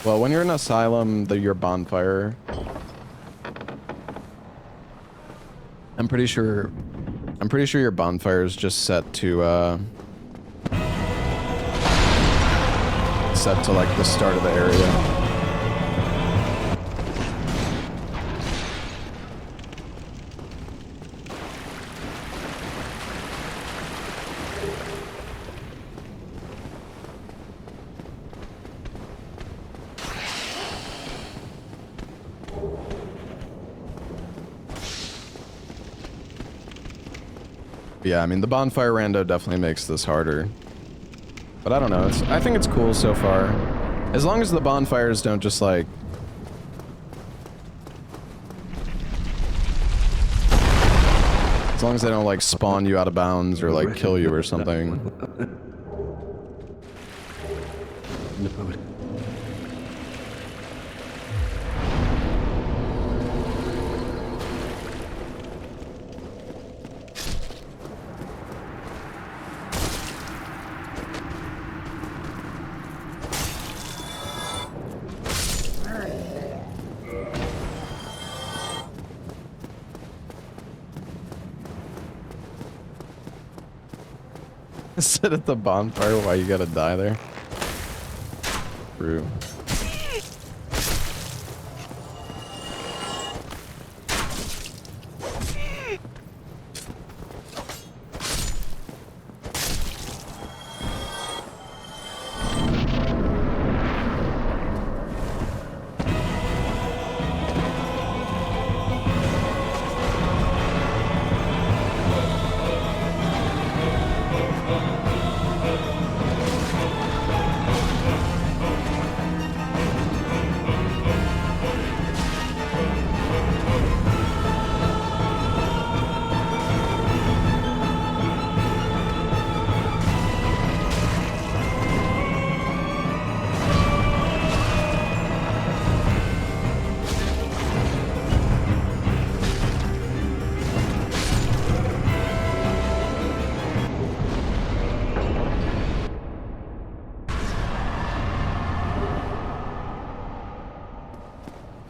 Well, when you're in Asylum, your bonfire... I'm pretty sure your bonfire is just set to like the start of the area. Yeah, I mean, the bonfire rando definitely makes this harder. But I don't know, I think it's cool so far. As long as the bonfires don't just like... As long as they don't like spawn you out of bounds or like kill you or something. the poet. Sit at the bonfire while you gotta die there. True.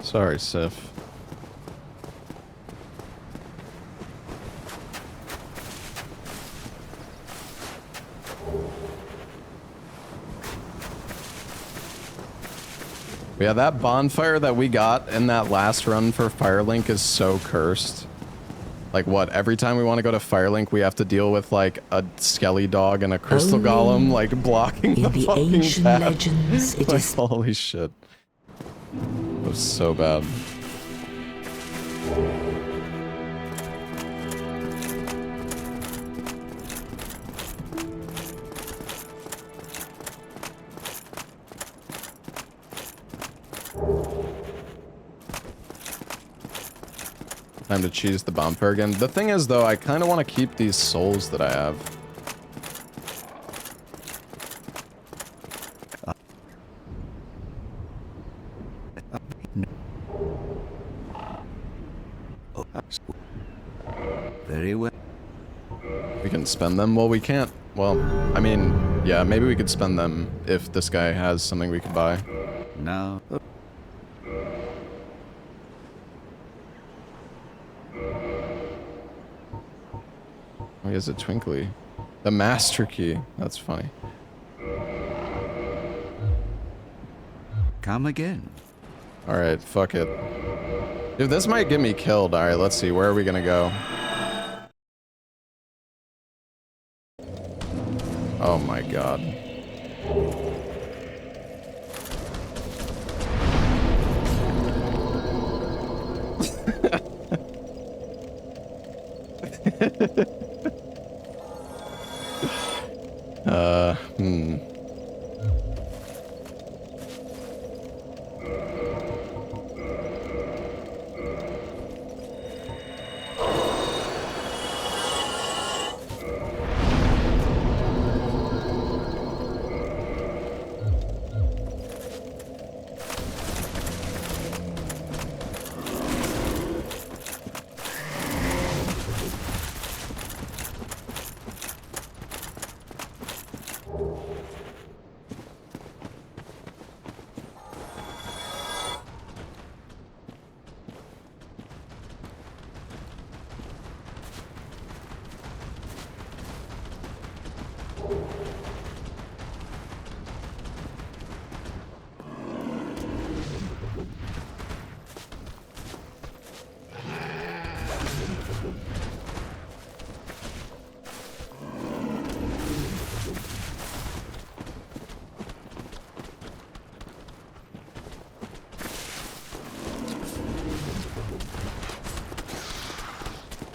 Sorry, Sif. Yeah, that bonfire that we got in that last run for Firelink is so cursed. Like what, every time we want to go to Firelink, we have to deal with like a skelly dog and a crystal golem like blocking in the fucking ancient path. legends, it Like, is holy shit. It was so bad. Time to choose the bonfire again. The thing is, though, I kind of want to keep these souls that I have. Very well. We can spend them? Well, we can't. Well, I mean, yeah, maybe we could spend them if this guy has something we could buy. Now. Oh, he has a twinkly. The master key. That's funny. Come again. Alright, fuck it. Dude, this might get me killed. Alright, let's see. Where are we gonna go? Oh my god. Hmm.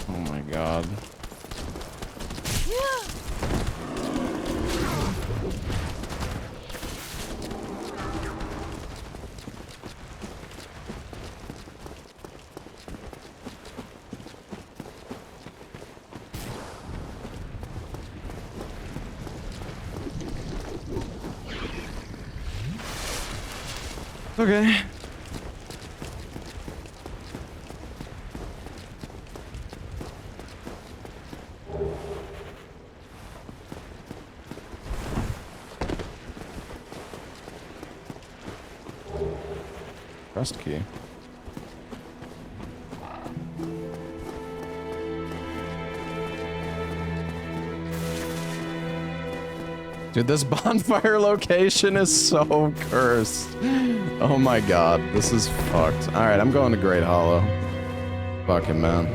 Oh my god. Okay. Rest key. Dude, this bonfire location is so cursed. Oh my god, this is fucked. Alright, I'm going to Great Hollow. Fucking man.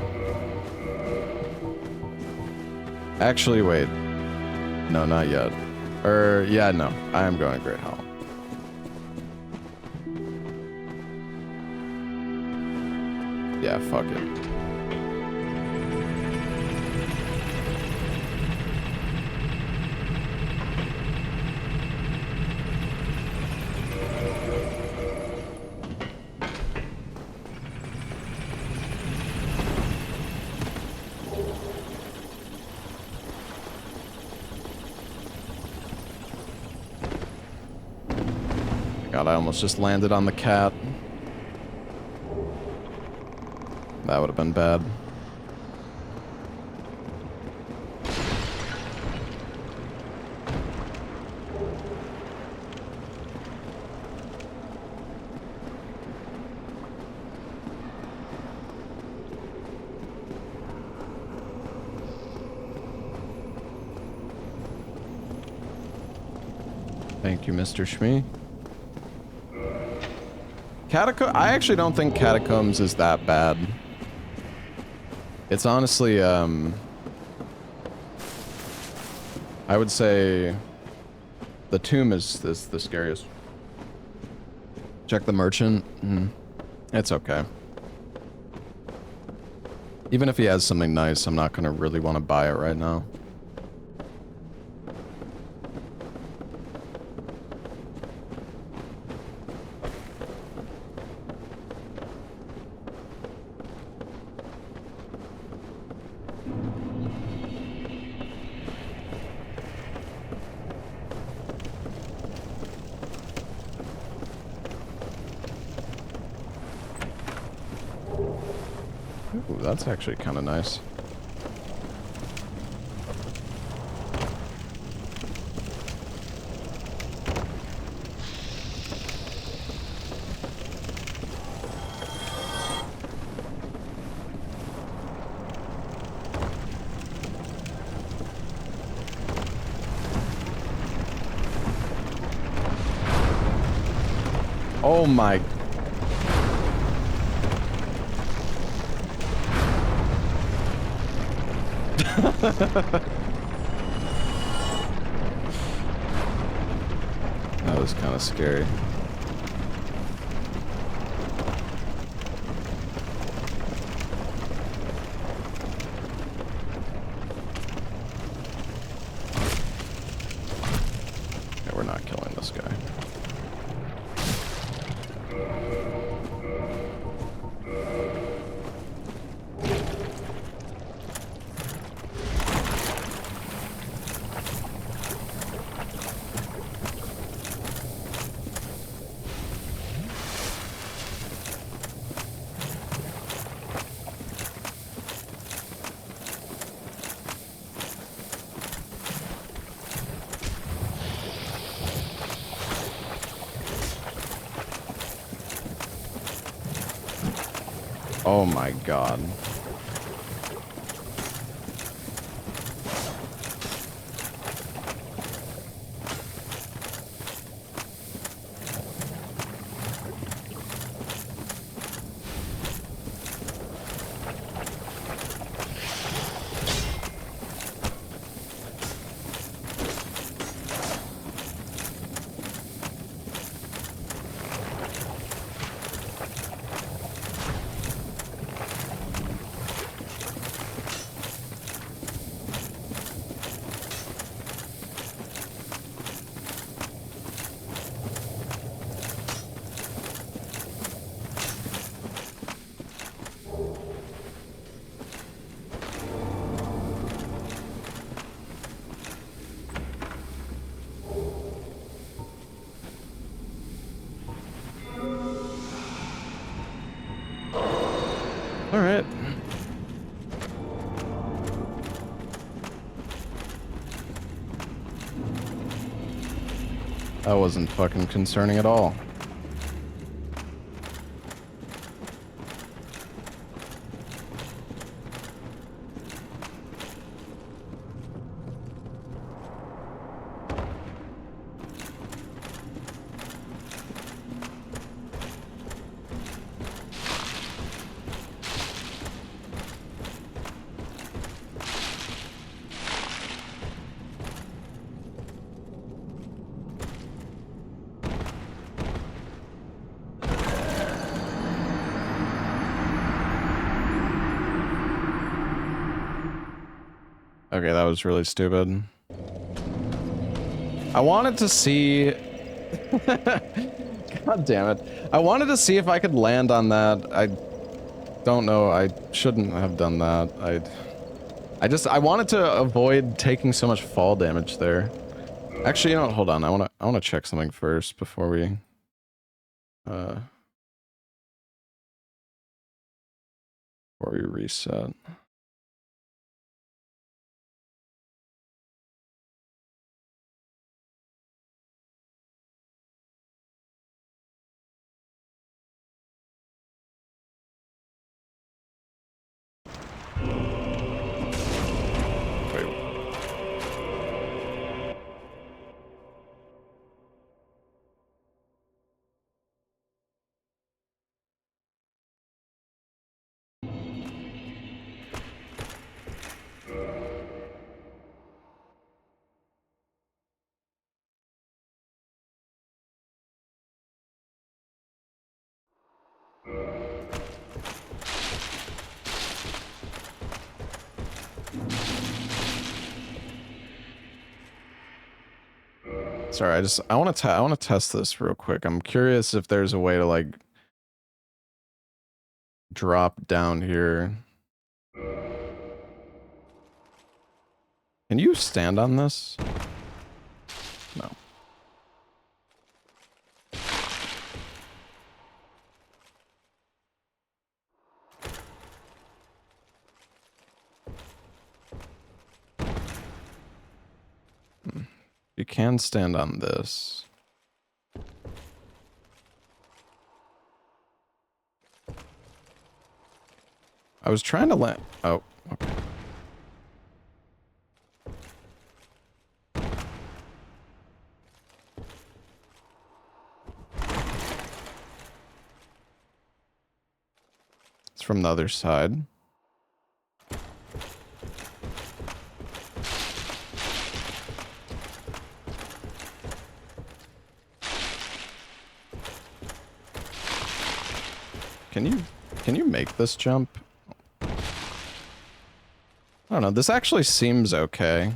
Actually, wait. No, not yet. Yeah, no. I am going to Great Hollow. Yeah, fuck it. God, I almost just landed on the cat. That would have been bad. Thank you, Mr. Shmee. I actually don't think Catacombs is that bad. It's honestly, I would say the tomb is the scariest. Check the merchant. It's okay. Even if he has something nice, I'm not gonna really want to buy it right now. Ooh, that's actually kind of nice. Oh my. That was kind of scary. Okay, we're not killing this guy. Oh my god. All right. That wasn't fucking concerning at all. Okay, that was really stupid. I wanted to see... God damn it. I wanted to see if I could land on that. I don't know. I shouldn't have done that. I wanted to avoid taking so much fall damage there. Actually, you know what? Hold on. I wanna check something first before we reset. Sorry, I want to test this real quick. I'm curious if there's a way to like drop down here. Can you stand on this? No. You can stand on this. I was trying to land. Oh, okay. It's from the other side. Can you make this jump? I don't know. This actually seems okay.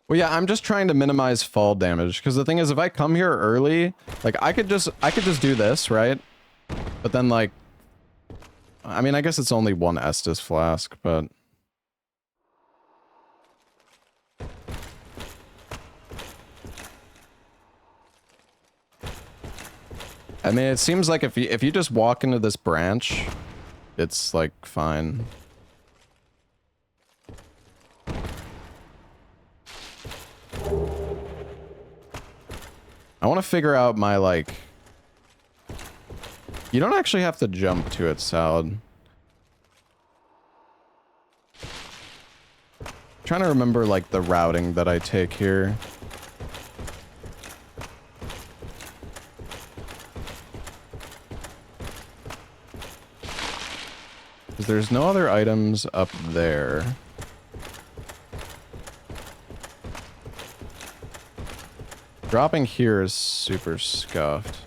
Well, yeah, I'm just trying to minimize fall damage because the thing is, if I come here early, like I could just do this, right? But then like, I mean, I guess it's only one Estus flask, but I mean, it seems like if you just walk into this branch, it's like fine. I want to figure out my like. You don't actually have to jump to it, Salad. Trying to remember like the routing that I take here. Because there's no other items up there. Dropping here is super scuffed.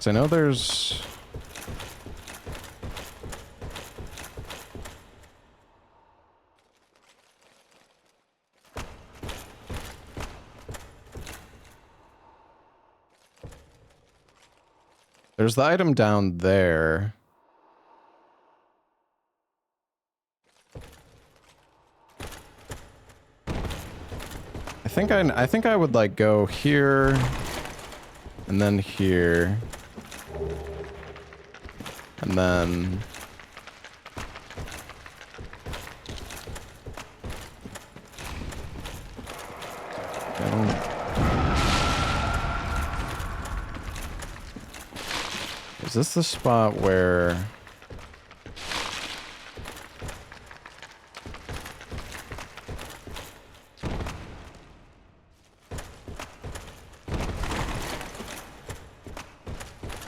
I know there's... There's the item down there. I think I would like go here and then here and then I don't. Is this the spot where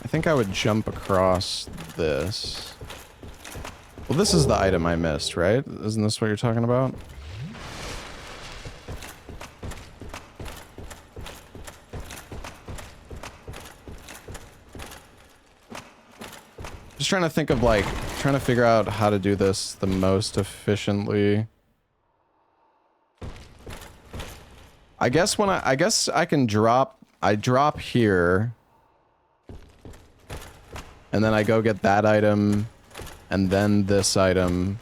I think I would jump across this. Well, this is the item I missed, right? Isn't this what you're talking about? Just trying to think of like, trying to figure out how to do this the most efficiently. I guess I can drop, I drop here. And then I go get that item, and then this item,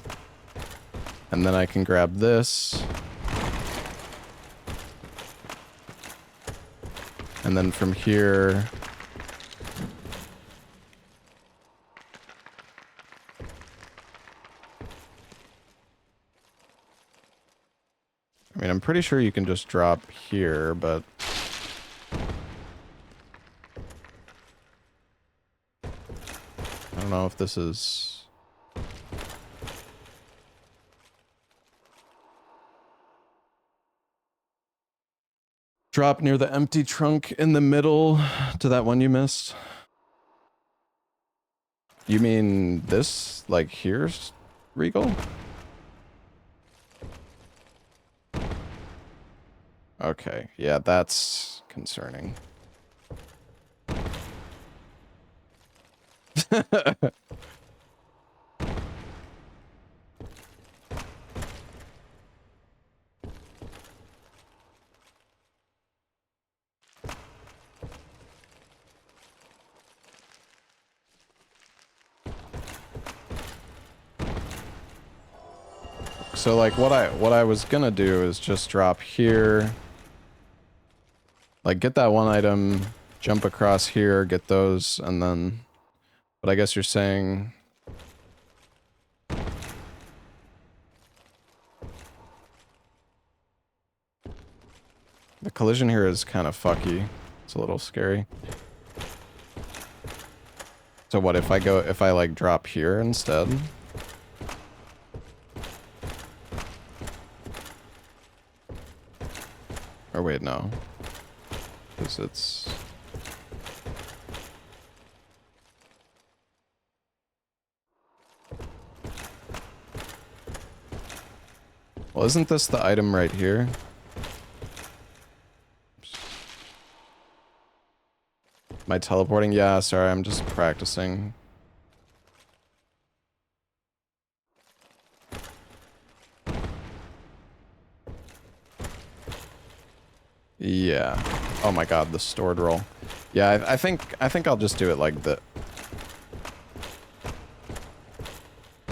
and then I can grab this. And then from here, I mean, I'm pretty sure you can just drop here, but I don't know if this is... Drop near the empty trunk in the middle to that one you missed. You mean this? Like here's Regal? Okay, yeah, that's concerning. So like what I was gonna do is just drop here. Like get that one item, jump across here, get those, and then... But I guess you're saying... The collision here is kind of fucky. It's a little scary. So what if I like drop here instead? Or wait, no. Because it's... Well, isn't this the item right here? Oops. Am I teleporting? Yeah, sorry, I'm just practicing. Yeah. Oh my god, the stored roll. Yeah, I think I'll just do it like that.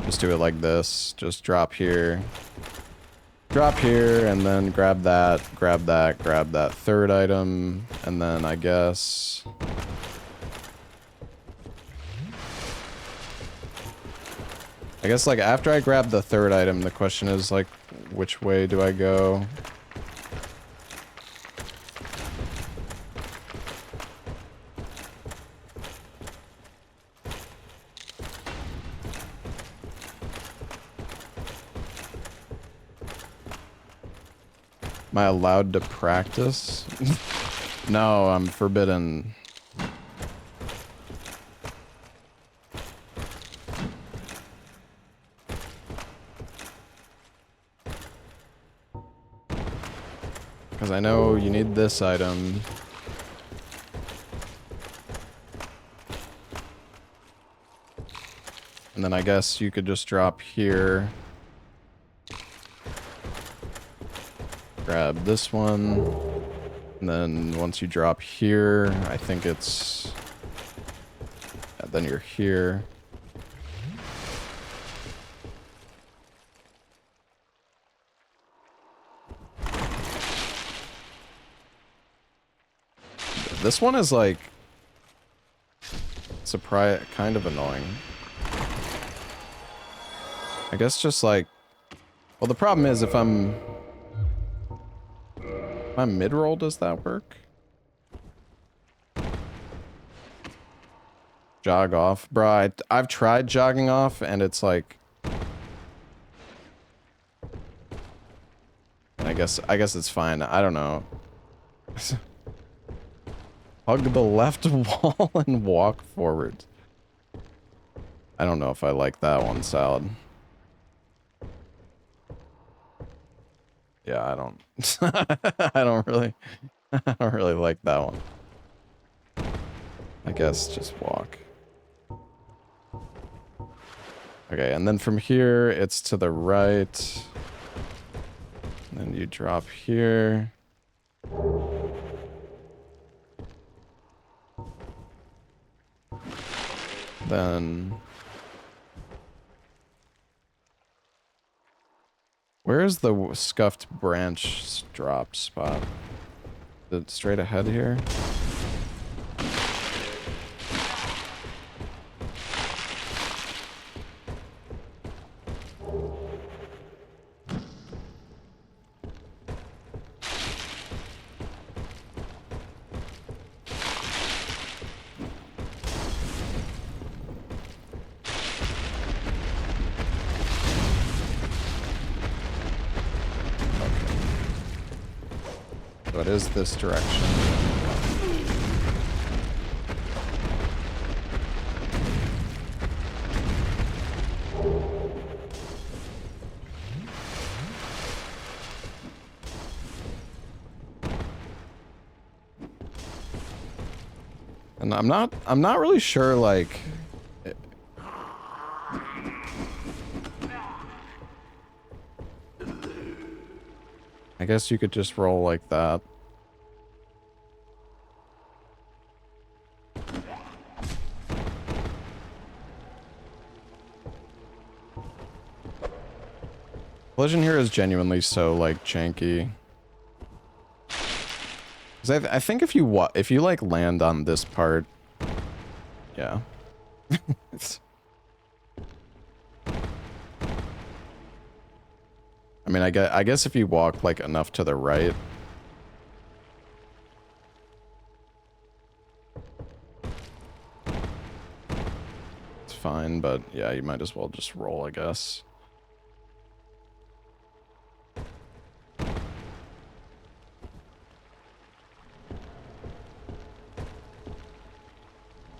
Just do it like this. Just drop here. Drop here, and then grab that third item, and then I guess... like after I grab the third item, the question is like, which way do I go? Am I allowed to practice? No, I'm forbidden. Because I know you need this item. And then I guess you could just drop here. Grab this one, and then once you drop here, I think it's... Then you're here. This one is like kind of annoying. I guess just like, well, the problem is if I'm mid-roll, does that work? Jog off, bro. I've tried jogging off, and it's like, I guess it's fine. I don't know. Hug the left wall and walk forward. I don't know if I like that one, Salad. Yeah, I don't. I don't really like that one. I guess just walk. Okay, and then from here, it's to the right. And then you drop here. Then... Where's the scuffed branch drop spot? Is it straight ahead here? So it is this direction. And I'm not really sure, like... I guess you could just roll like that. Collision here is genuinely so, like, janky. 'Cause I think if you like land on this part, yeah. I mean, I guess if you walk like enough to the right. It's fine, but yeah, you might as well just roll, I guess.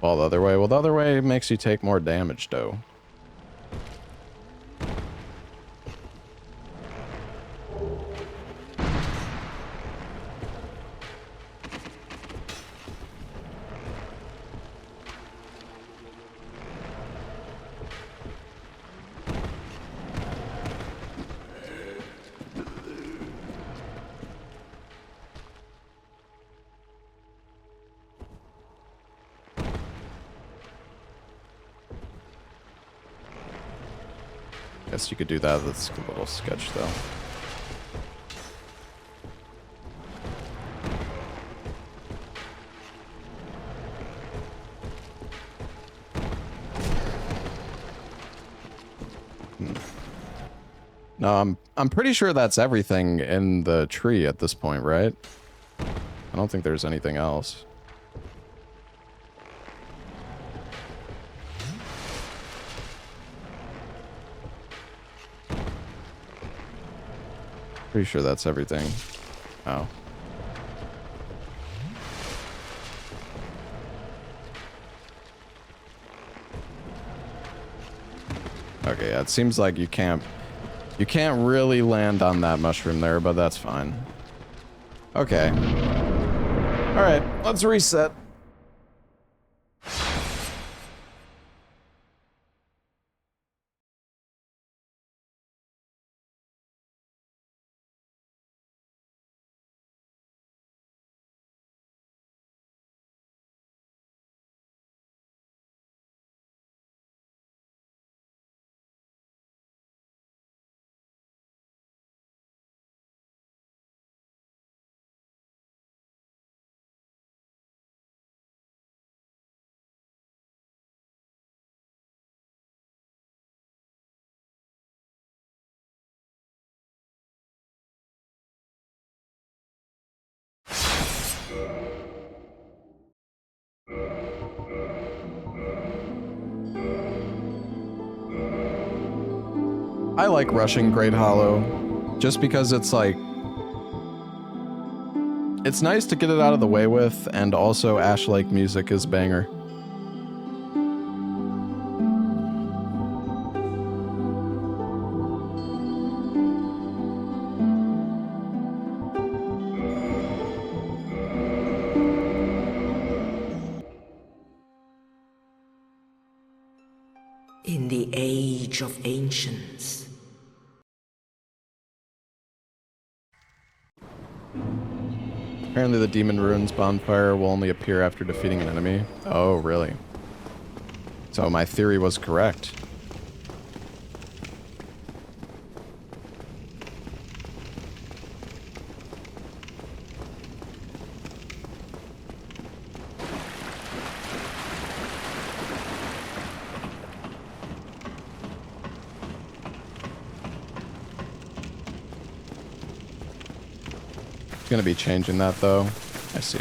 Well, the other way. Well, the other way makes you take more damage, though. Guess you could do that. That's a little sketch, though. No, I'm pretty sure that's everything in the tree at this point, right? I don't think there's anything else. Pretty sure that's everything. Oh. Okay, yeah, it seems like you can't really land on that mushroom there, but that's fine. Okay. All right, let's reset. I like rushing Great Hollow, just because it's like, it's nice to get it out of the way with, and also Ash Lake music is banger. In the age of ancients, Apparently the Demon Ruins bonfire will only appear after defeating an enemy. Oh, really? So my theory was correct. Gonna be changing that though. I see.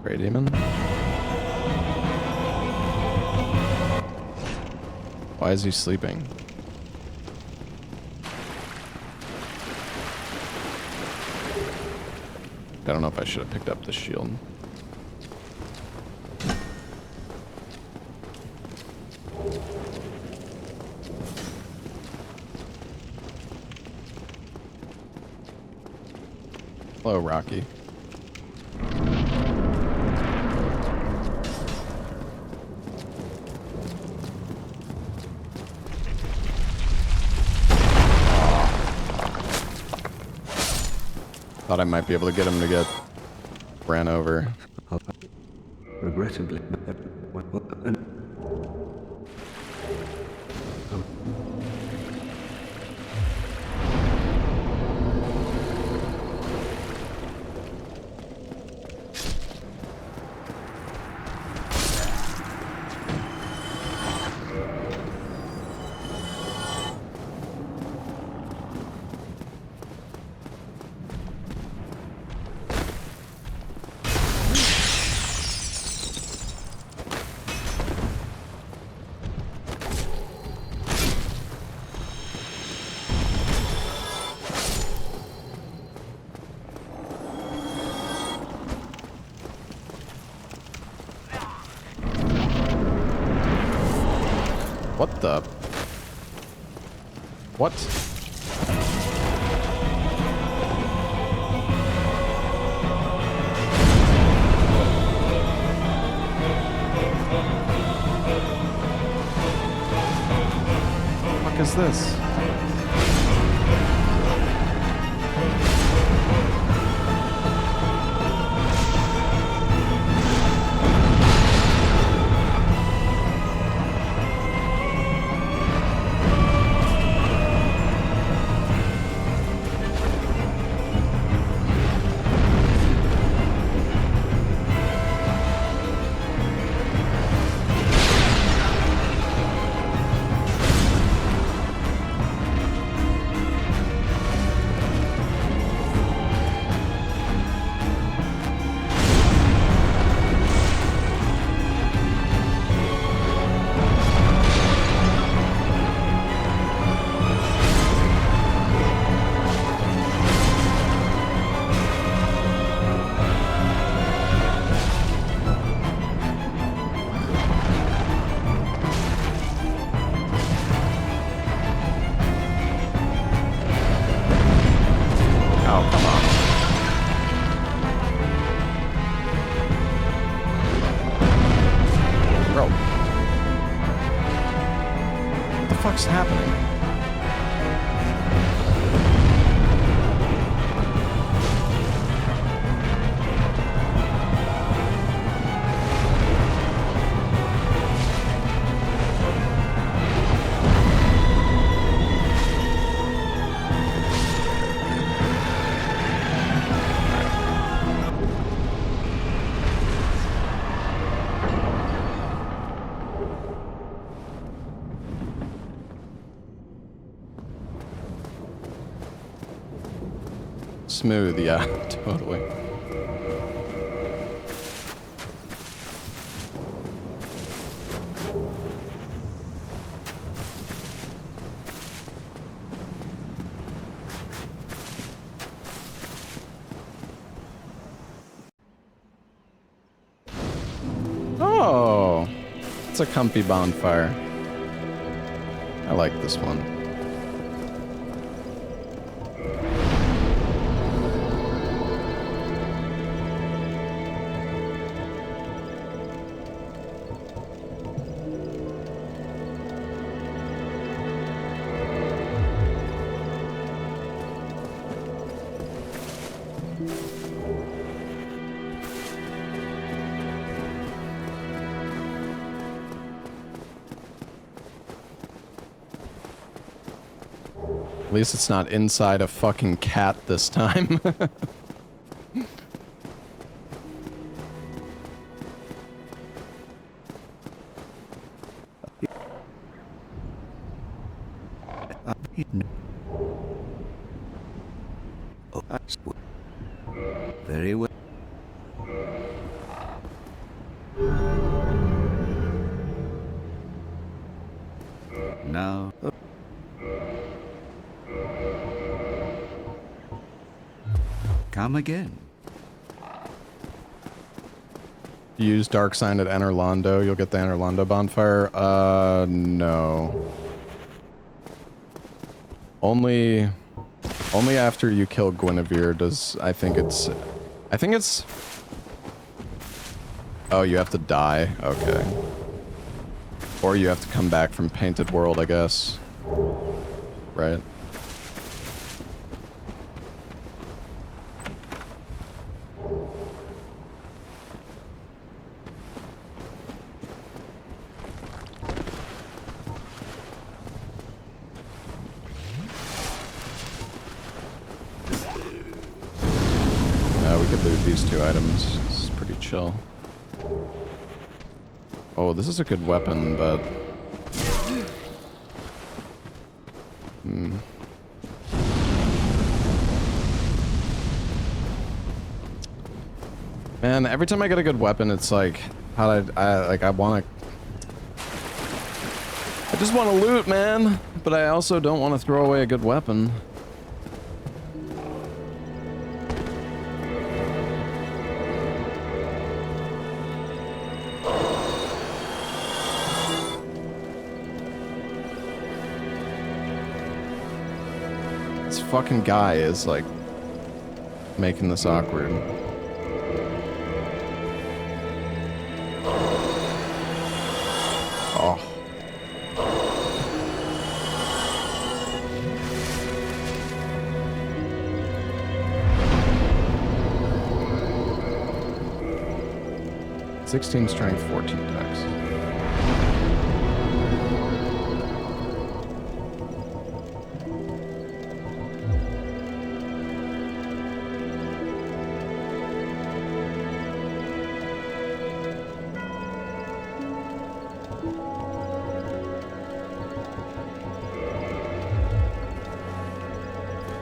Grey Demon. Why is he sleeping? I don't know if I should have picked up the shield. Hello, Rocky. Thought I might be able to get him to get ran over. Regrettably. What the? What? What the fuck is this? What's happening? smooth, yeah, totally. Oh, it's a comfy bonfire. I like this one. At least it's not inside a fucking cat this time. Very well. Now. Come again. Use Dark Sign at Enerlondo, you'll get the Enerlondo bonfire. No. Only after you kill Guinevere does, I think it's, oh, you have to die, okay. Or you have to come back from Painted World, I guess. Right? We could loot these 2 items. This is pretty chill. Oh, this is a good weapon, but... Man, every time I get a good weapon, it's like... I just want to loot, man! But I also don't want to throw away a good weapon. Fucking guy is like making this awkward. Oh. "16 strength, 14 dex."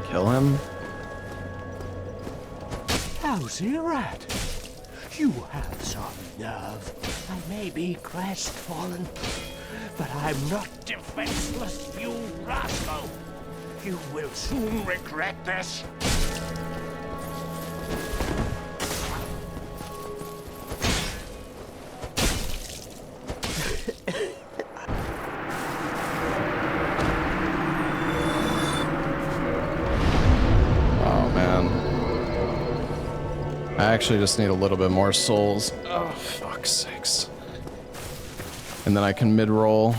Kill him? How's he, rat? You have some nerve. I may be crestfallen, but I'm not defenseless, you rascal. You will soon regret this. I actually just need a little bit more souls. Oh, fuck's sakes. And then I can mid-roll.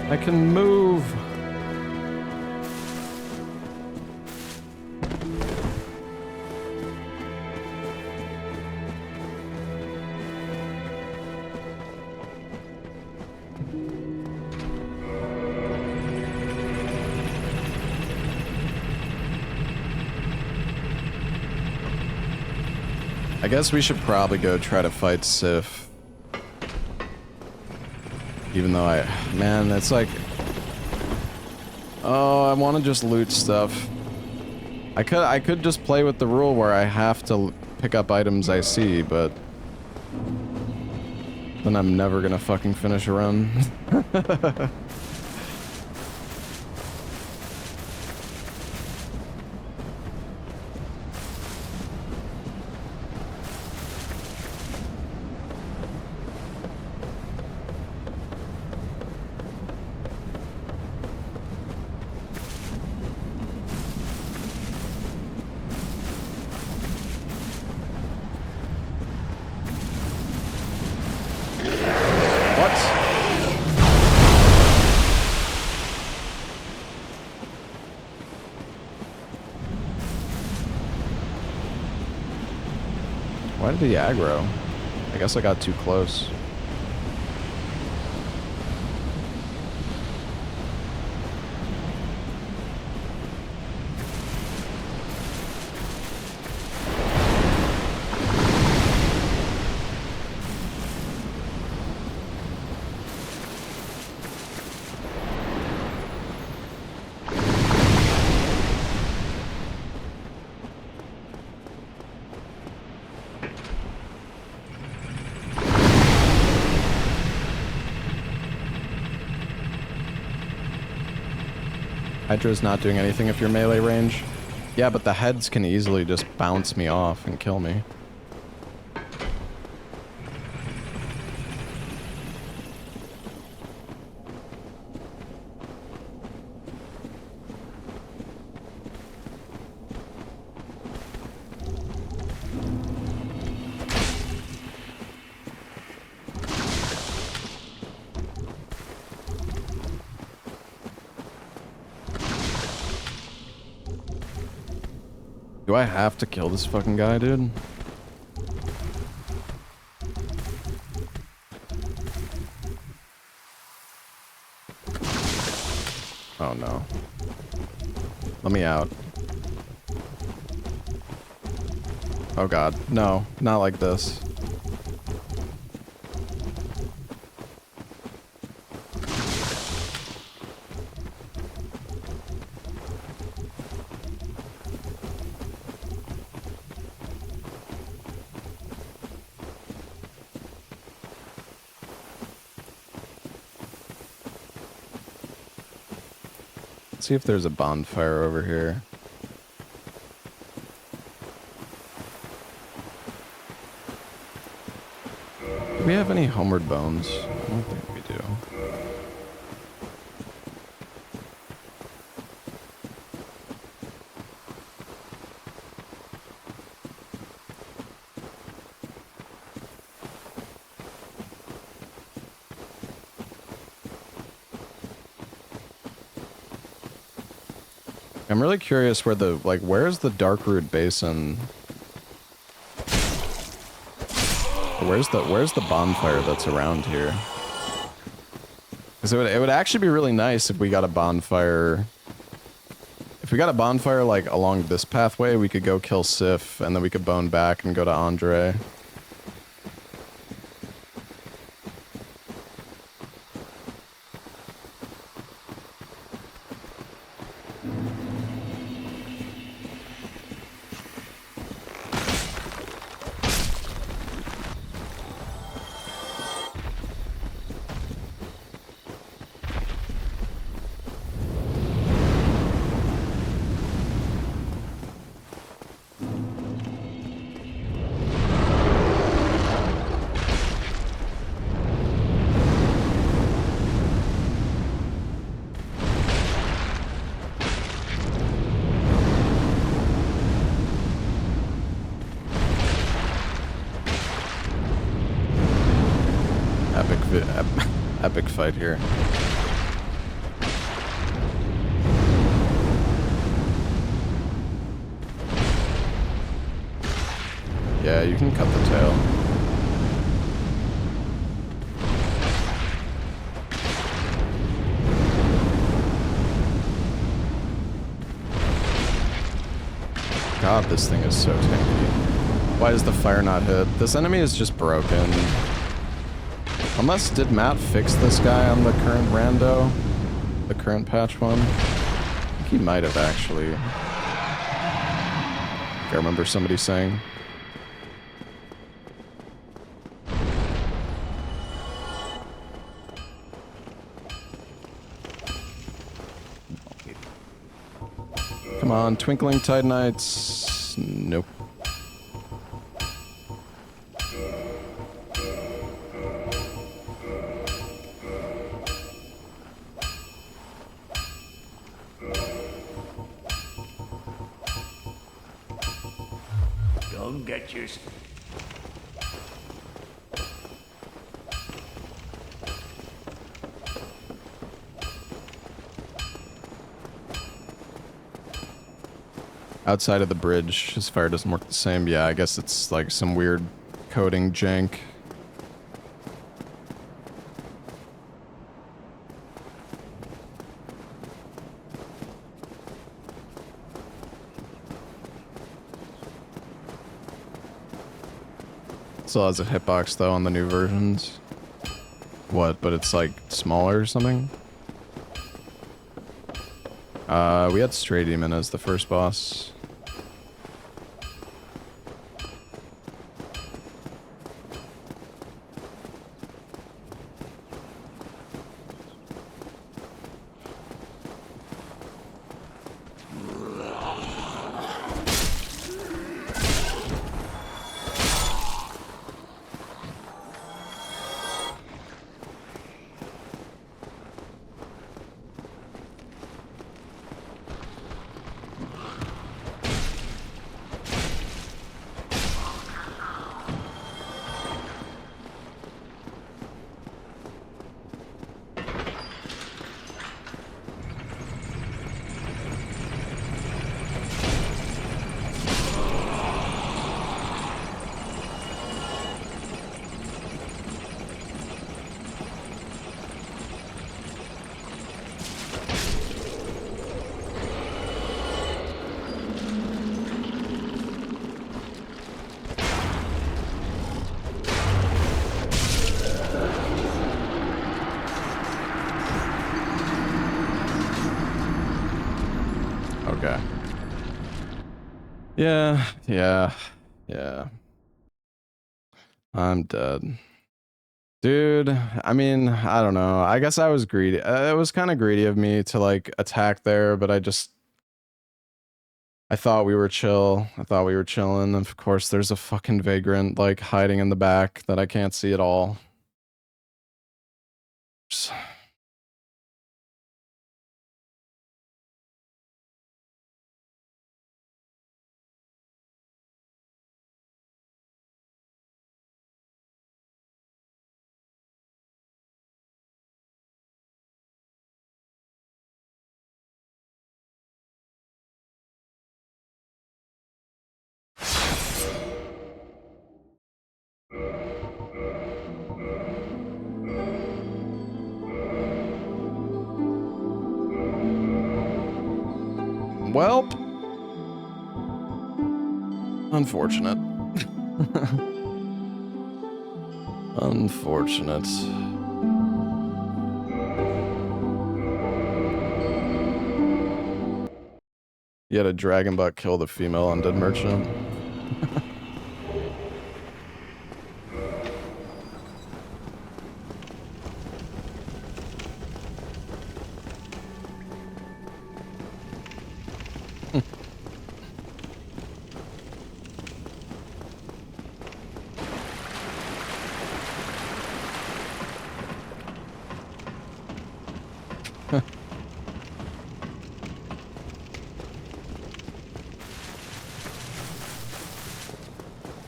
I can move. I guess we should probably go try to fight Sif. Even though man, it's like, oh, I want to just loot stuff. I could just play with the rule where I have to pick up items I see, but then I'm never gonna fucking finish a run. Why did he aggro? I guess I got too close. Hydra's not doing anything if you're melee range. Yeah, but the heads can easily just bounce me off and kill me. Do I have to kill this fucking guy, dude? Oh no. Let me out. Oh god. No, not like this. See if there's a bonfire over here. Do we have any homeward bones? I don't think we do. I'm really curious where the, like, where's the Darkroot Basin? Where's the bonfire that's around here? Because it would actually be really nice if we got a bonfire. If we got a bonfire, like, along this pathway, we could go kill Sif, and then we could bone back and go to Andre. Epic fight here. Yeah, you can cut the tail. God, this thing is so tanky. Why does the fire not hit? This enemy is just broken. Unless, did Matt fix this guy on the current rando? The current patch one? I think he might have actually. I remember somebody saying. Come on, Twinkling Titanites. Nope. Don't get your... Outside of the bridge, his fire doesn't work the same. Yeah, I guess it's like some weird coding jank. Still has a hitbox though on the new versions. What? But it's like smaller or something? We had Stray Demon as the first boss. Okay. Yeah. I'm dead. Dude, I mean, I don't know. I guess I was greedy. It was kind of greedy of me to, like, attack there, but I thought we were chill. I thought we were chilling. Of course, there's a fucking vagrant, like, hiding in the back that I can't see at all. Just... Welp. Unfortunate. Unfortunate. You had a dragon buck kill the female undead merchant.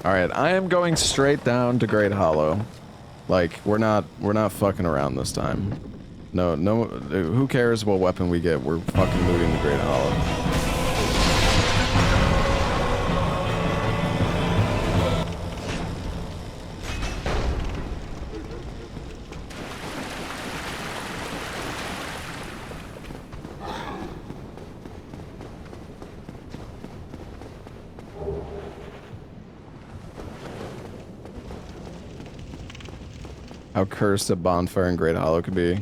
Alright, I am going straight down to Great Hollow. Like, we're not fucking around this time. No, who cares what weapon we get? We're fucking looting the Great Hollow. how cursed a bonfire in Great Hollow could be.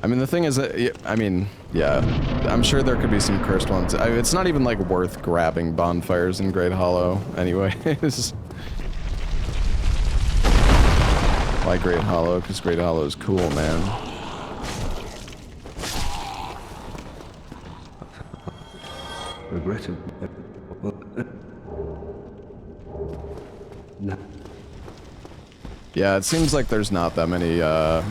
I mean, the thing is that, I mean, yeah, I'm sure there could be some cursed ones. It's not even, like, worth grabbing bonfires in Great Hollow anyways. Why Great Hollow? Because Great Hollow is cool, man. Regretted. No. Yeah, it seems like there's not that many, I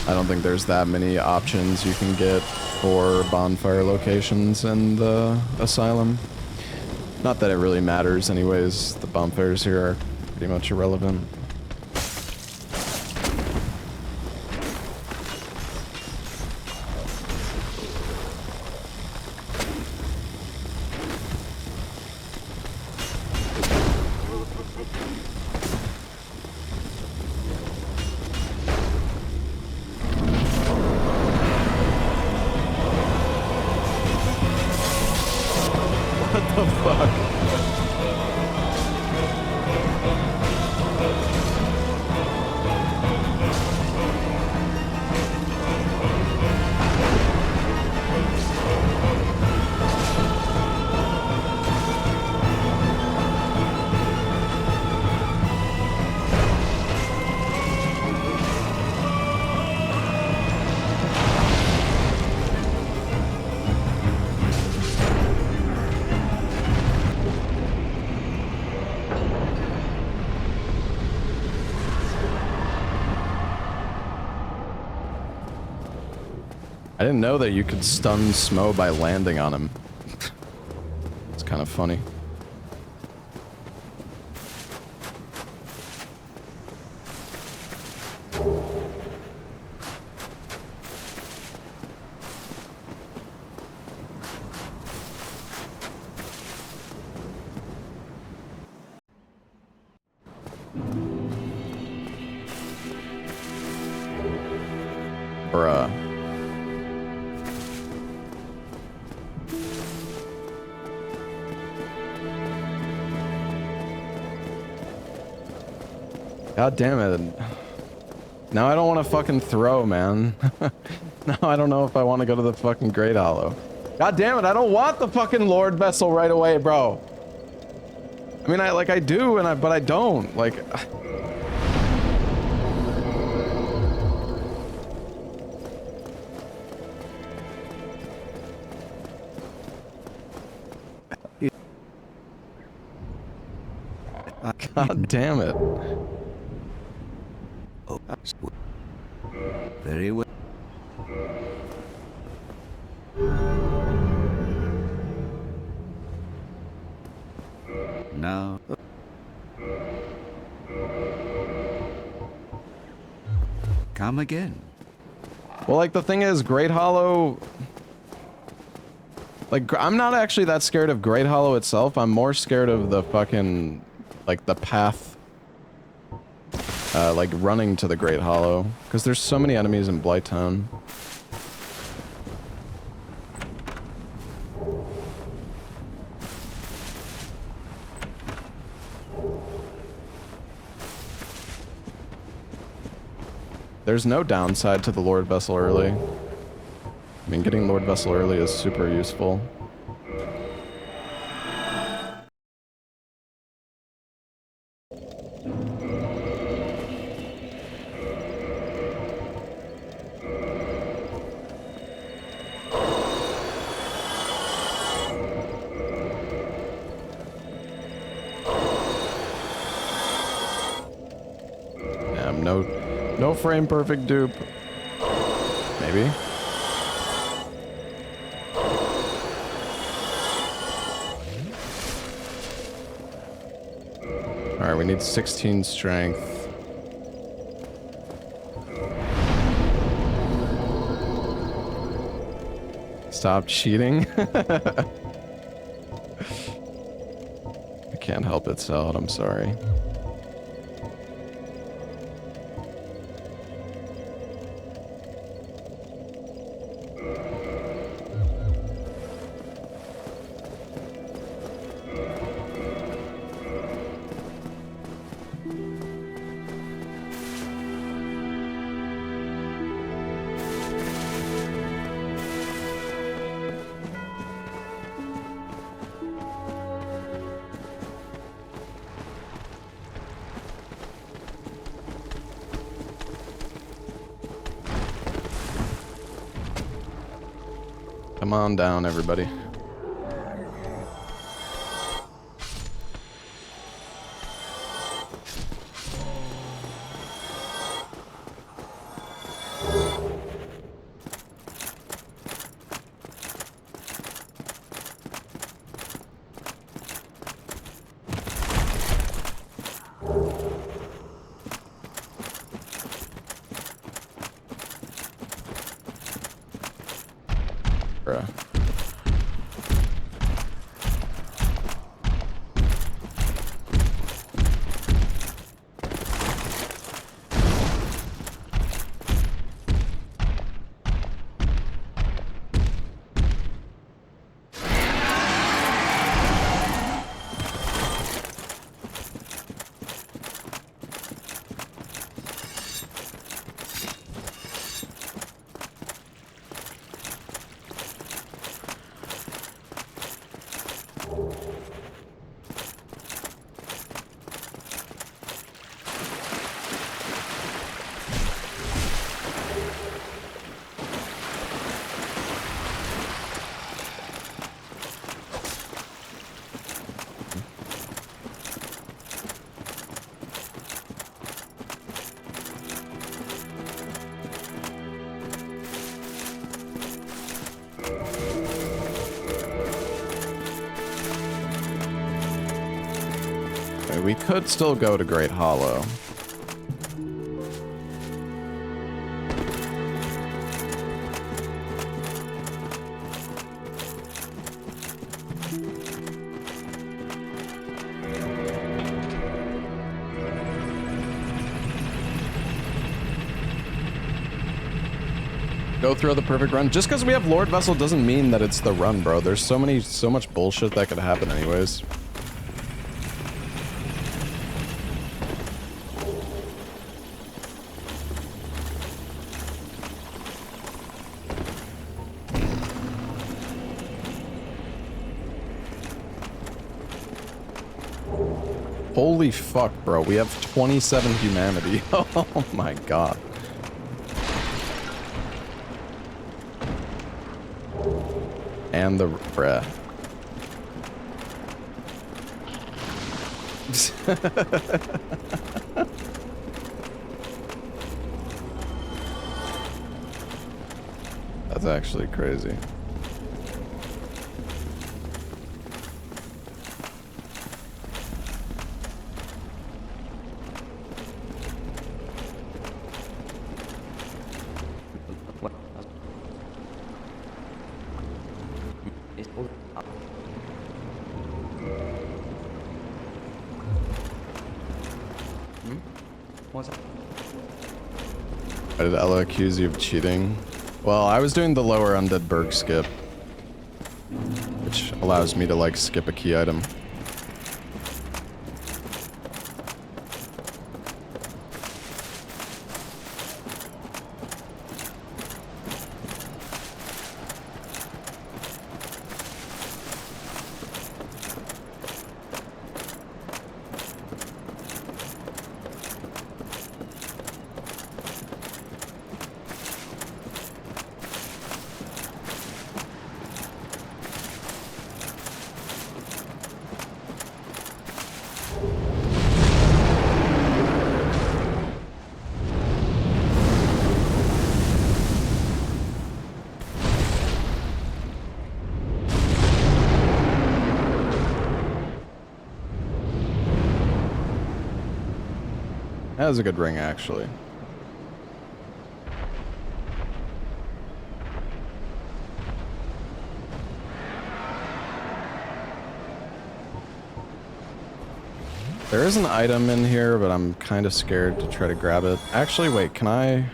don't think there's that many options you can get for bonfire locations in the asylum. Not that it really matters anyways, the bonfires here are pretty much irrelevant. I didn't know that you could stun Smo by landing on him. It's kind of funny. Bruh. God damn it. Now I don't want to fucking throw, man. Now I don't know if I want to go to the fucking Great Hollow. God damn it, I don't want the fucking Lord Vessel right away, bro. I mean, I do, but I don't. Like... God damn it. Oh, very well. Now. Come again. Well, like, the thing is, Great Hollow... Like, I'm not actually that scared of Great Hollow itself. I'm more scared of the fucking... Like, the path... like, running to the Great Hollow. Because there's so many enemies in Blighttown. There's no downside to the Lord Vessel early. I mean, getting Lord Vessel early is super useful. Damn, no frame perfect dupe. Maybe. Alright, we need 16 strength. Stop cheating. I can't help it, Seld. I'm sorry. Come on down, everybody. Bruh. We could still go to Great Hollow. Go throw the perfect run. Just because we have Lord Vessel doesn't mean that it's the run, bro. There's so much bullshit that could happen anyways. Holy fuck, bro. We have 27 humanity. Oh my god. And the bruh. That's actually crazy. Why did Ella accuse you of cheating? Well, I was doing the lower undead berg skip, which allows me to like skip a key item. That was a good ring, actually. There is an item in here, but I'm kind of scared to try to grab it. Actually, wait, can I...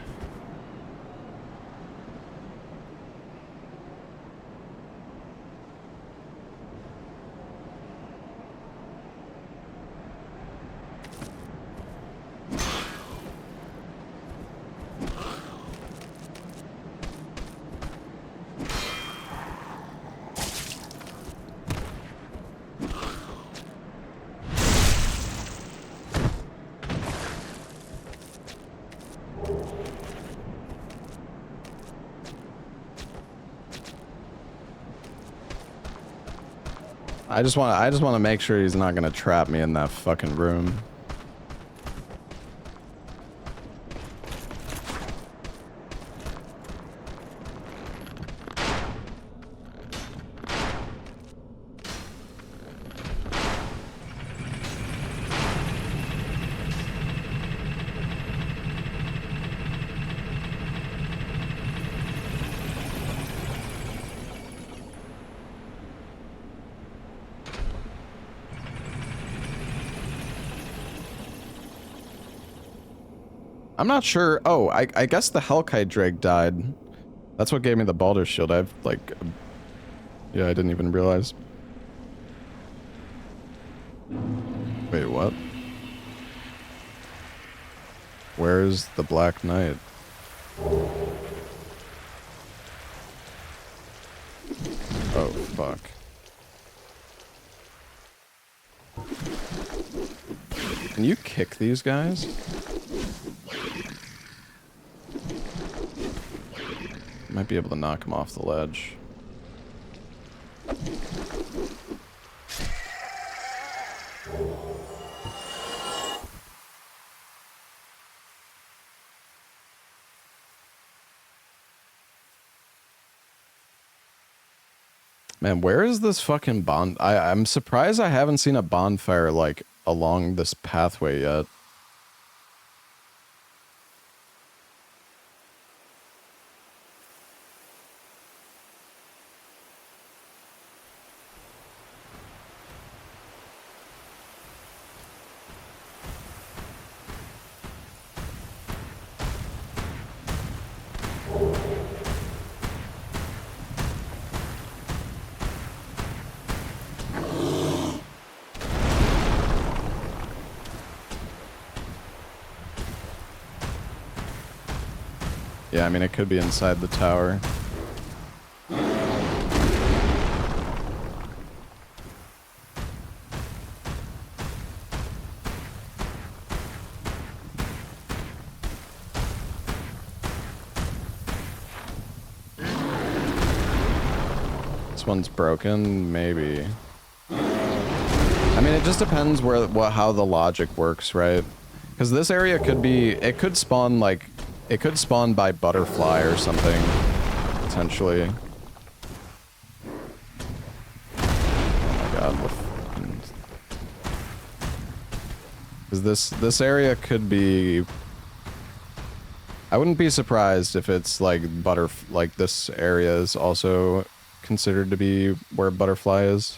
I just want to make sure he's not gonna trap me in that fucking room. I'm not sure. Oh, I guess the Hellkite Drake died. That's what gave me the Baldur's Shield. I've, like... Yeah, I didn't even realize. Wait, what? Where's the Black Knight? Oh, fuck. Can you kick these guys? Might be able to knock him off the ledge. Man, where is this fucking I'm surprised I haven't seen a bonfire, like, along this pathway yet. Yeah, I mean, it could be inside the tower. This one's broken, maybe. I mean, it just depends how the logic works, right? Because this area could be, it could spawn like, it could spawn by butterfly or something, potentially. Oh my god, because this area could be. I wouldn't be surprised if it's like like this area is also considered to be where butterfly is.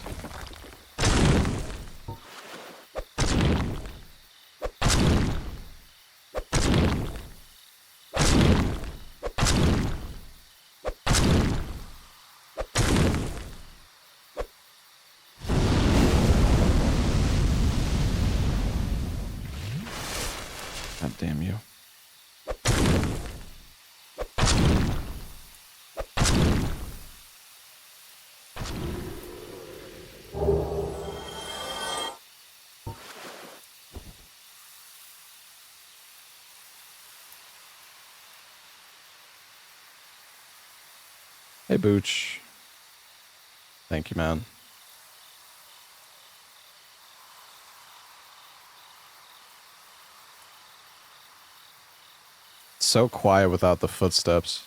God damn you. Hey, Booch. Thank you, man. It's so quiet without the footsteps.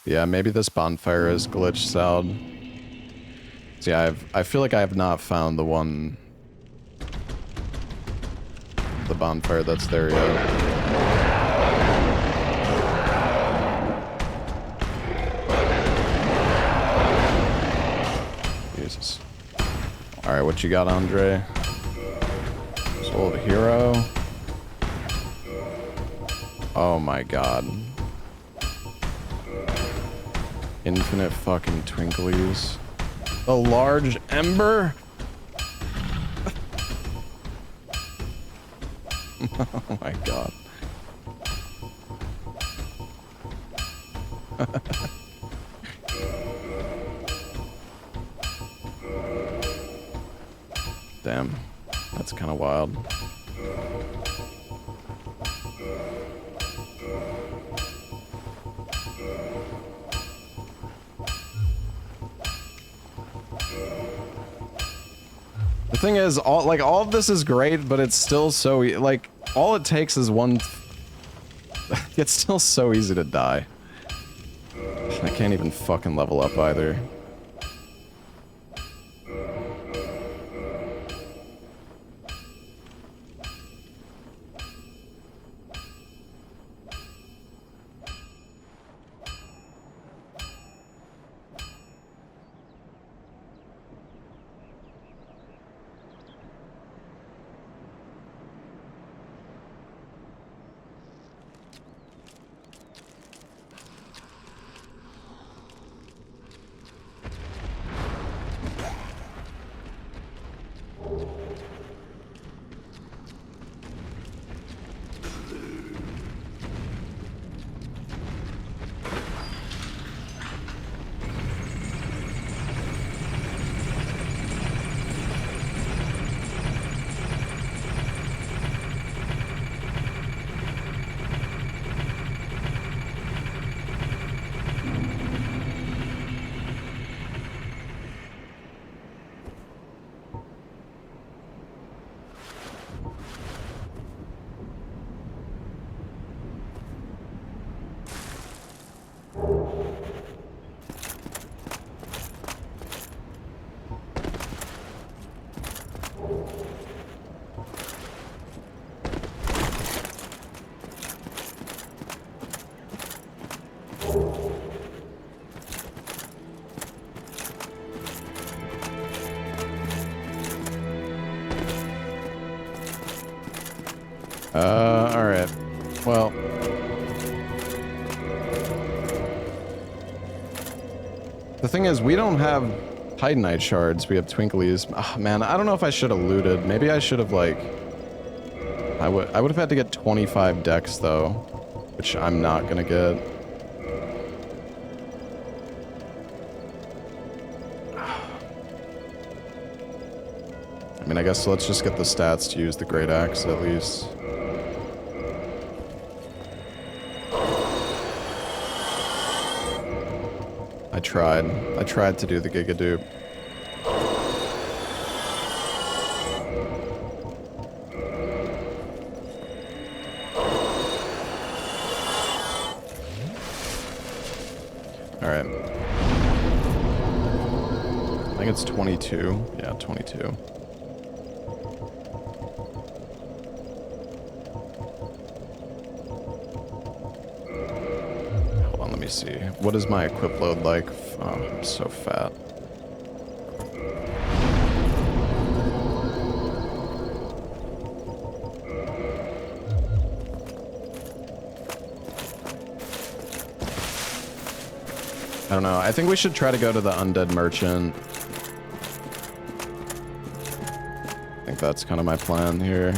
Yeah, maybe this bonfire is glitched out. So yeah, I feel like I have not found the bonfire that's there yet. Jesus. Alright, what you got, Andre? Soul of a Hero. Oh my god. Infinite fucking twinklies. A large ember? Oh my god. Damn. That's kind of wild. The thing is, all of this is great, but it's still so like all it takes is one. It's still so easy to die. I can't even fucking level up either. Alright. Well. The thing is, we don't have Titanite shards, we have Twinklies. Oh, man, I don't know if I should have looted. Maybe I should have, like... I would have had to get 25 decks, though. Which I'm not gonna get. I mean, I guess let's just get the stats to use the Great Axe, at least. I tried to do the Giga Dupe. Alright. I think it's 22. Yeah, 22. Hold on, let me see. What is my equip load like? Oh, I'm so fat. I don't know. I think we should try to go to the Undead Merchant. I think that's kind of my plan here.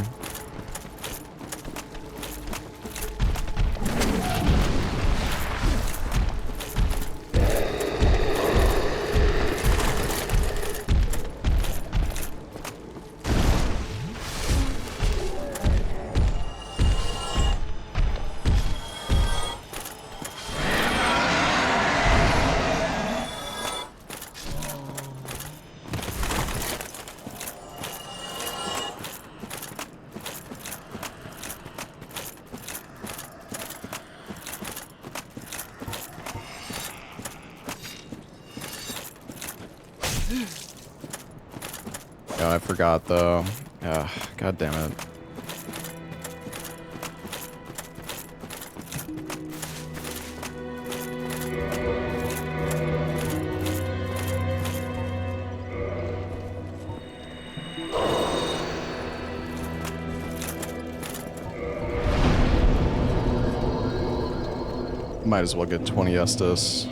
Oh, I forgot though. Yeah, god damn it. Might as well get 20 Estus.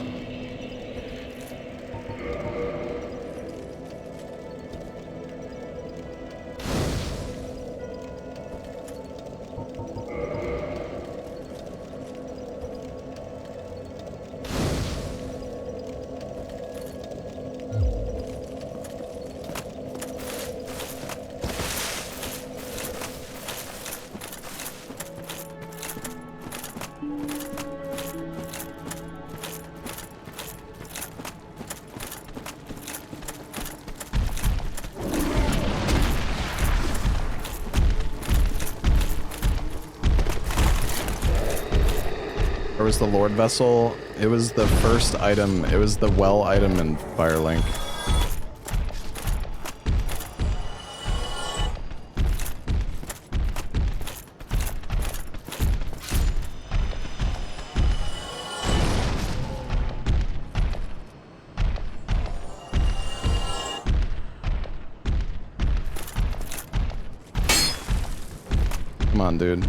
Where was the Lord Vessel? It was the first item. It was the well item in Firelink. Come on, dude.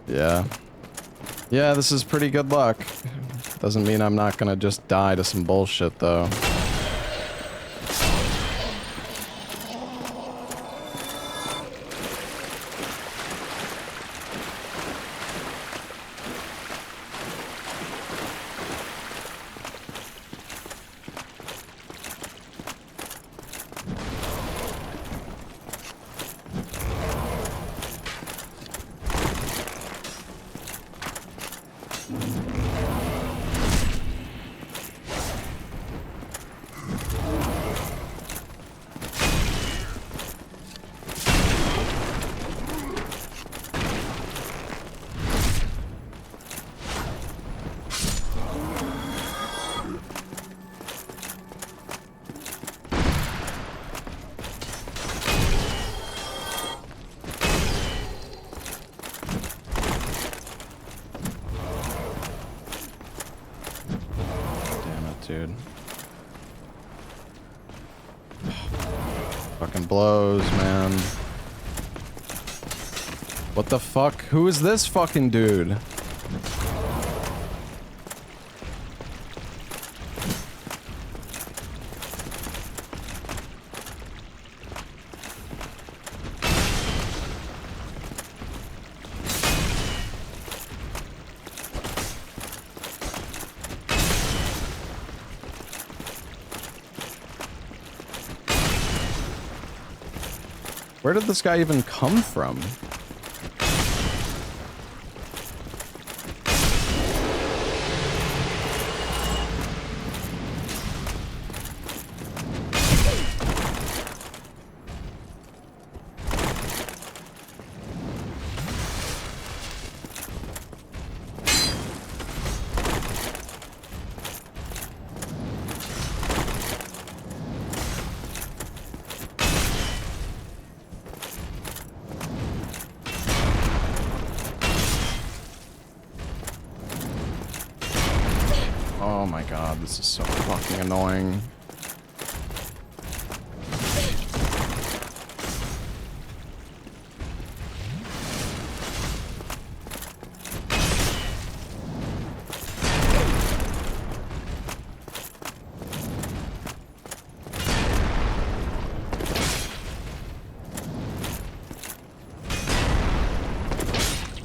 Yeah. Yeah, this is pretty good luck. Doesn't mean I'm not gonna just die to some bullshit, though. Dude. Fucking blows, man. What the fuck? Who is this fucking dude? Where did this guy even come from? Oh my god, this is so fucking annoying.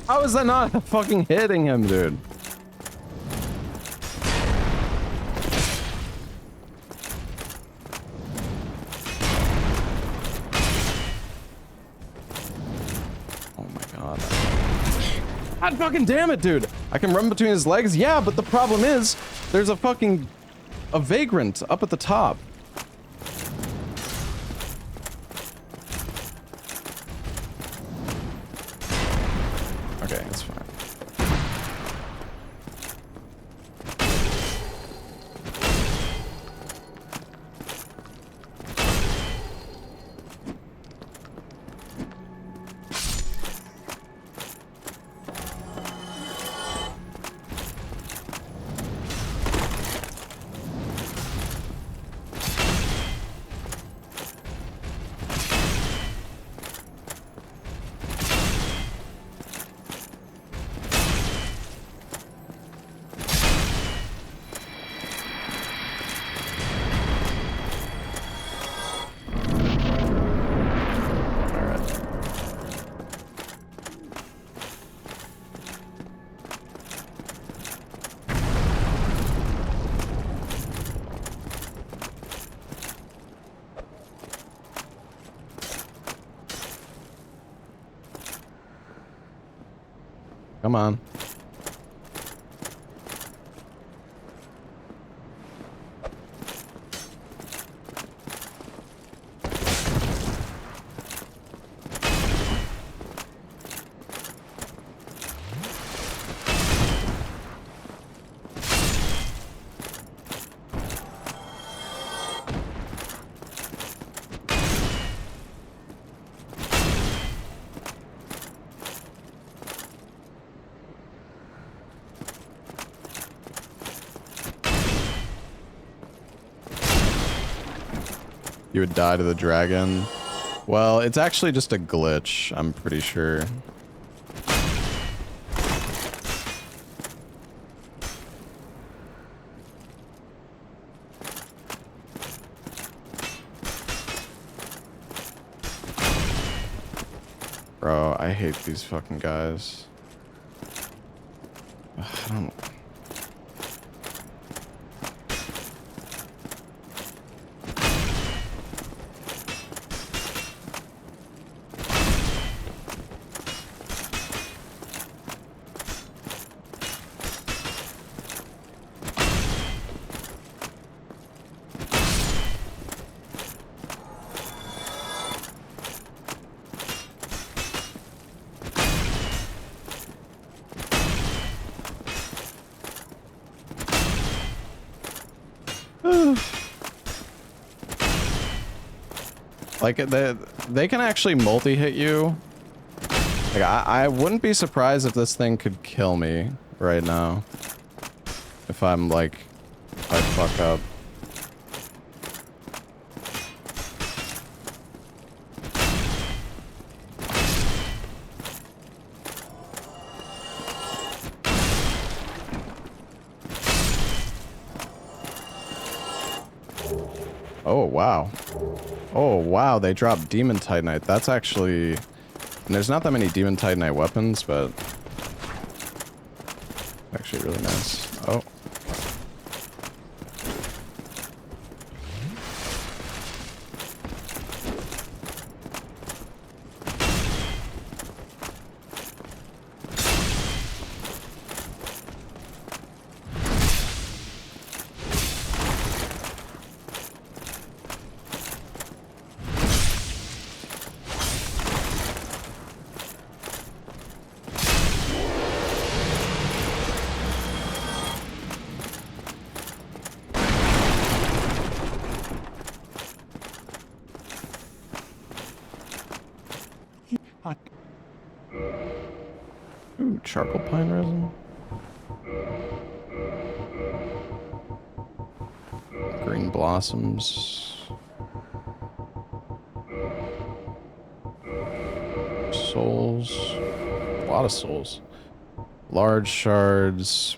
How is that not fucking hitting him, dude? God fucking damn it, dude! I can run between his legs, yeah, but the problem is, there's a vagrant up at the top. Okay, that's fine. Come on. You would die to the dragon. Well, it's actually just a glitch, I'm pretty sure. Bro, I hate these fucking guys. Ugh, I don't... Like, they can actually multi-hit you. Like, I wouldn't be surprised if this thing could kill me right now. If I'm, like, if I fuck up. Oh, wow. Oh, wow, they dropped Demon Titanite. That's actually... And there's not that many Demon Titanite weapons, but... Actually really nice. Oh. Ooh, charcoal pine resin. Green blossoms. Souls. A lot of souls. Large shards.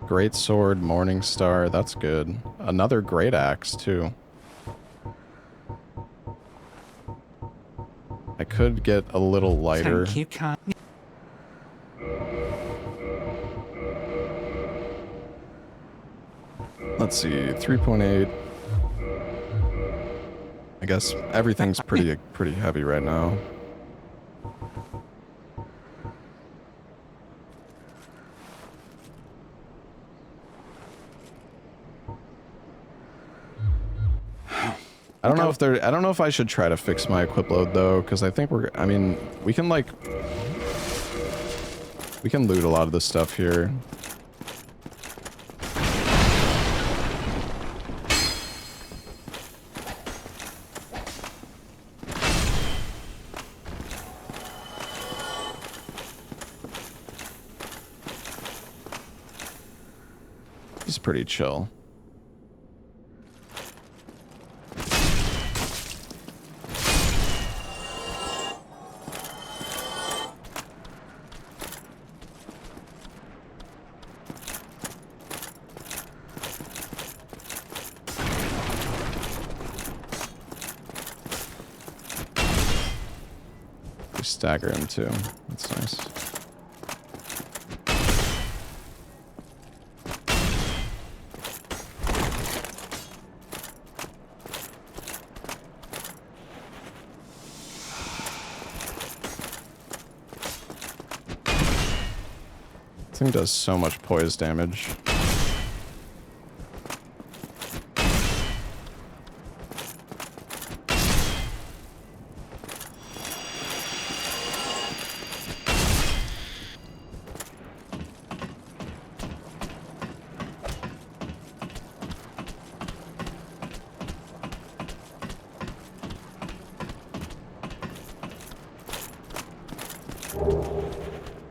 Great sword, morning star. That's good. Another great axe too. I could get a little lighter. Thank you, Kai. Let's see, 3.8. I guess everything's pretty heavy right now. I don't know if I don't know if I should try to fix my equip load though, because I think I mean, we can like, we can loot a lot of this stuff here. It's pretty chill. Stagger him too. That's nice. thing does so much poise damage.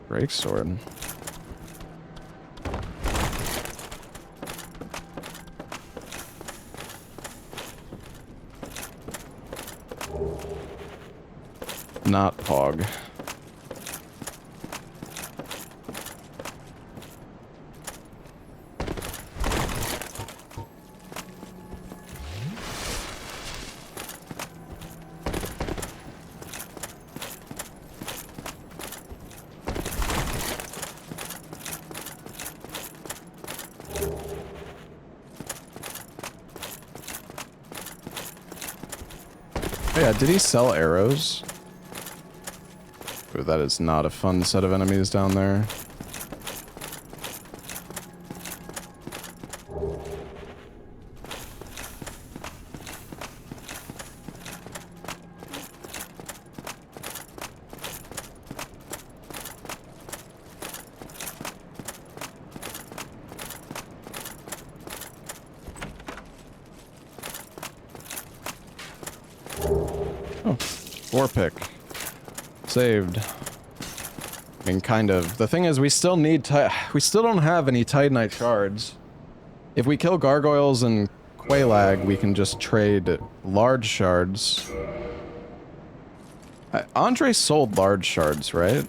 Break sword. Not Pog. Oh yeah, did he sell arrows? Ooh, that is not a fun set of enemies down there. Oh, war pick. Saved. I mean, kind of. The thing is, we still don't have any Titanite shards. If we kill gargoyles and Quelaag, we can just trade large shards. Andre sold large shards, right?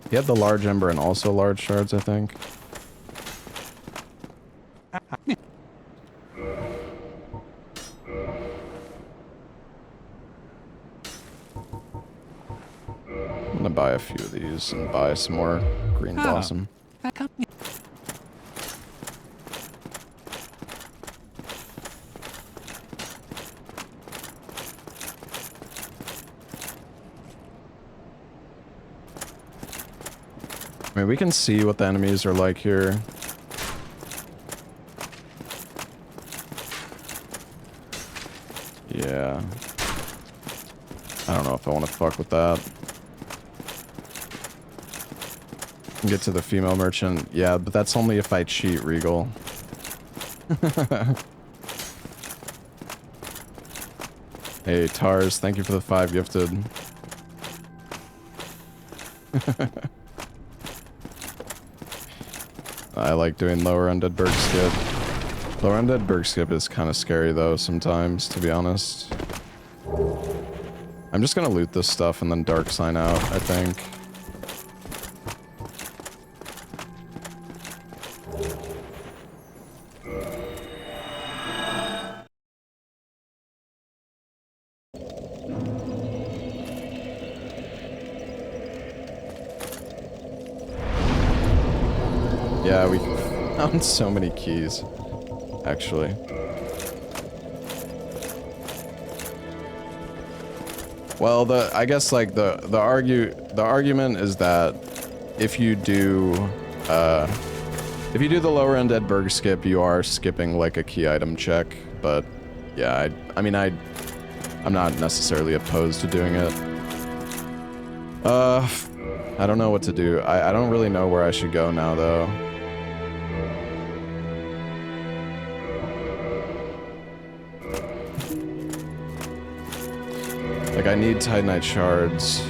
He had the large ember and also large shards, I think. I'm gonna buy a few of these and buy some more green blossom. I mean, we can see what the enemies are like here. Yeah. I don't know if I want to fuck with that. Get to the female merchant. Yeah, but that's only if I cheat Regal. Hey, Tars, thank you for the 5 gifted. I like doing lower undead berg skip. Lower undead berg skip is kind of scary though sometimes, to be honest. I'm just gonna loot this stuff and then dark sign out, I think. Yeah, we found so many keys, actually. Well, I guess like the argument is that if you do the lower end at Berg skip, you are skipping like a key item check. But yeah, I'm not necessarily opposed to doing it. I don't know what to do. I don't really know where I should go now though. Like, I need Titanite shards.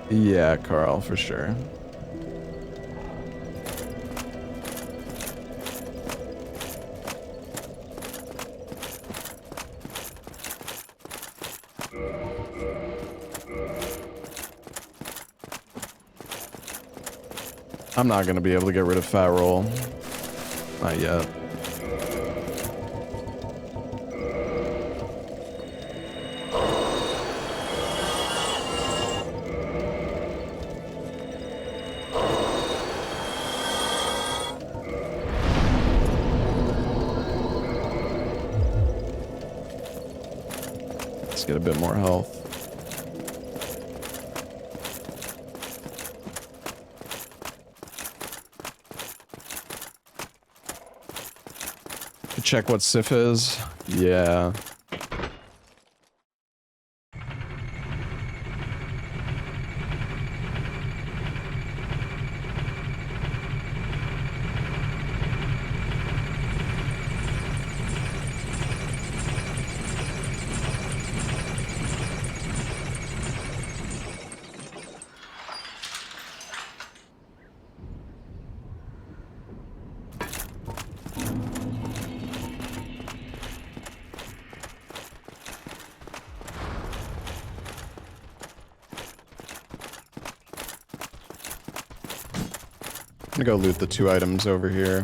Yeah, Carl, for sure. I'm not gonna be able to get rid of Fat Roll. Not yet. Get a bit more health. Check what Sif is. Yeah. I'm gonna go loot the 2 items over here.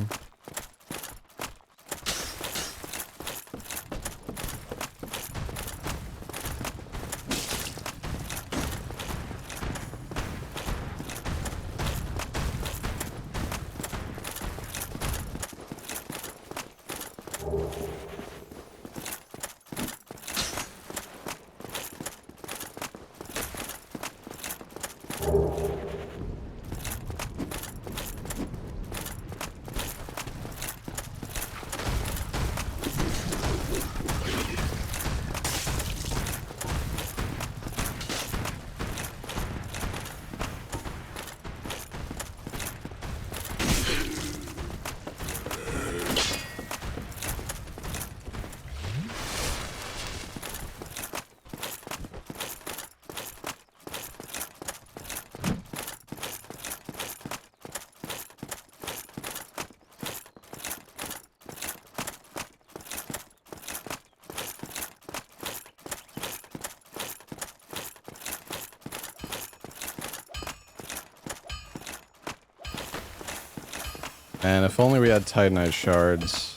And if only we had Titanite shards.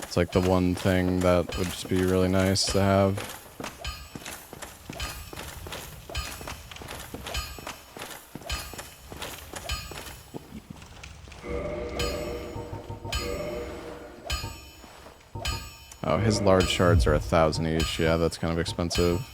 It's like the one thing that would just be really nice to have. Oh, his large shards are 1,000 each. Yeah, that's kind of expensive.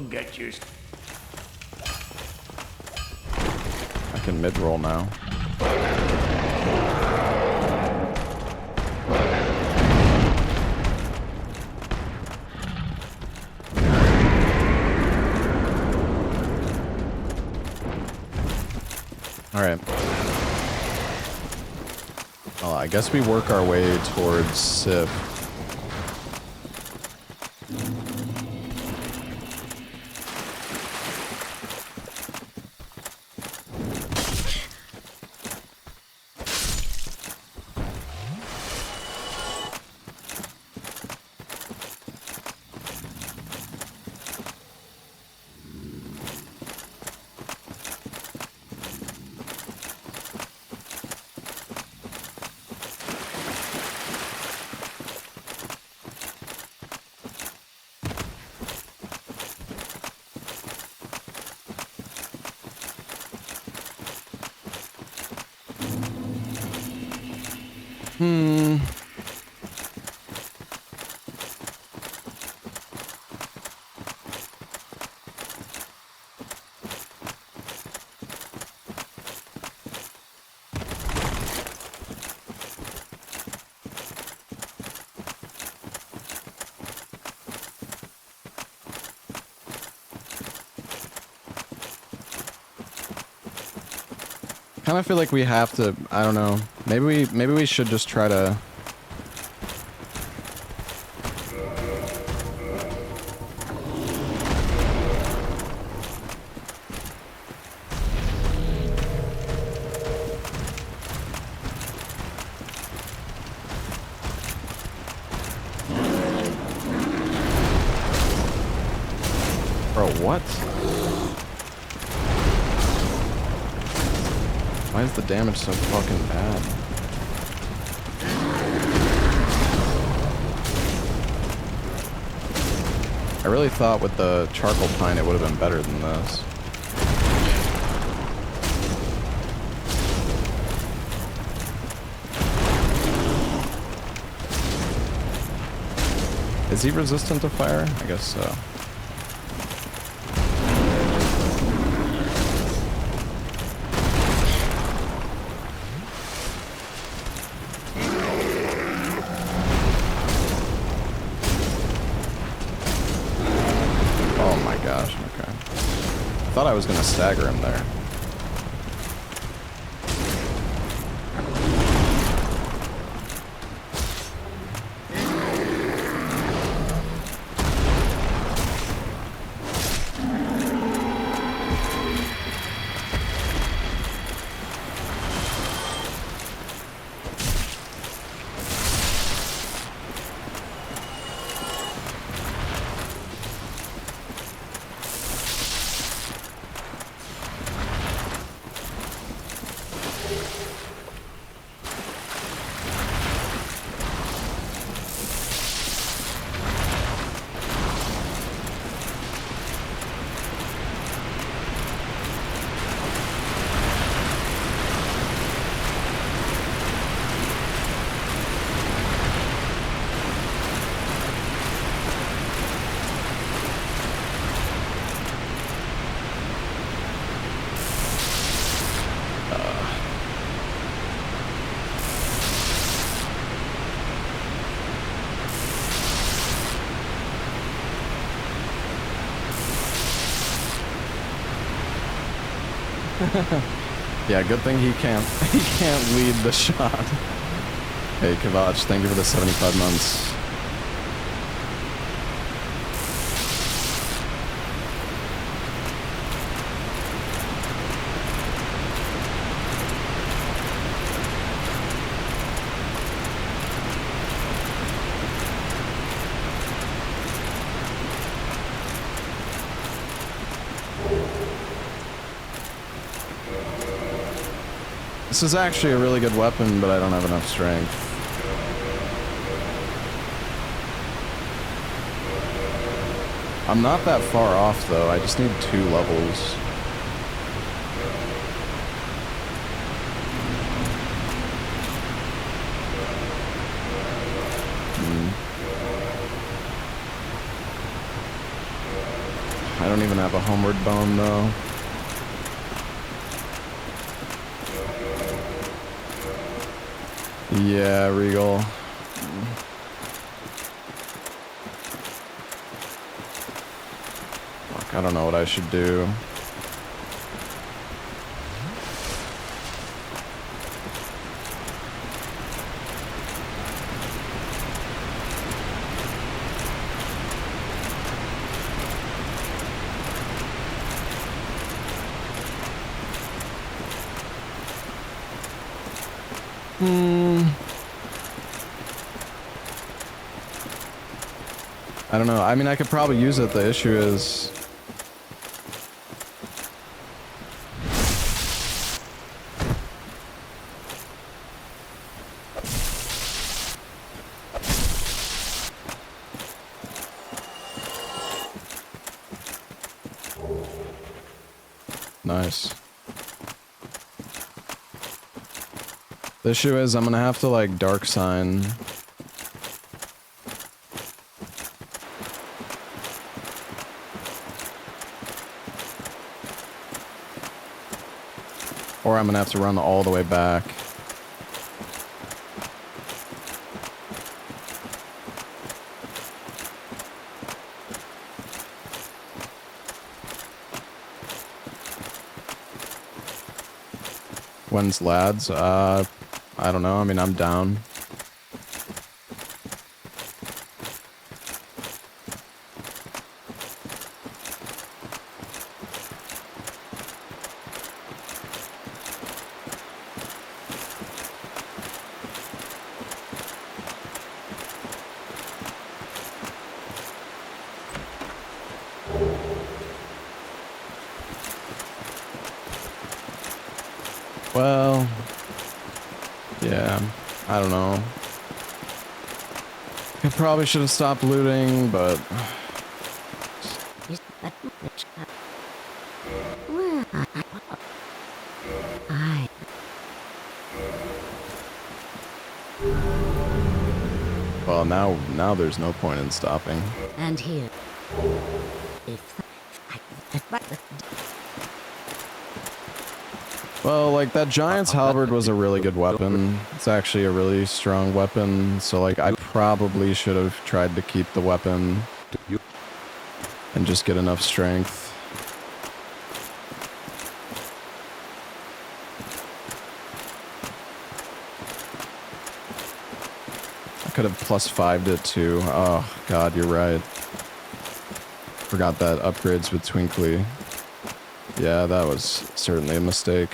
Get used. I can mid-roll now. Alright. Well, I guess we work our way towards Sif. Kind of feel like we have to, I don't know. Maybe we should just try to Bro, what? Why is the damage so fucking bad? really thought with the charcoal pine it would have been better than this. Is he resistant to fire? I guess so. Oh my gosh, okay. I thought I was gonna stagger him there. Yeah, good thing he can't lead the shot. Hey Kavach, thank you for the 75 months. This is actually a really good weapon, but I don't have enough strength. I'm not that far off, though. I just need 2 levels. I don't even have a homeward bone, though. Yeah, Regal. Fuck, I don't know what I should do. I don't know. I mean, I could probably use it. The issue is... Nice. The issue is I'm gonna have to, like, dark sign... Or I'm gonna have to run all the way back. When's lads? I don't know. I mean, I'm down. Well, yeah, I don't know. I probably should have stopped looting, but Well, now there's no point in stopping. And here. Well, like, that Giant's Halberd was a really good weapon. It's actually a really strong weapon, so, like, I probably should have tried to keep the weapon and just get enough strength. I could have +5'd it too. Oh, God, you're right. Forgot that upgrades with Twinkly. Yeah, that was certainly a mistake.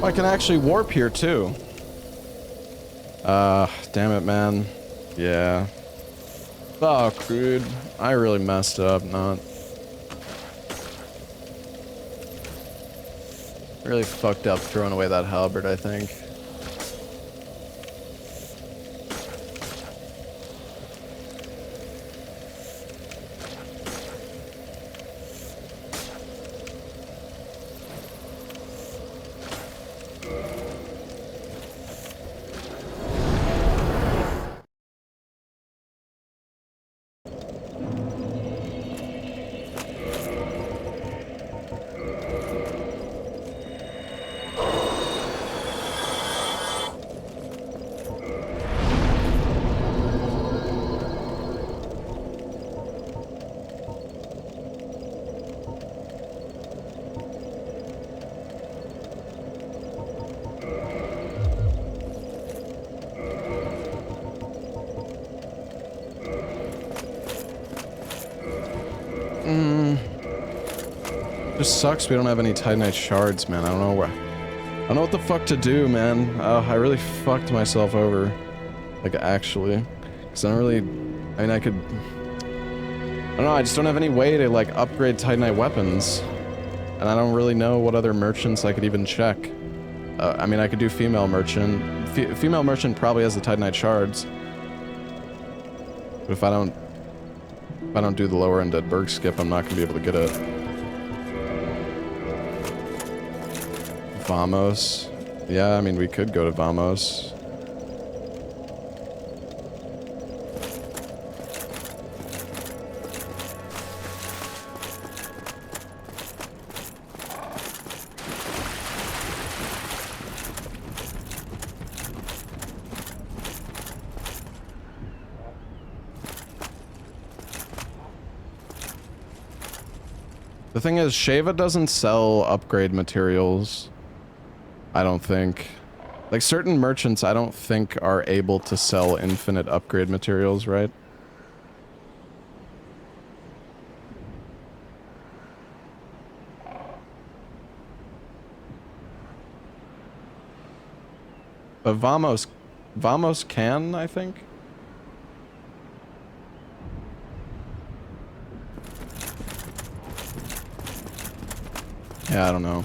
I can actually warp here too. Damn it, man. Yeah. Oh, dude. I really messed up, not. Really fucked up throwing away that halberd, I think. Just sucks we don't have any Titanite shards, man. I don't know what the fuck to do, man. I really fucked myself over. Like, actually. Because I don't really... I mean, I could... I don't know, I just don't have any way to, like, upgrade Titanite weapons. And I don't really know what other merchants I could even check. I mean, I could do female merchant. Female merchant probably has the Titanite shards. But if I don't do the lower end at Berg Skip, I'm not gonna be able to get it. Vamos. Yeah, I mean, we could go to Vamos. The thing is, Sheva doesn't sell upgrade materials. I don't think. Like, certain merchants, I don't think are able to sell infinite upgrade materials, right? But Vamos can, I think? Yeah, I don't know.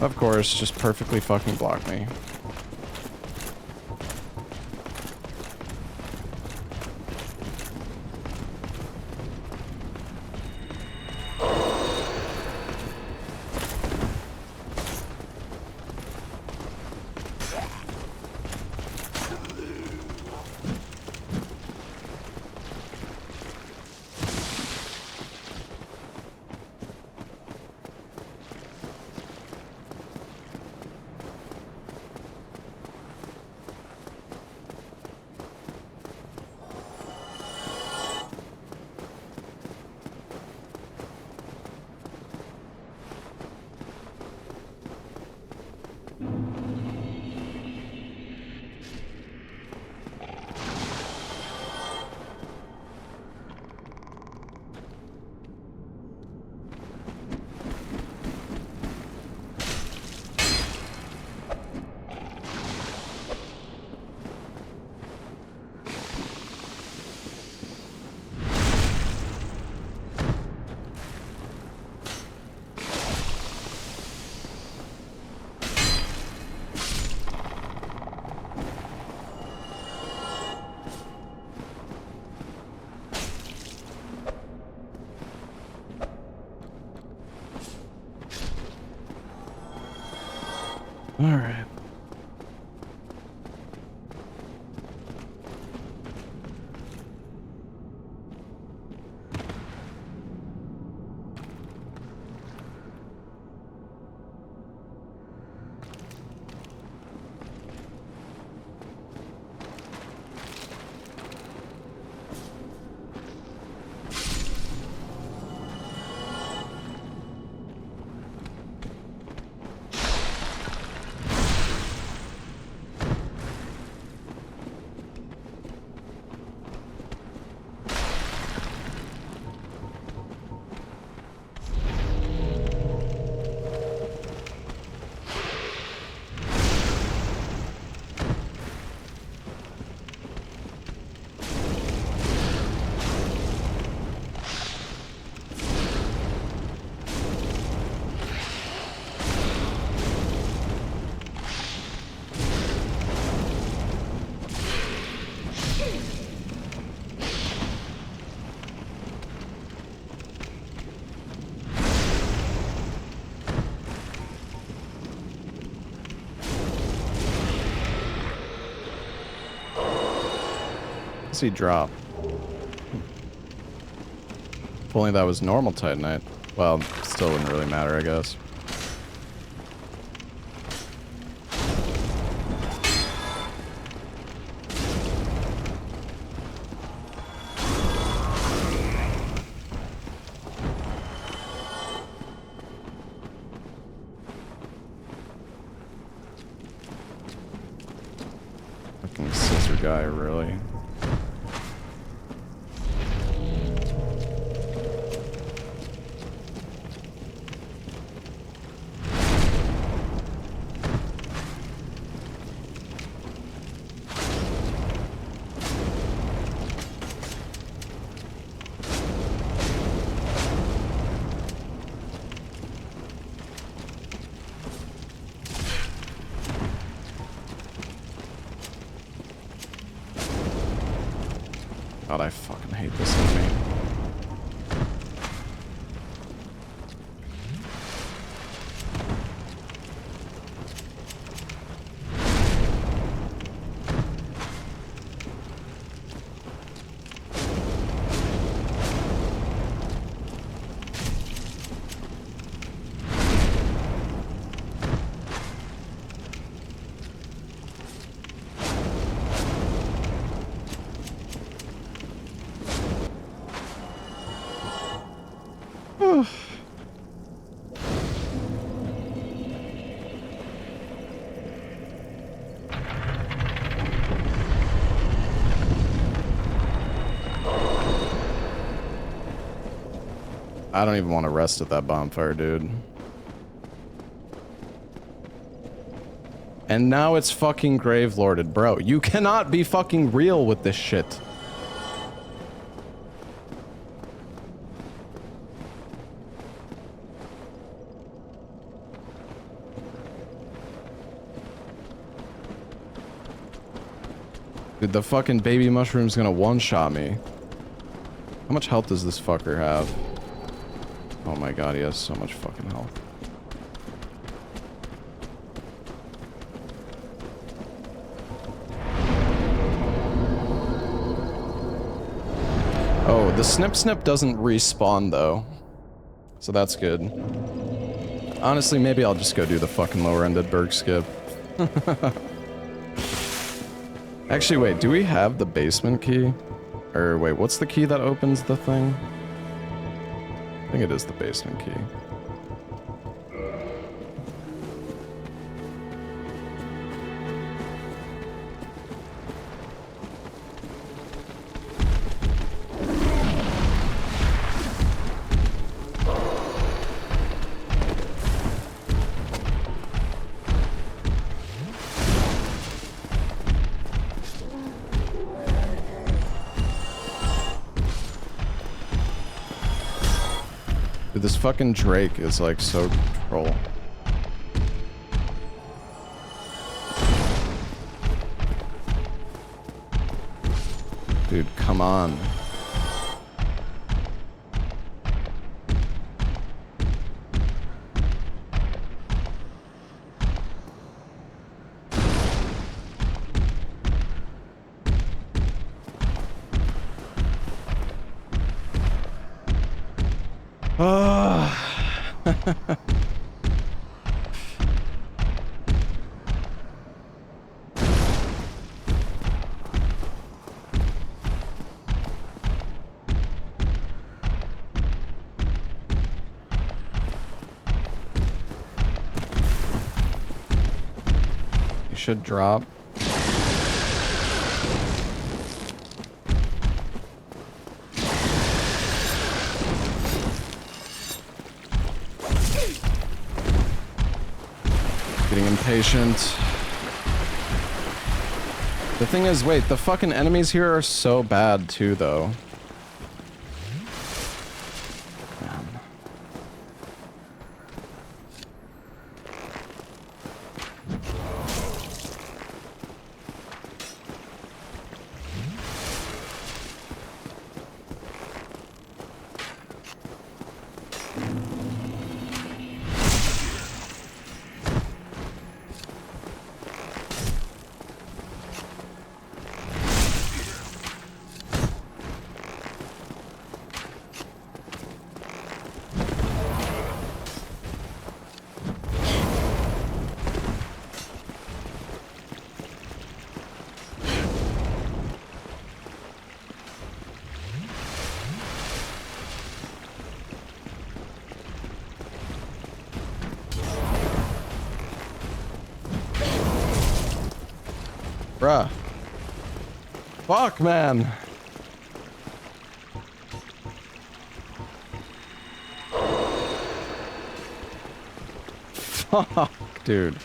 Of course, just perfectly fucking block me. All right. What's he drop? If only that was normal Titanite. Well, still wouldn't really matter, I guess. Fucking scissor guy, really. God, I fucking hate this enemy. I don't even want to rest at that bonfire, dude. And now it's fucking grave lorded, bro. You cannot be fucking real with this shit. Dude, the fucking baby mushroom's gonna one-shot me. How much health does this fucker have? Oh my god, he has so much fucking health. Oh, the snip doesn't respawn though. So that's good. Honestly, maybe I'll just go do the fucking lower-ended berg skip. Actually, wait, do we have the basement key? Or wait, what's the key that opens the thing? I think it is the basement key. Dude, this fucking Drake is like so troll. Dude, come on. You should drop. Getting impatient. The thing is, wait, the fucking enemies here are so bad too, though. Man. Bruh. Fuck, man. Fuck, dude.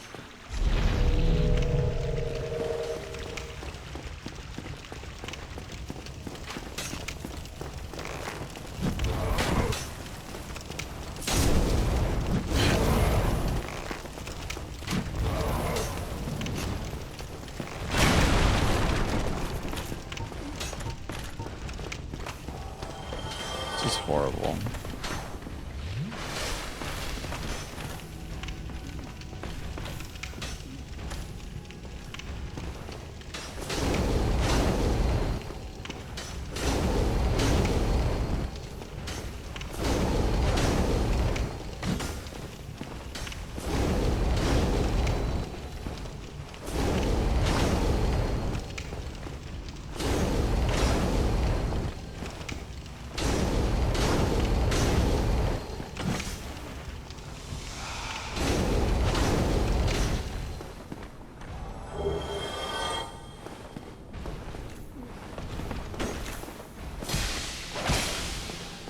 This is horrible.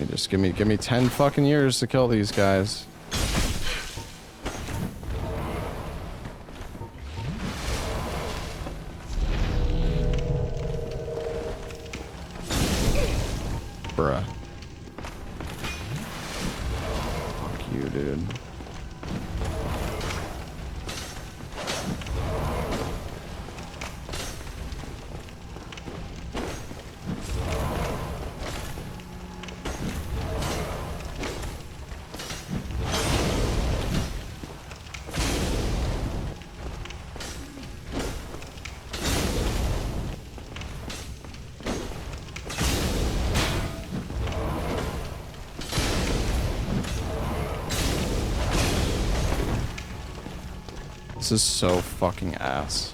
Just give me 10 fucking years to kill these guys. Bruh. Fuck you, dude. This is so fucking ass.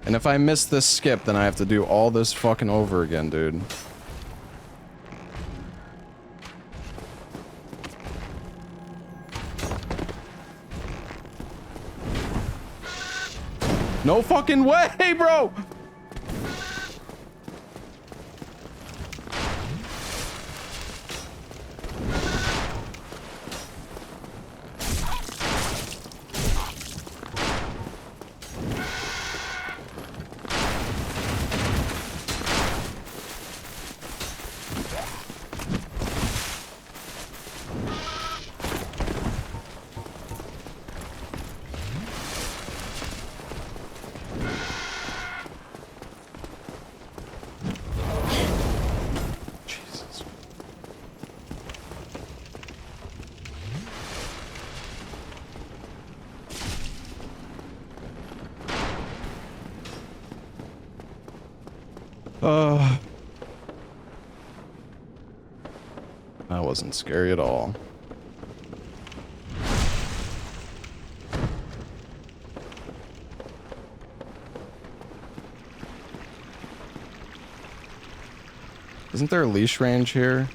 And if I miss this skip, then I have to do all this fucking over again, dude. No fucking way, bro! That wasn't scary at all. Isn't there a leash range here?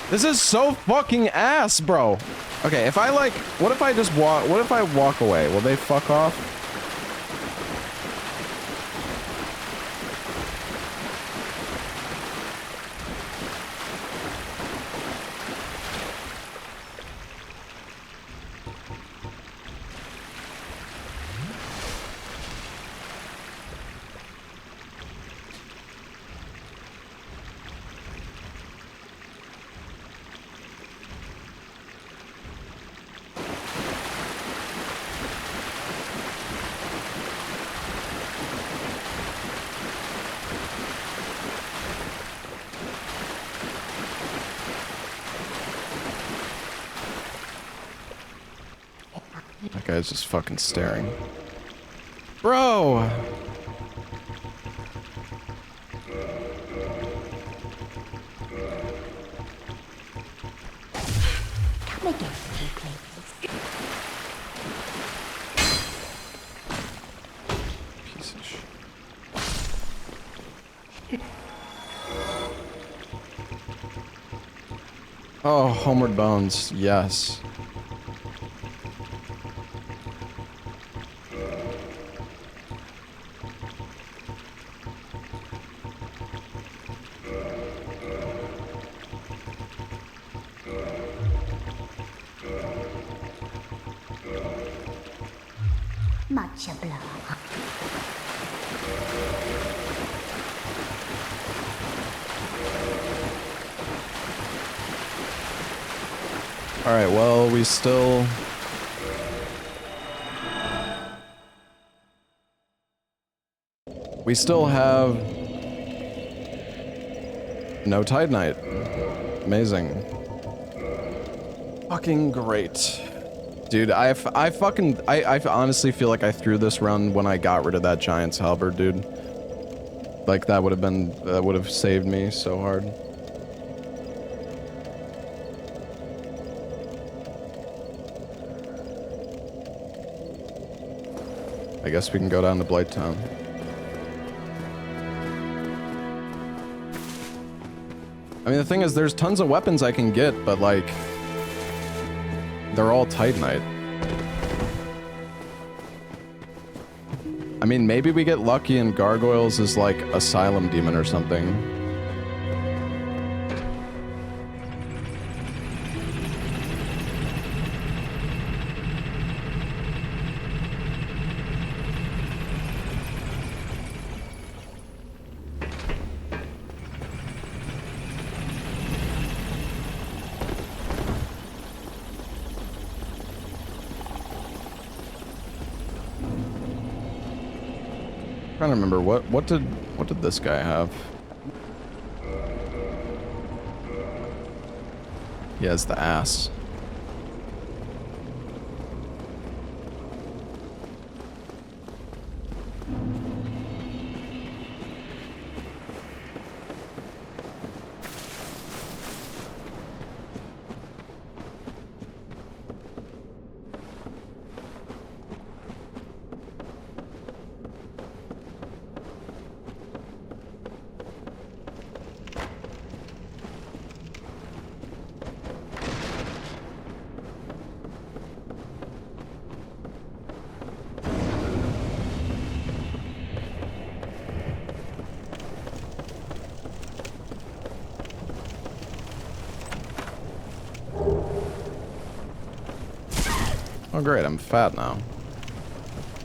This is so fucking ass, bro. Okay, if I like, what if I just walk, what if I walk away? Will they fuck off? That guy's just fucking staring. Bro! Come again, please. Piece of shit. Oh, Homeward Bones, yes. Much obliged. Alright, well, we still have no Tide Knight. Amazing. Fucking great. Dude, I honestly feel like I threw this run when I got rid of that Giant's Halberd, dude. Like, that would have saved me so hard. I guess we can go down to Blighttown. I mean, the thing is, there's tons of weapons I can get, but, like, they're all Titanite. I mean, maybe we get lucky and Gargoyles is, like, Asylum Demon or something. Trying to remember what did this guy have? He has the ass. Oh great, I'm fat now.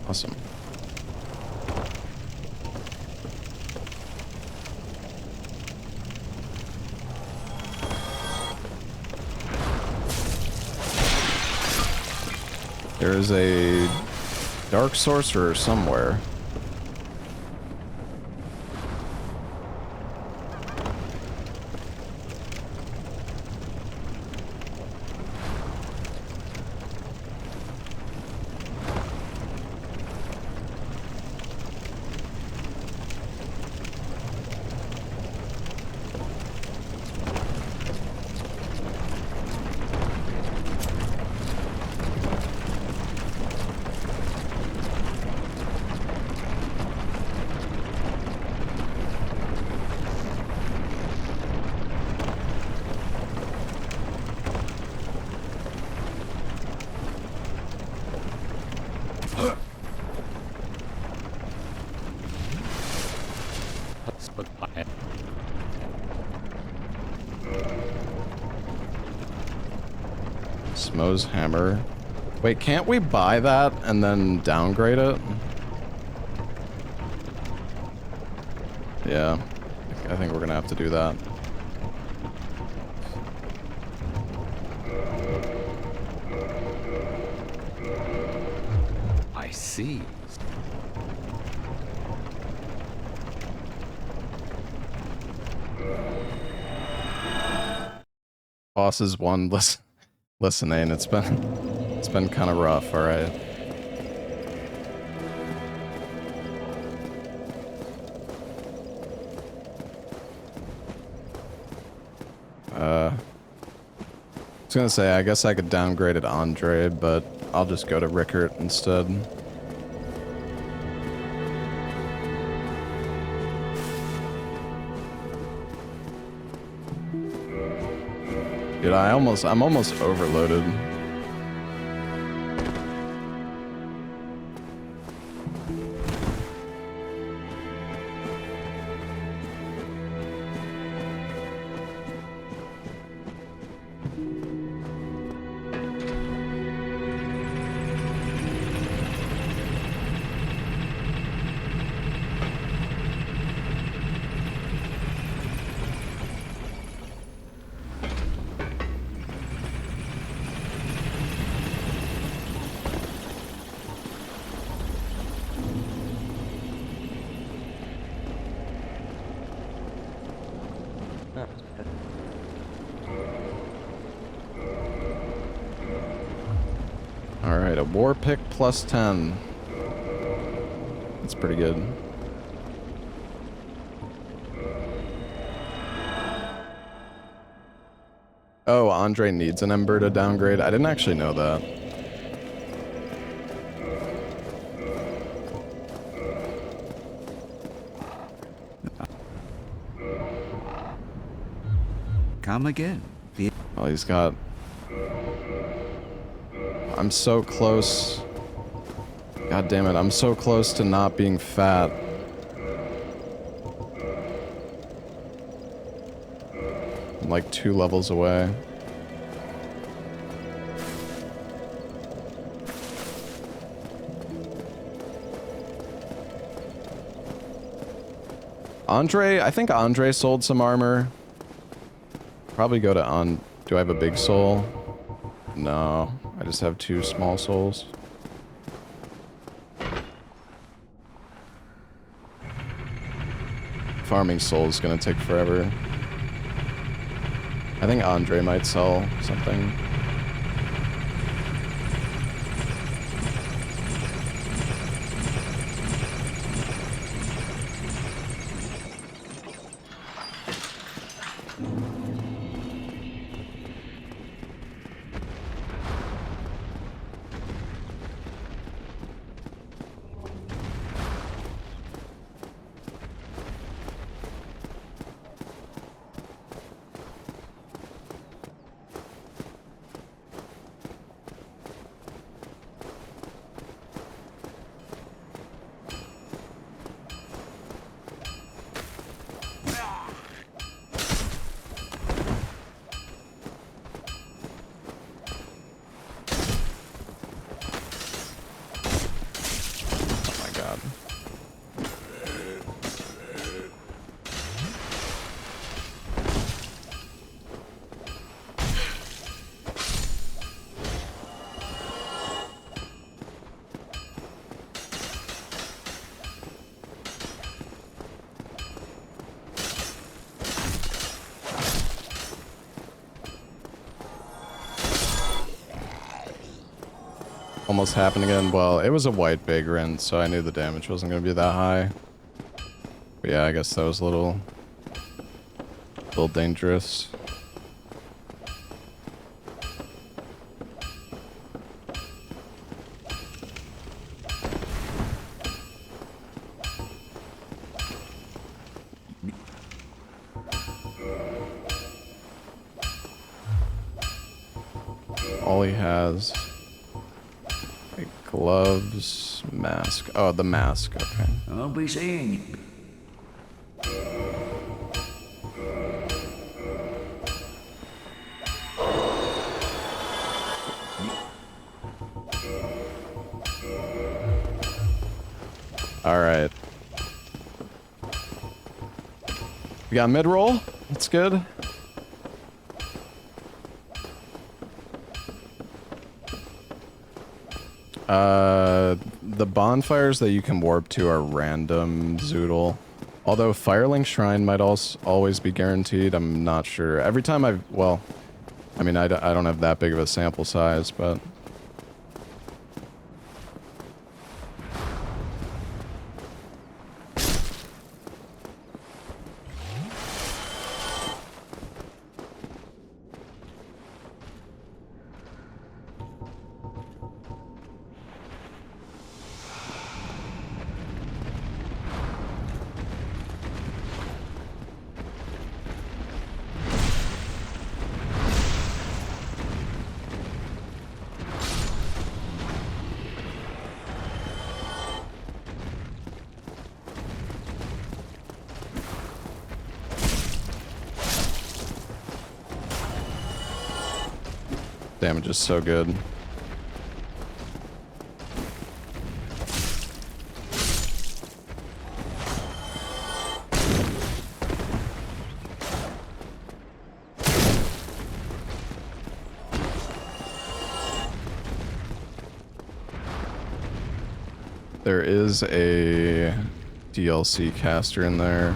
Awesome. There is a Dark Sorcerer somewhere. Smo's hammer. Wait, can't we buy that and then downgrade it? Yeah, I think we're gonna have to do that. I see. Bosses won. Listening, it's been kind of rough. All right. I was gonna say, I guess I could downgrade it Andre, but I'll just go to Rickert instead. Dude, I'm almost overloaded. a war pick plus 10. That's pretty good. Oh, Andre needs an Ember to downgrade. I didn't actually know that. Come again. Oh, he's got... I'm so close. God damn it, I'm so close to not being fat. I'm like 2 levels away. Andre, I think Andre sold some armor. Probably go to do I have a big soul? No, I just have 2 small souls. Farming souls is gonna take forever. I think Andre might sell something. Almost happened again. Well, it was a white vagrant, so I knew the damage wasn't going to be that high. But yeah, I guess that was a little dangerous. All he has... gloves, mask. Oh, the mask. Okay. I'll be seeing you. All right. We got mid-roll. That's good. The bonfires that you can warp to are random zoodle. Although Firelink Shrine might also always be guaranteed, I'm not sure. Every time well, I mean, I don't have that big of a sample size, but... Damage is so good. There is a DLC caster in there.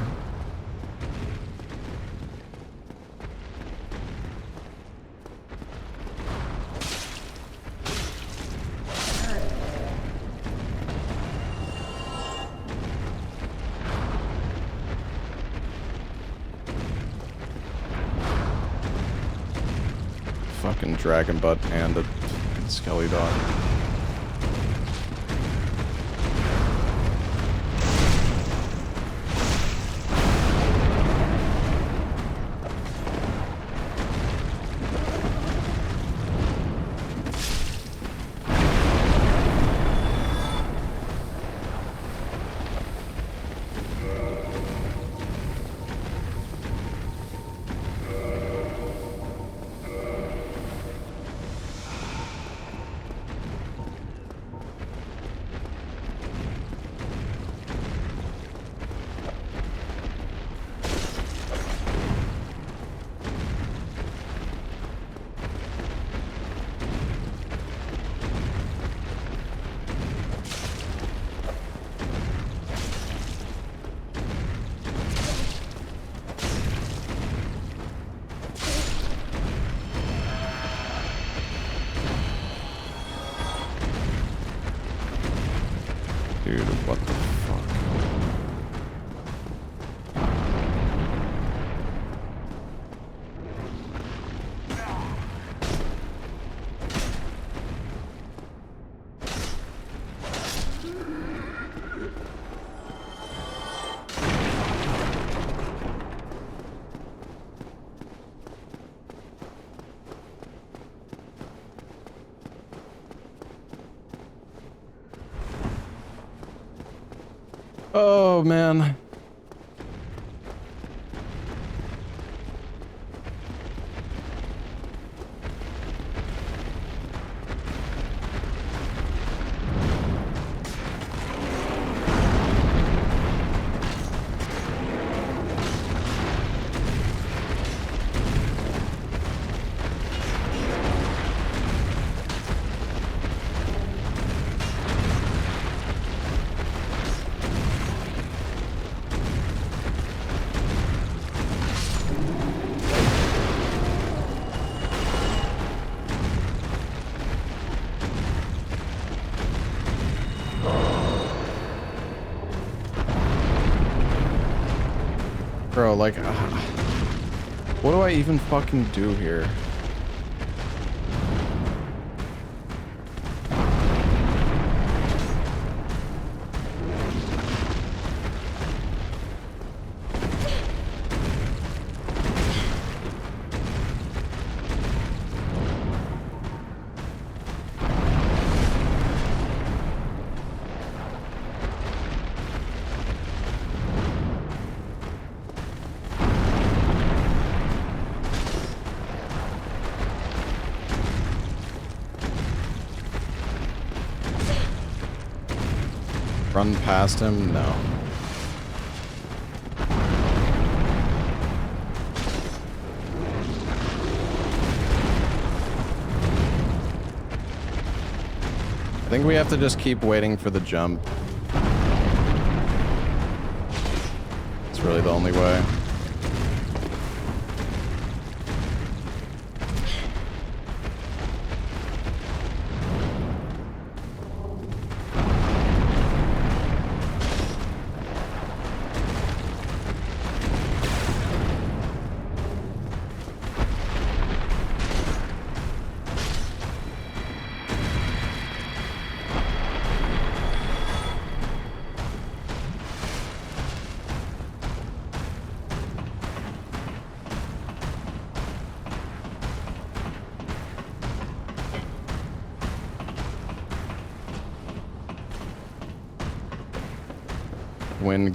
fucking dragon butt and a skelly dog. Dude, what the fuck? Oh, man. Bro, like, what do I even fucking do here? Run past him? No. I think we have to just keep waiting for the jump. It's really the only way.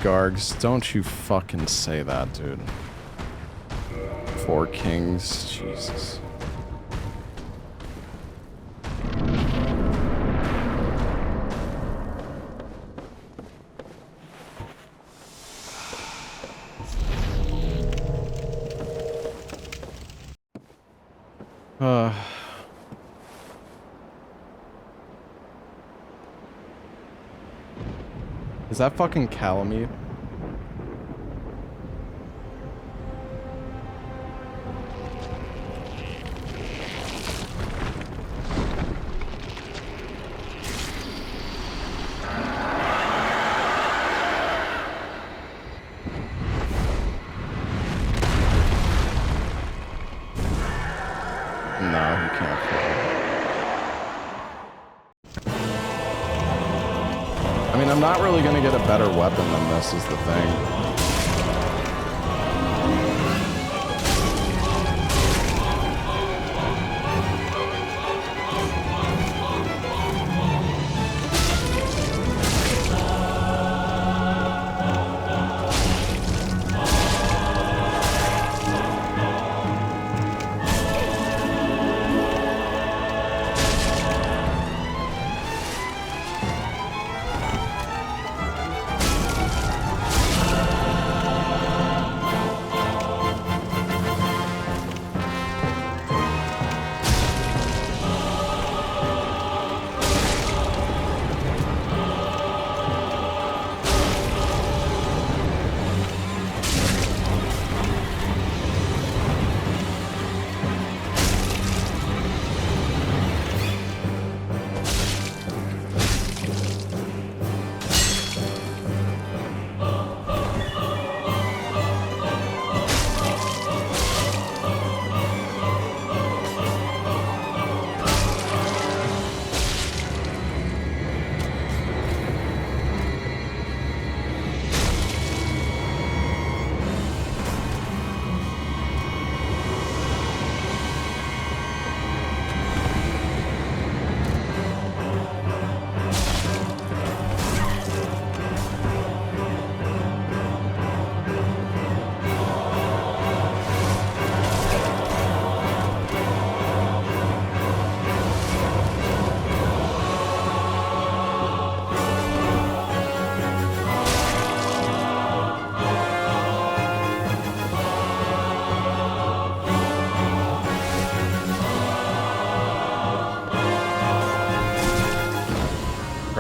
Gargs, don't you fucking say that, dude. 4 kings, Jesus. Is that fucking Calamite? No, he can't. mean, I'm not really gonna get a better weapon than this is the thing.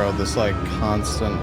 Bro, this like constant.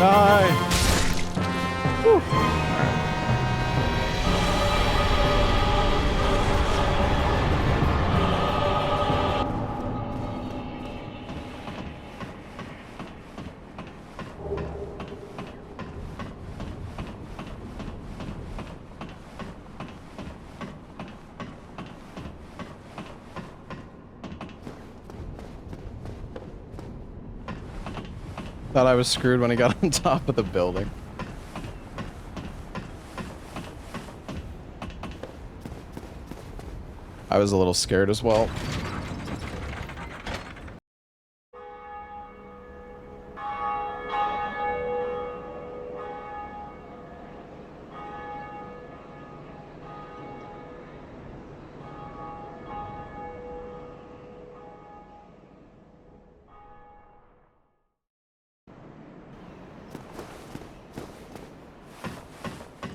Die! Whew. Thought I was screwed when he got on top of the building. I was a little scared as well.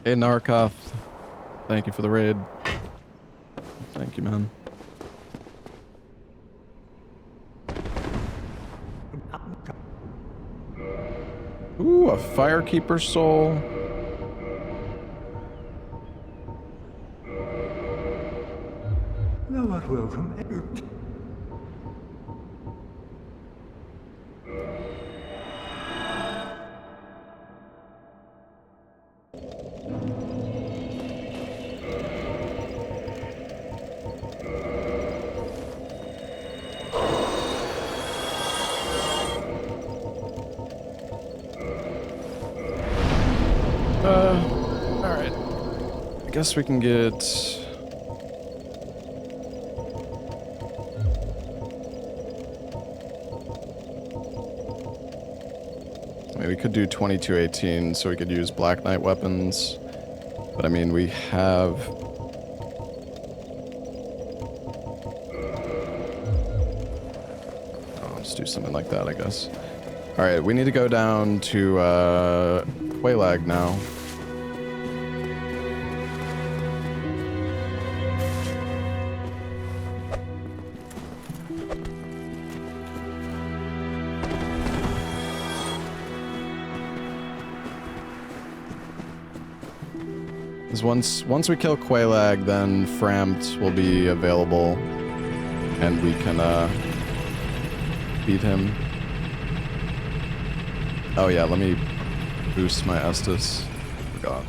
Hey, Narkoth. Thank you for the raid. Thank you, man. Ooh, a Firekeeper soul. Thou art welcome. Alright. I guess we can get... I mean, we could do 2218 so we could use Black Knight weapons. But I mean, we have... Oh, I'll just do something like that, I guess. Alright, we need to go down to, Quaylag now. Because once we kill Quaylag, then Frampt will be available, and we can, beat him. Oh yeah, let me boost my Estus. Forgot.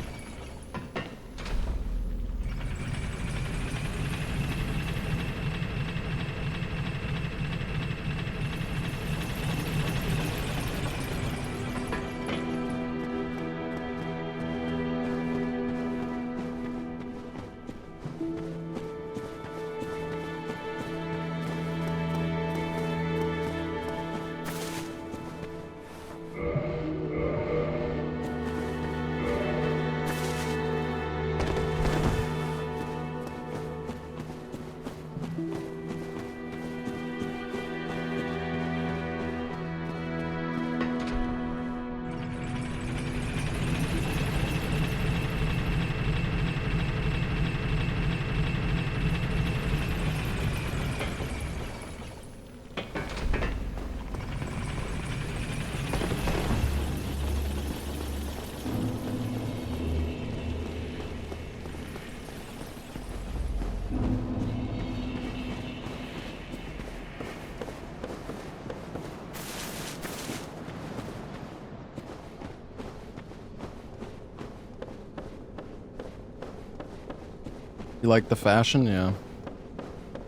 You like the fashion? Yeah.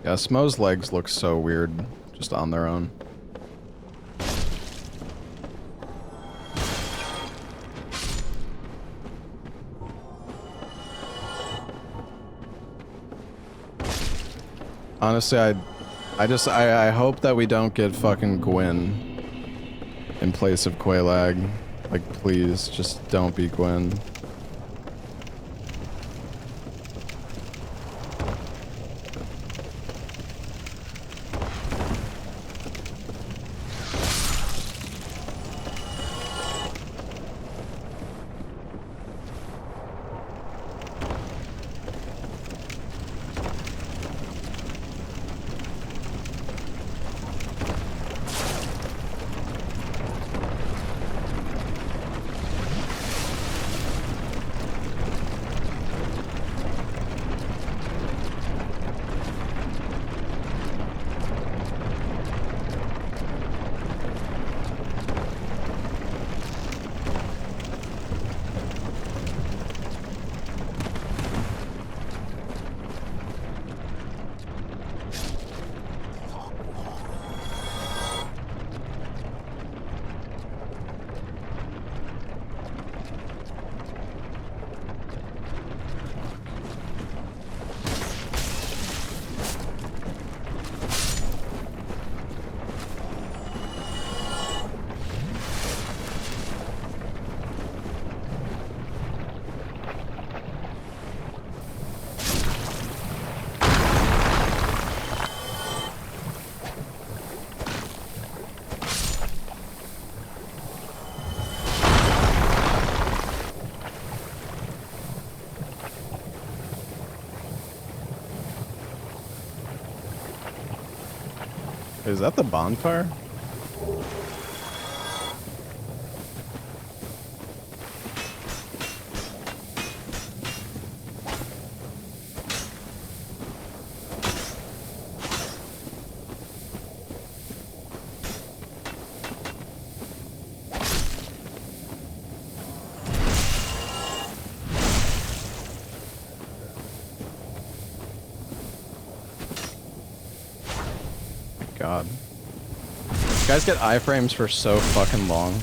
Yeah, Smo's legs look so weird, just on their own. Honestly, I hope that we don't get fucking Gwyn in place of Quaylag. Like, please, just don't be Gwyn. Is that the bonfire? God. You guys get iframes for so fucking long.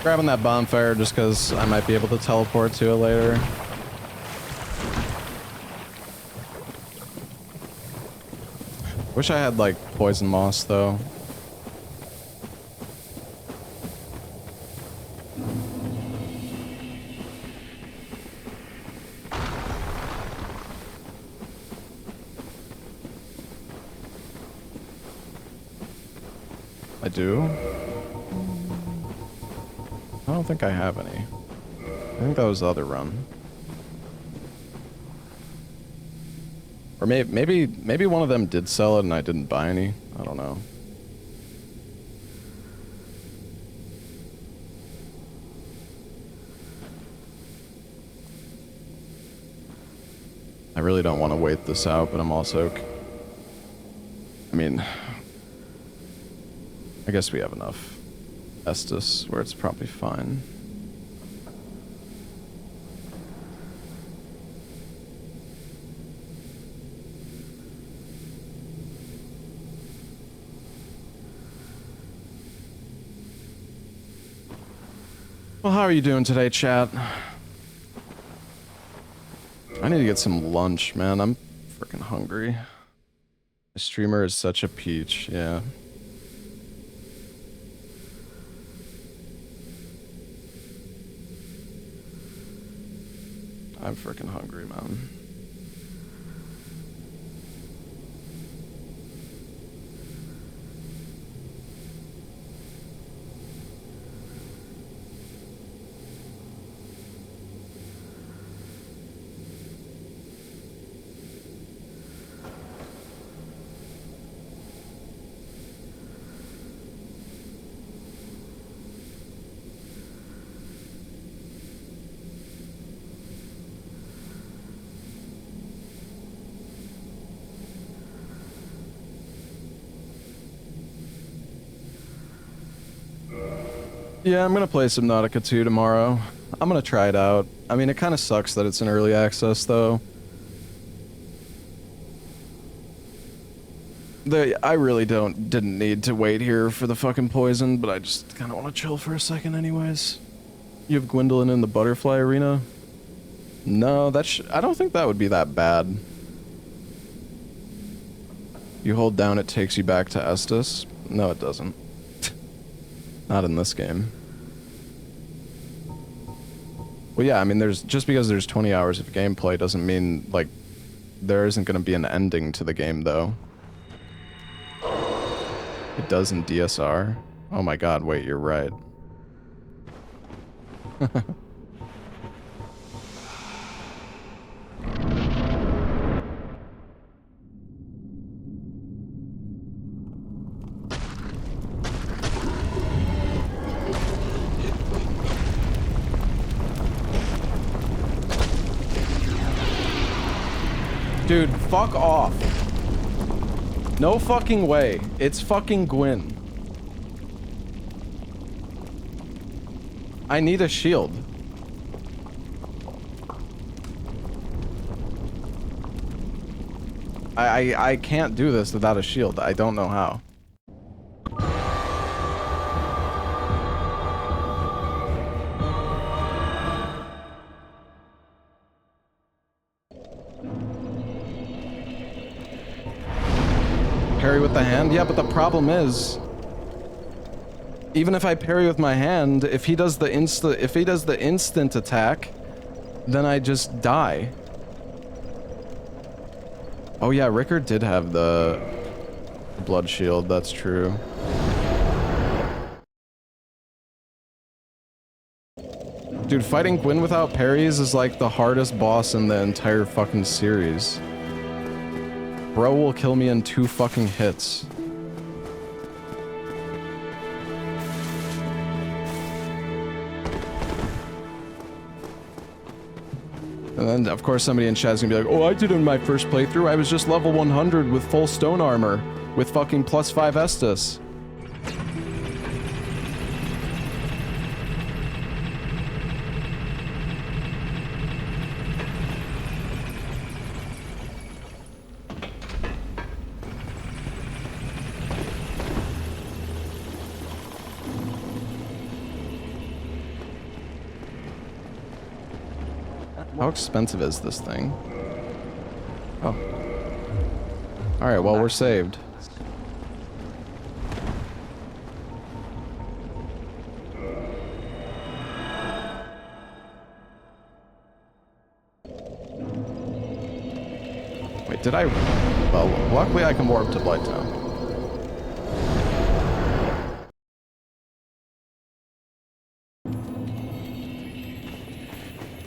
Grabbing that bonfire just because I might be able to teleport to it later. Wish I had like poison moss though. I do? I don't think I have any. I think that was the other run. Or maybe one of them did sell it and I didn't buy any. I don't know. I really don't want to wait this out, but I'm also... I mean... I guess we have enough Estus where it's probably fine. Well, how are you doing today, chat? I need to get some lunch, man. I'm freaking hungry. The streamer is such a peach, yeah. I'm freaking hungry, man. Yeah, I'm gonna play Subnautica 2 tomorrow. I'm gonna try it out. I mean, it kind of sucks that it's in early access, though. I really didn't need to wait here for the fucking poison, but I just kind of want to chill for a second anyways. You have Gwendolyn in the butterfly arena? No, I don't think that would be that bad. You hold down, it takes you back to Estus? No, it doesn't. Not in this game. Well, yeah, I mean, just because there's 20 hours of gameplay doesn't mean, like, there isn't going to be an ending to the game, though. It does in DSR? Oh my god, wait, you're right. Dude, fuck off. No fucking way. It's fucking Gwyn. I need a shield. I can't do this without a shield. I don't know how. parry with the hand? Yeah, but the problem is, even if I parry with my hand, if he does the instant attack, then I just die. Oh yeah, Rickard did have the blood shield, that's true. Dude, fighting Gwyn without parries is like the hardest boss in the entire fucking series. Bro will kill me in 2 fucking hits. And then, of course, somebody in chat's gonna be like, oh, I did it in my first playthrough. I was just level 100 with full stone armor with fucking +5 Estus. How expensive is this thing? Oh. Alright, well, we're saved. Wait, did I... Well, luckily I can warp to Blighttown.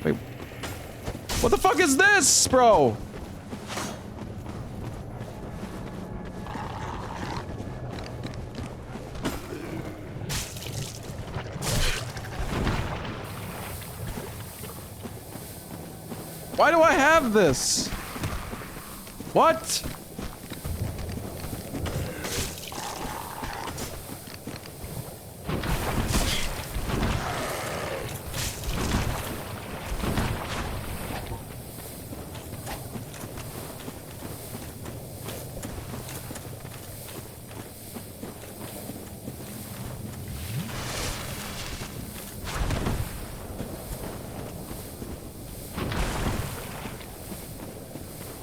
Wait. What the fuck is this, bro? Why do I have this? What?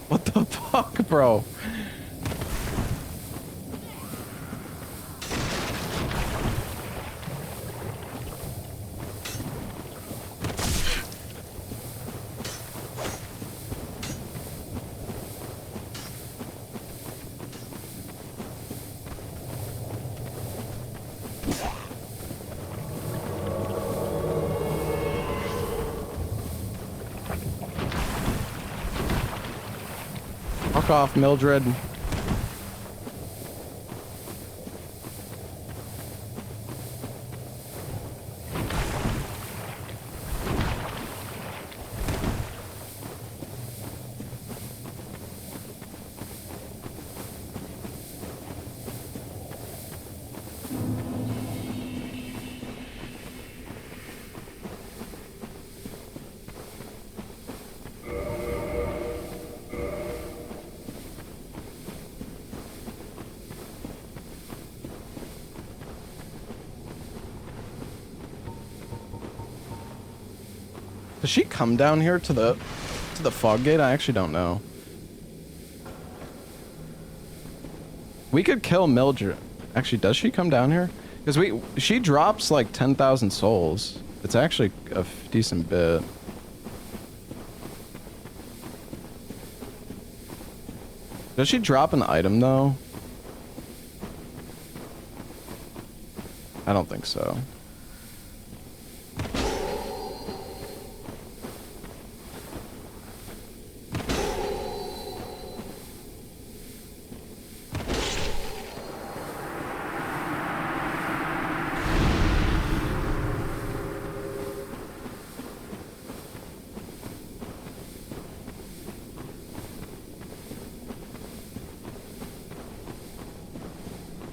What the fuck, bro? Fuck off, Mildred. Does she come down here to the fog gate? I actually don't know. We could kill Mildred. Actually, does she come down here? Because she drops like 10,000 souls. It's actually a decent bit. Does she drop an item though? I don't think so.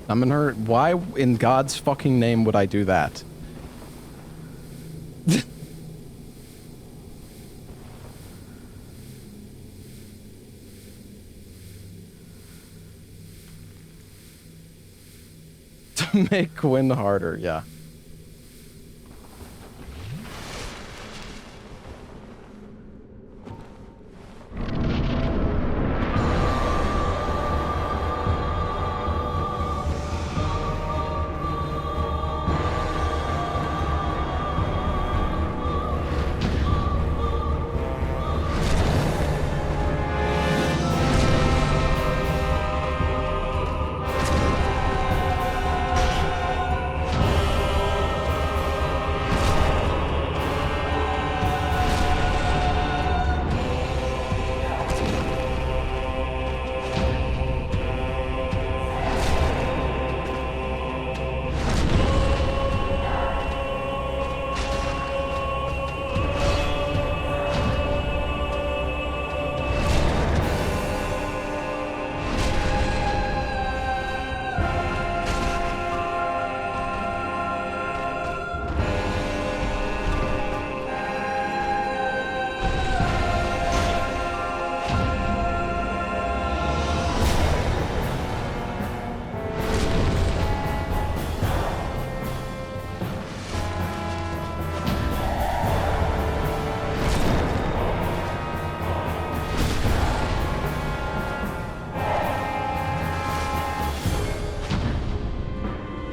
Summon her? Why in God's fucking name would I do that? To make Gwyn harder, yeah.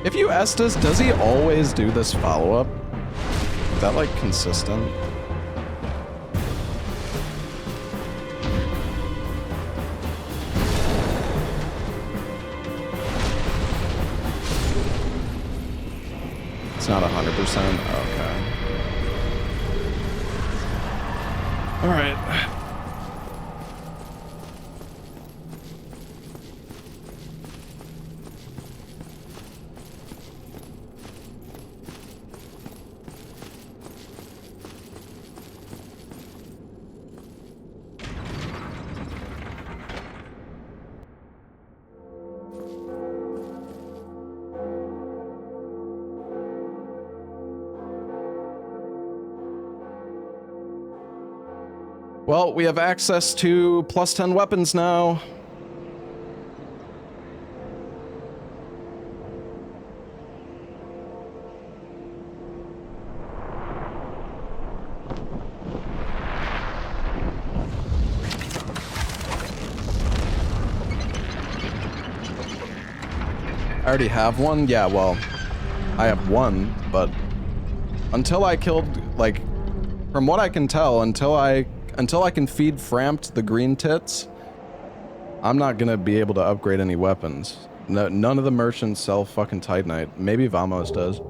If you Estes, does he always do this follow-up? Is that like consistent? It's not 100%? Okay. Alright. Well, we have access to plus 10 weapons now. I already have one? Yeah, well, I have one, but until I killed, like, from what I can tell, until I can feed Frampt the green tits, I'm not gonna be able to upgrade any weapons. No, none of the merchants sell fucking Titanite. Maybe Vamos does.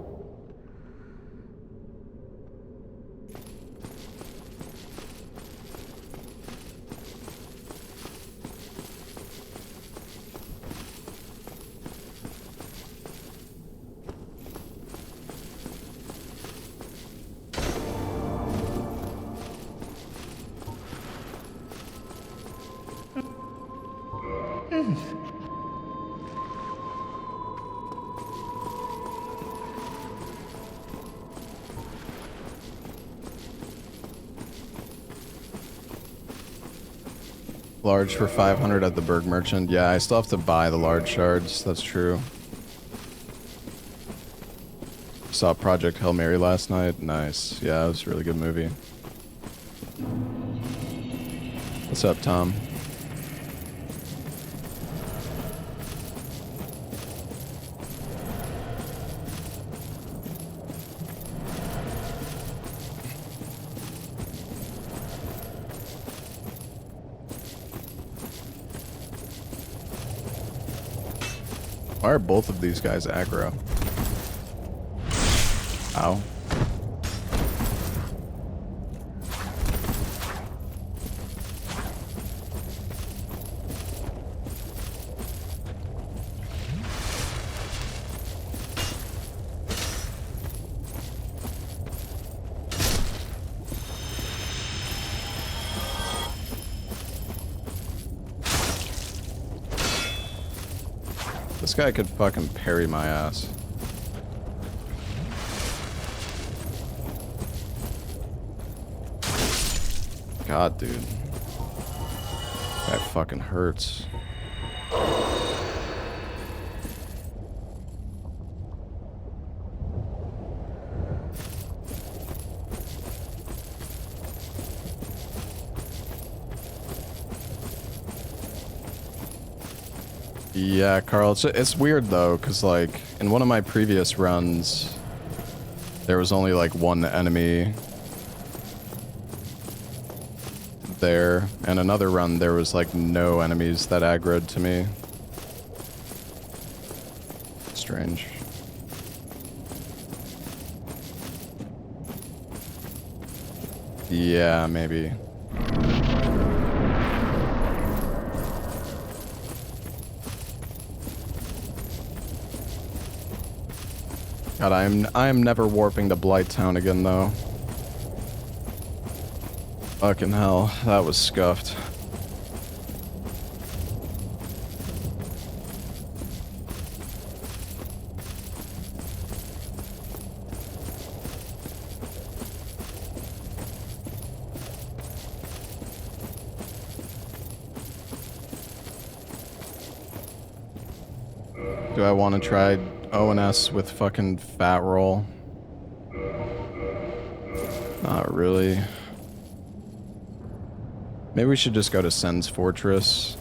Large for 500 at the Berg Merchant. Yeah, I still have to buy the large shards. That's true. Saw Project Hail Mary last night. Nice. Yeah, it was a really good movie. What's up, Tom? Why are both of these guys aggro? Ow. This guy could fucking parry my ass. God, dude. That fucking hurts. Yeah, Carl, it's weird though, because like in one of my previous runs, there was only like one enemy there, and another run there was like no enemies that aggroed to me. Strange. Yeah, maybe. God, I am never warping to Blighttown again, though. Fucking hell, that was scuffed. Do I want to try ONS with fucking Fat Roll? Not really. Maybe we should just go to Sen's Fortress.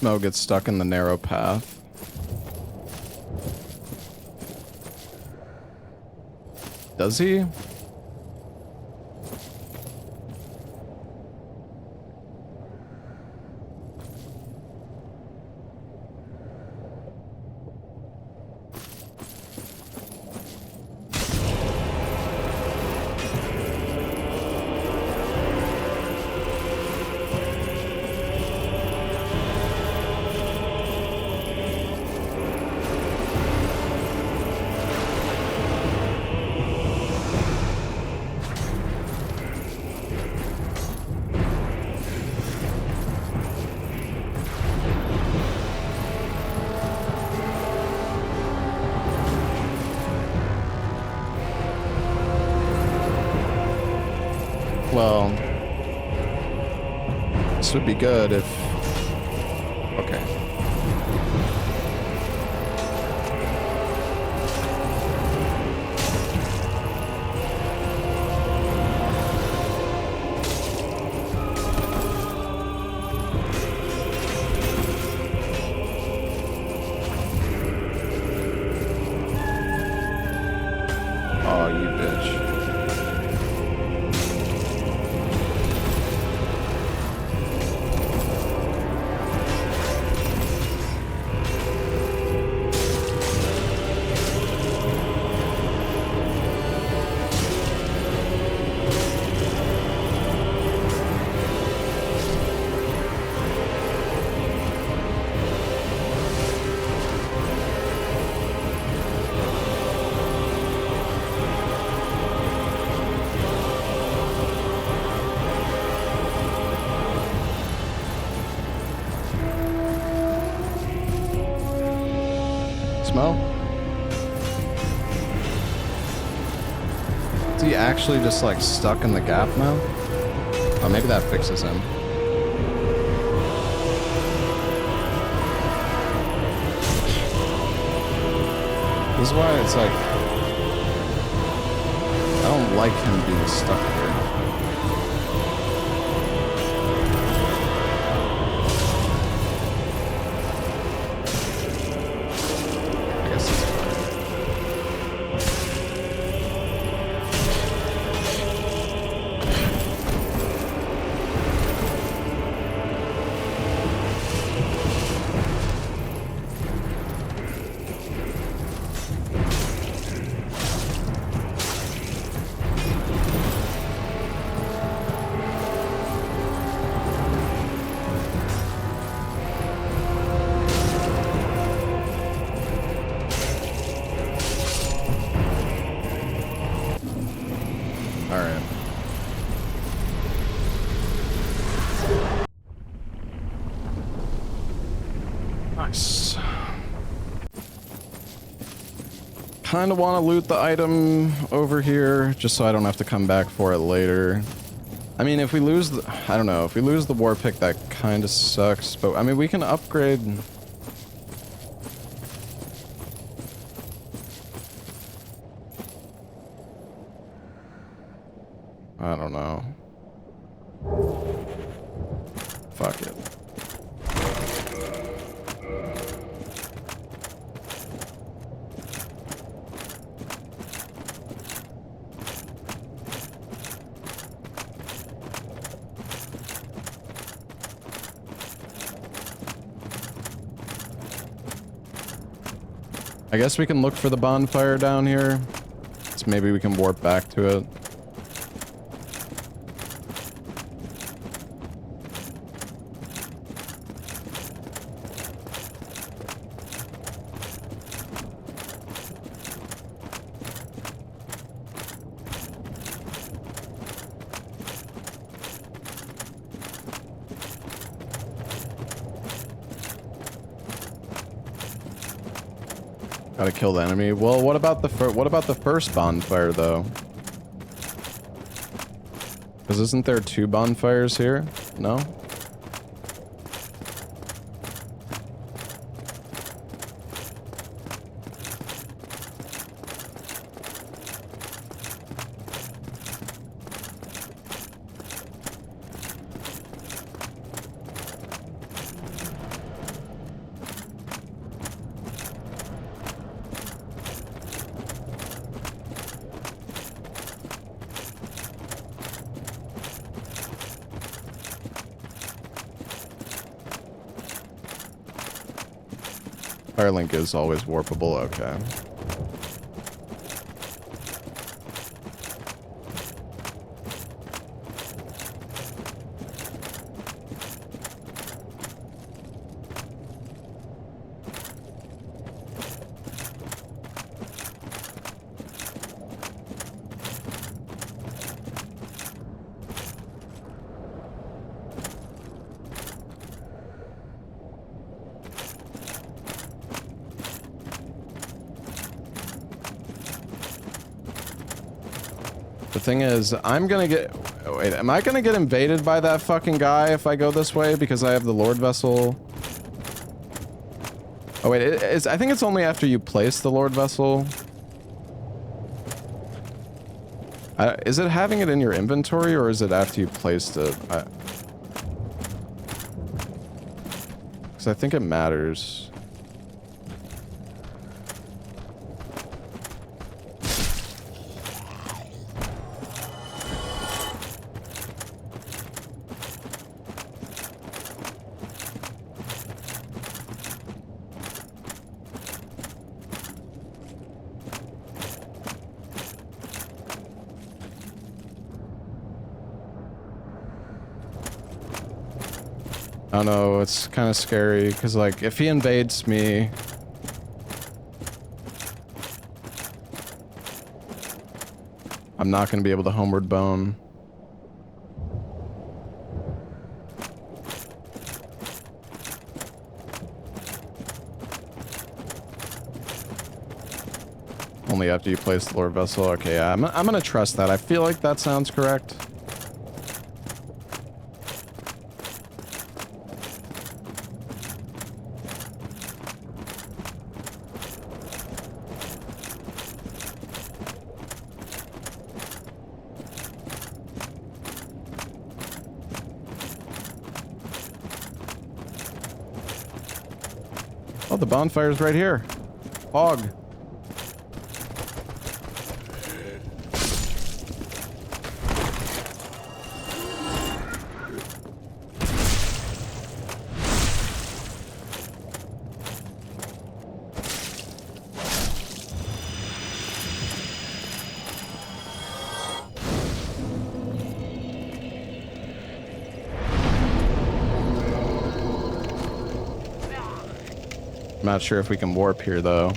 Smo gets stuck in the narrow path. Does he? Well, this would be good if... Okay. Oh, you bitch. Smo? Is he actually just like stuck in the gap now? Oh, maybe that fixes him. This is why it's like... I don't like him being stuck here. Alright. Nice. Kinda wanna loot the item over here, just so I don't have to come back for it later. I mean, if we lose the... I don't know, if we lose the war pick, that kinda sucks, but I mean, we can upgrade... I don't know. Fuck it. I guess we can look for the bonfire down here. So maybe we can warp back to it. Gotta kill the enemy. Well, what about the first bonfire though? Because isn't there 2 bonfires here? No? Firelink is always warpable, okay. The thing is, I'm gonna get... Wait, am I gonna get invaded by that fucking guy if I go this way because I have the Lord Vessel? Oh wait, I think it's only after you place the Lord Vessel. Is it having it in your inventory or is it after you placed it? Because I think it matters. I don't know, it's kind of scary, because, like, if he invades me... I'm not going to be able to homeward bone. Only after you place the Lord Vessel. Okay, yeah, I'm going to trust that. I feel like that sounds correct. Oh, the bonfire's right here. Hog. I'm not sure if we can warp here, though.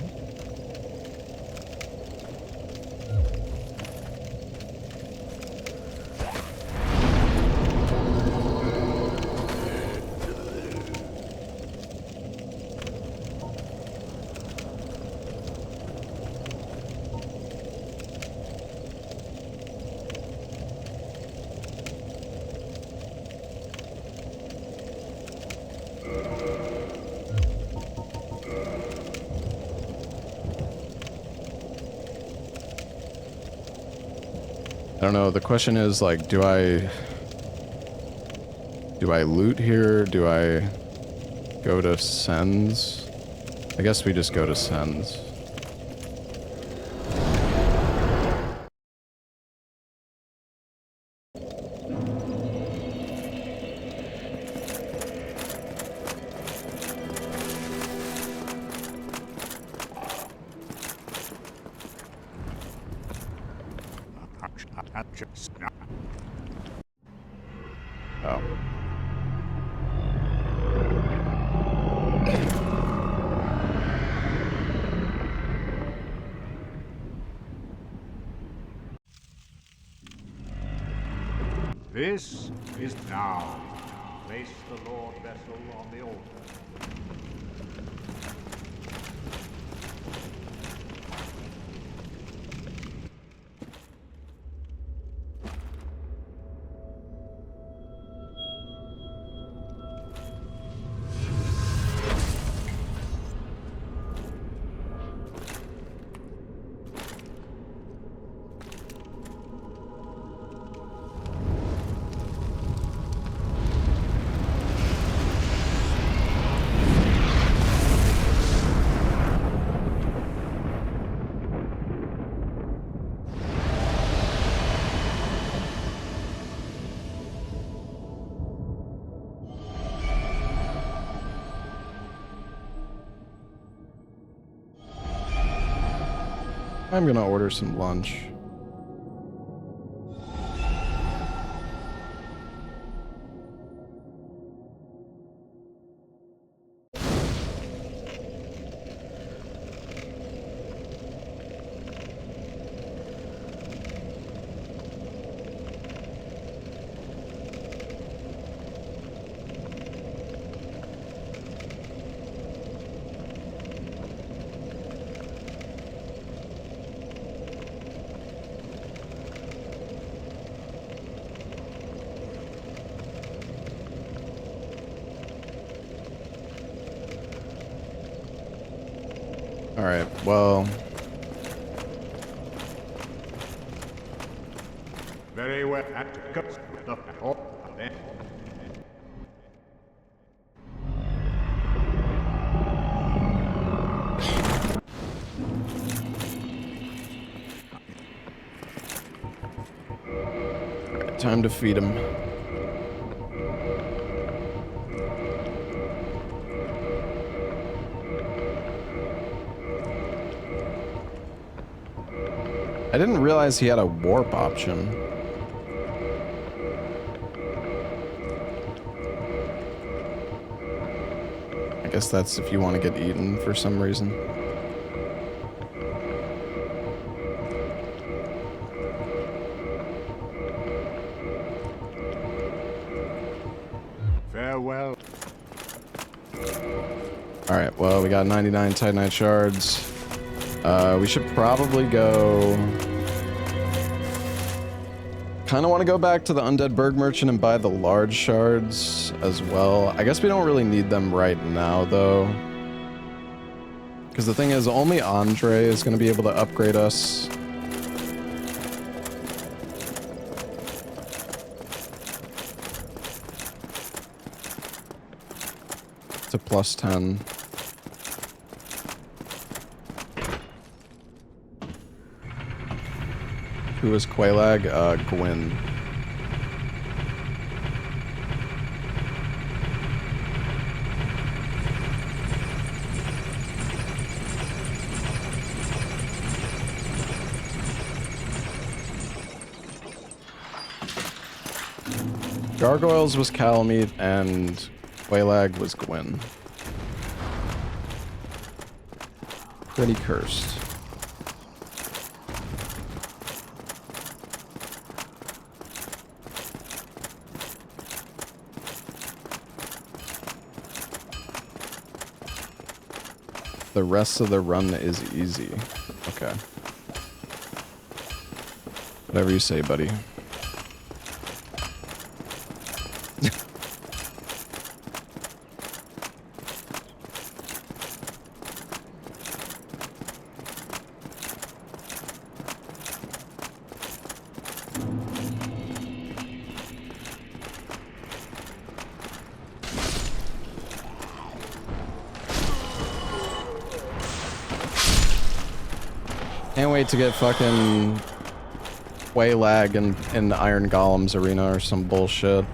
I don't know, the question is, like, do I loot here? Do I go to Sens? I guess we just go to Sens. Oh. This is now. Place the Lord Vessel on the altar. I'm gonna order some lunch. Alright, well... Very well. Alright, time to feed him. I didn't realize he had a warp option. I guess that's if you want to get eaten for some reason. Farewell. Alright, well, we got 99 Titanite shards. We should probably go... Kind of want to go back to the Undead Berg Merchant and buy the large shards as well. I guess we don't really need them right now, though. Because the thing is, only Andre is going to be able to upgrade us. To plus 10. Who is Qualag? Gwyn. Gargoyles was Calamite and Qualag was Gwyn. Pretty cursed. The rest of the run is easy. Okay. Whatever you say, buddy. Can't wait to get fucking Qualag in the Iron Golems arena or some bullshit.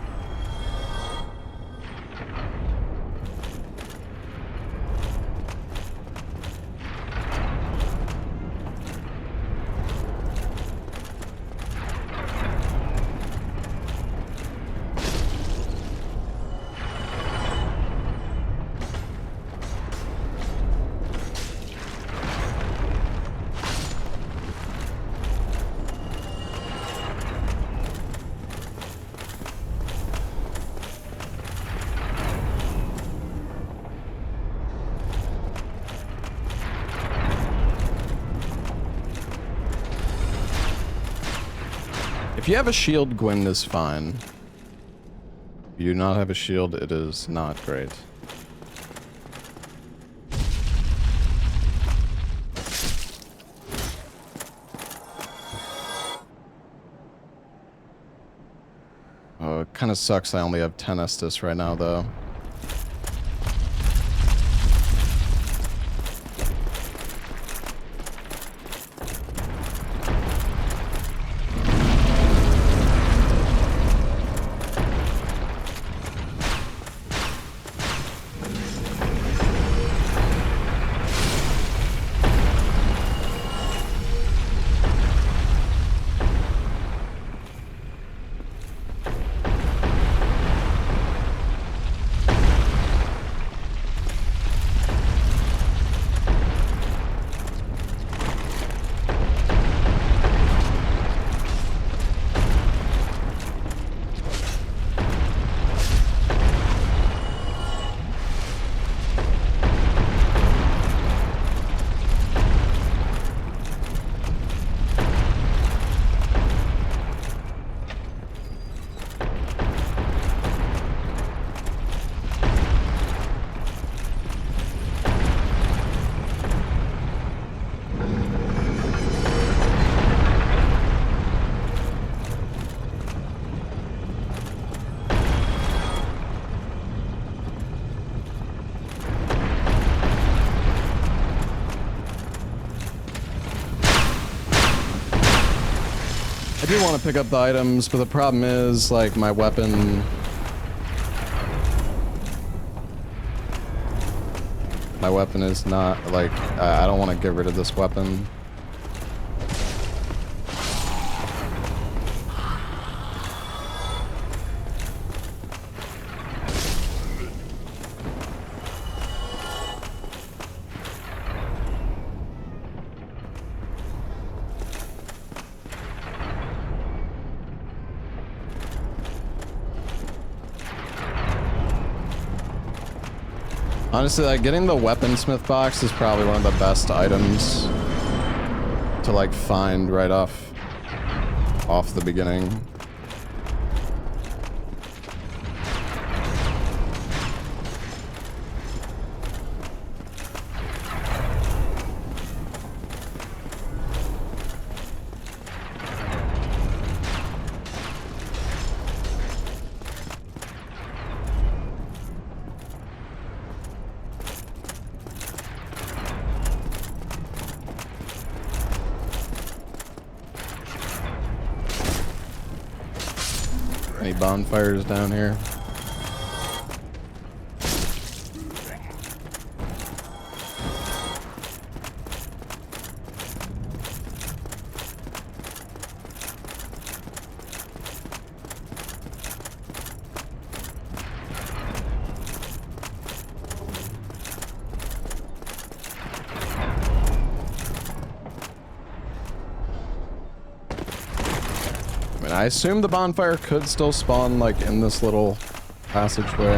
If you have a shield, Gwyn is fine. If you do not have a shield, it is not great. Oh, it kind of sucks I only have 10 Estus right now, though. do want to pick up the items, but the problem is, like, my weapon... My weapon is not, like, I don't want to get rid of this weapon. Honestly, like, getting the weaponsmith box is probably one of the best items to, like, find right off the beginning. Any bonfires down here? I assume the bonfire could still spawn, like, in this little passageway.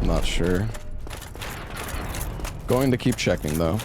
I'm not sure. Going to keep checking, though.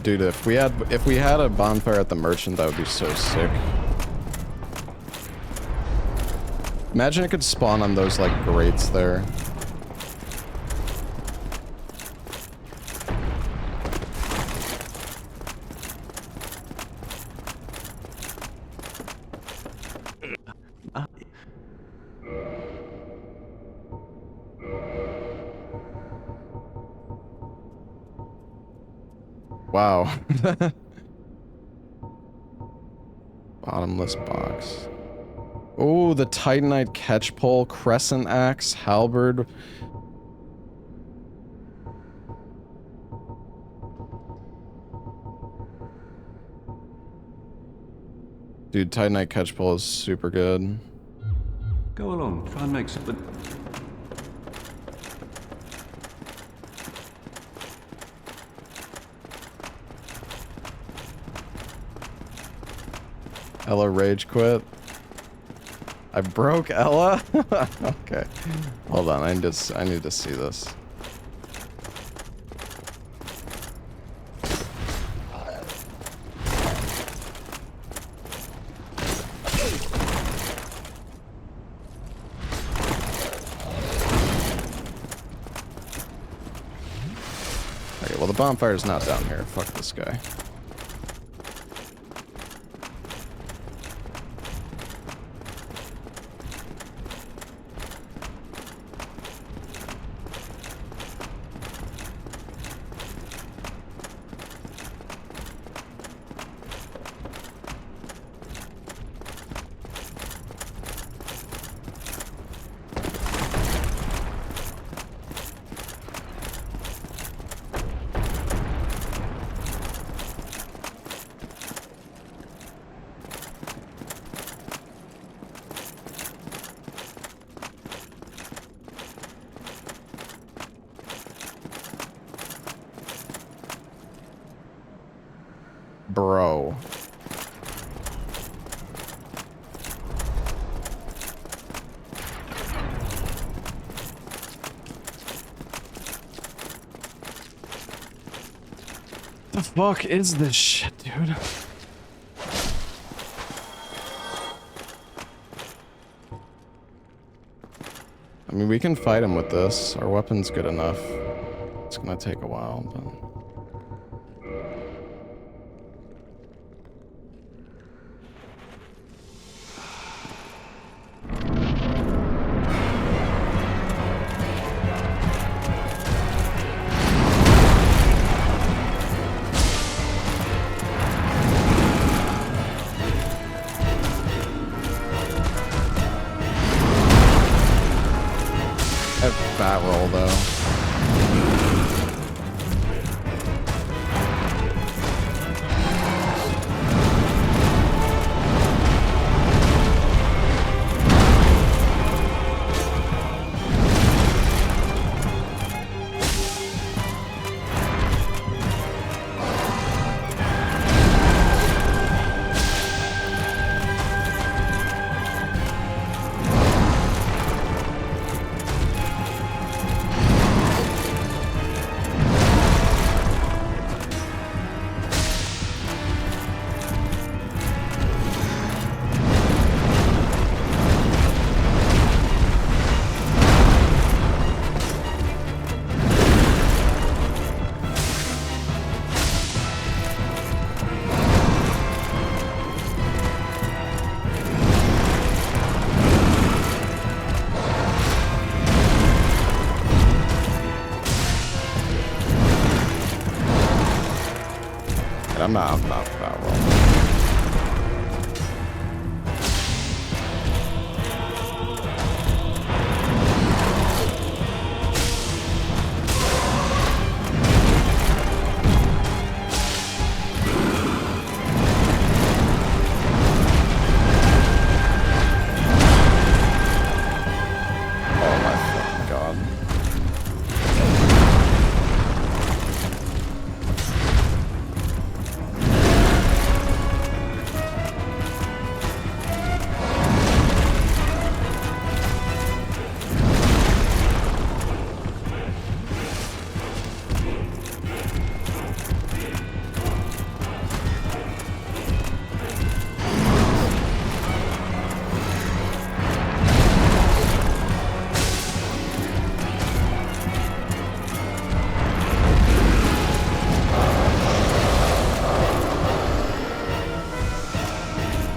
Dude, if we had a bonfire at the merchant, that would be so sick. Imagine it could spawn on those, like, grates there. Wow. Bottomless box. Oh, the Titanite catchpole, crescent axe, halberd. Dude, Titanite catchpole is super good. Go along, try and make something. Ella rage quit. I broke Ella? Okay. Hold on, I need to see this. Okay, well the bonfire's not down here. Fuck this guy. Bro. The fuck is this shit, dude? I mean, we can fight him with this. Our weapon's good enough. It's gonna take a while, but... That bat roll, though. I'm not that well. Oh my fucking god.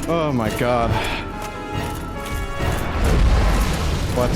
Oh my god. What?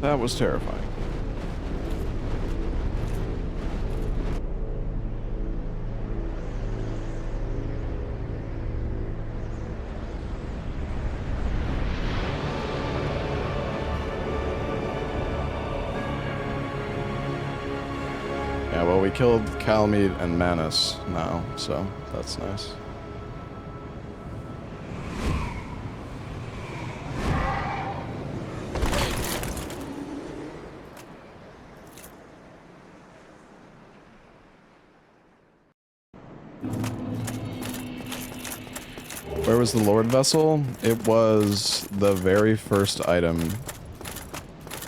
That was terrifying. Yeah, well, we killed Calmeet and Manus now, so that's nice. Where was the Lord Vessel? It was the very first item.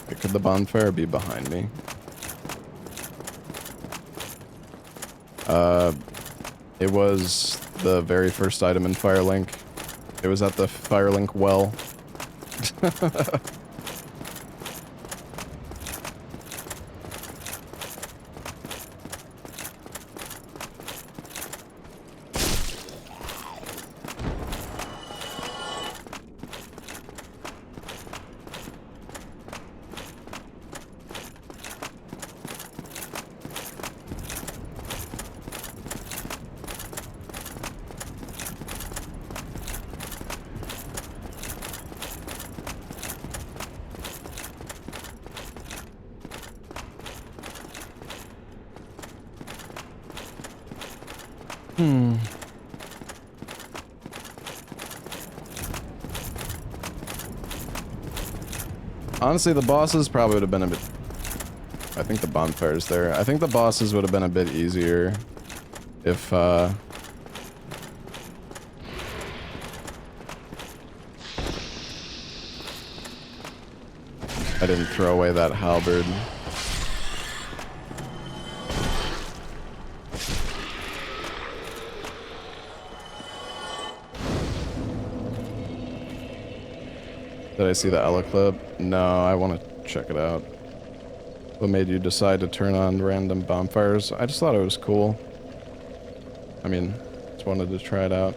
Could the bonfire be behind me? It was the very first item in Firelink. It was at the Firelink well. Honestly, the bosses probably would have been a bit... I think the bonfire's there. I think the bosses would have been a bit easier if, I didn't throw away that halberd. Did I see the Ella clip? No, I want to check it out. What made you decide to turn on random bonfires? I just thought it was cool. I mean, just wanted to try it out.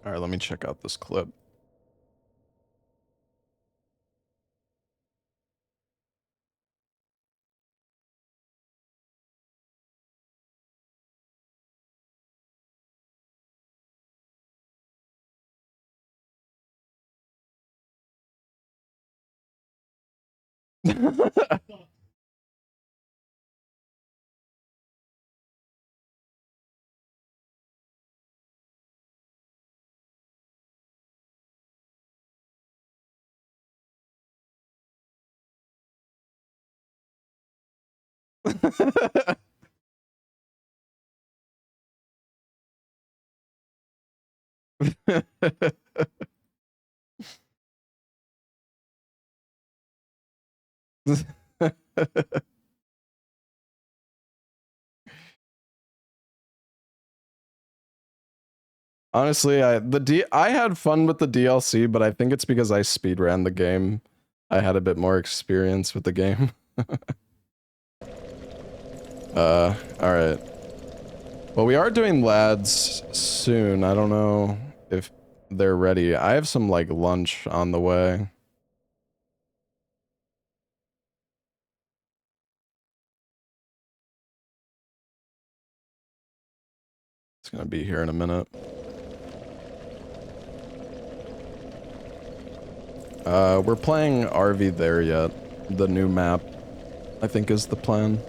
Alright, let me check out this clip. Honestly, I had fun with the DLC, but I think it's because I speedran the game. I had a bit more experience with the game. Alright. Well, we are doing lads soon. I don't know if they're ready. I have some, like, lunch on the way. It's gonna be here in a minute. We're playing RV There Yet. The new map, I think, is the plan.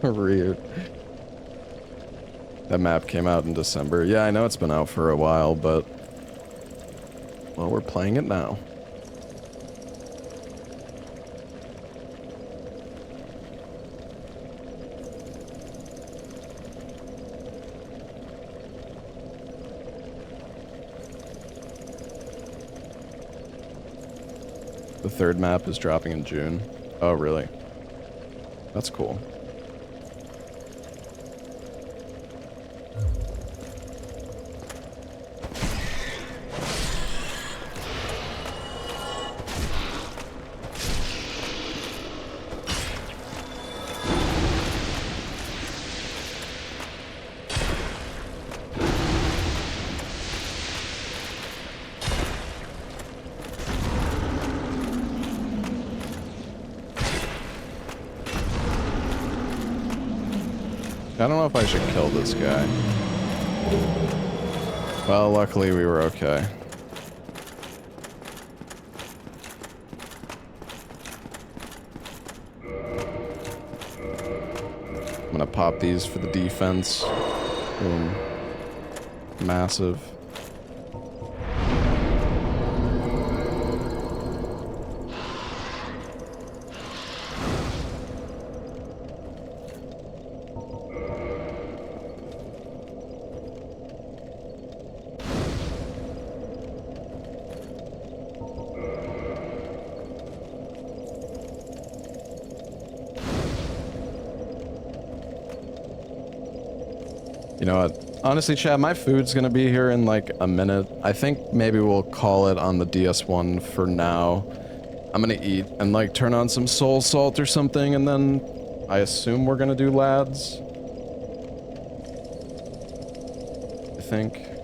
Weird. That map came out in December. Yeah, I know it's been out for a while, but... well, we're playing it now. The third map is dropping in June. Oh, really? That's cool. I don't know if I should kill this guy. Well, luckily we were okay. I'm gonna pop these for the defense. Boom. Massive. You know what? Honestly, Chad, my food's gonna be here in like a minute. I think maybe we'll call it on the DS1 for now. I'm gonna eat and like turn on some soul salt or something, and then I assume we're gonna do lads. I think.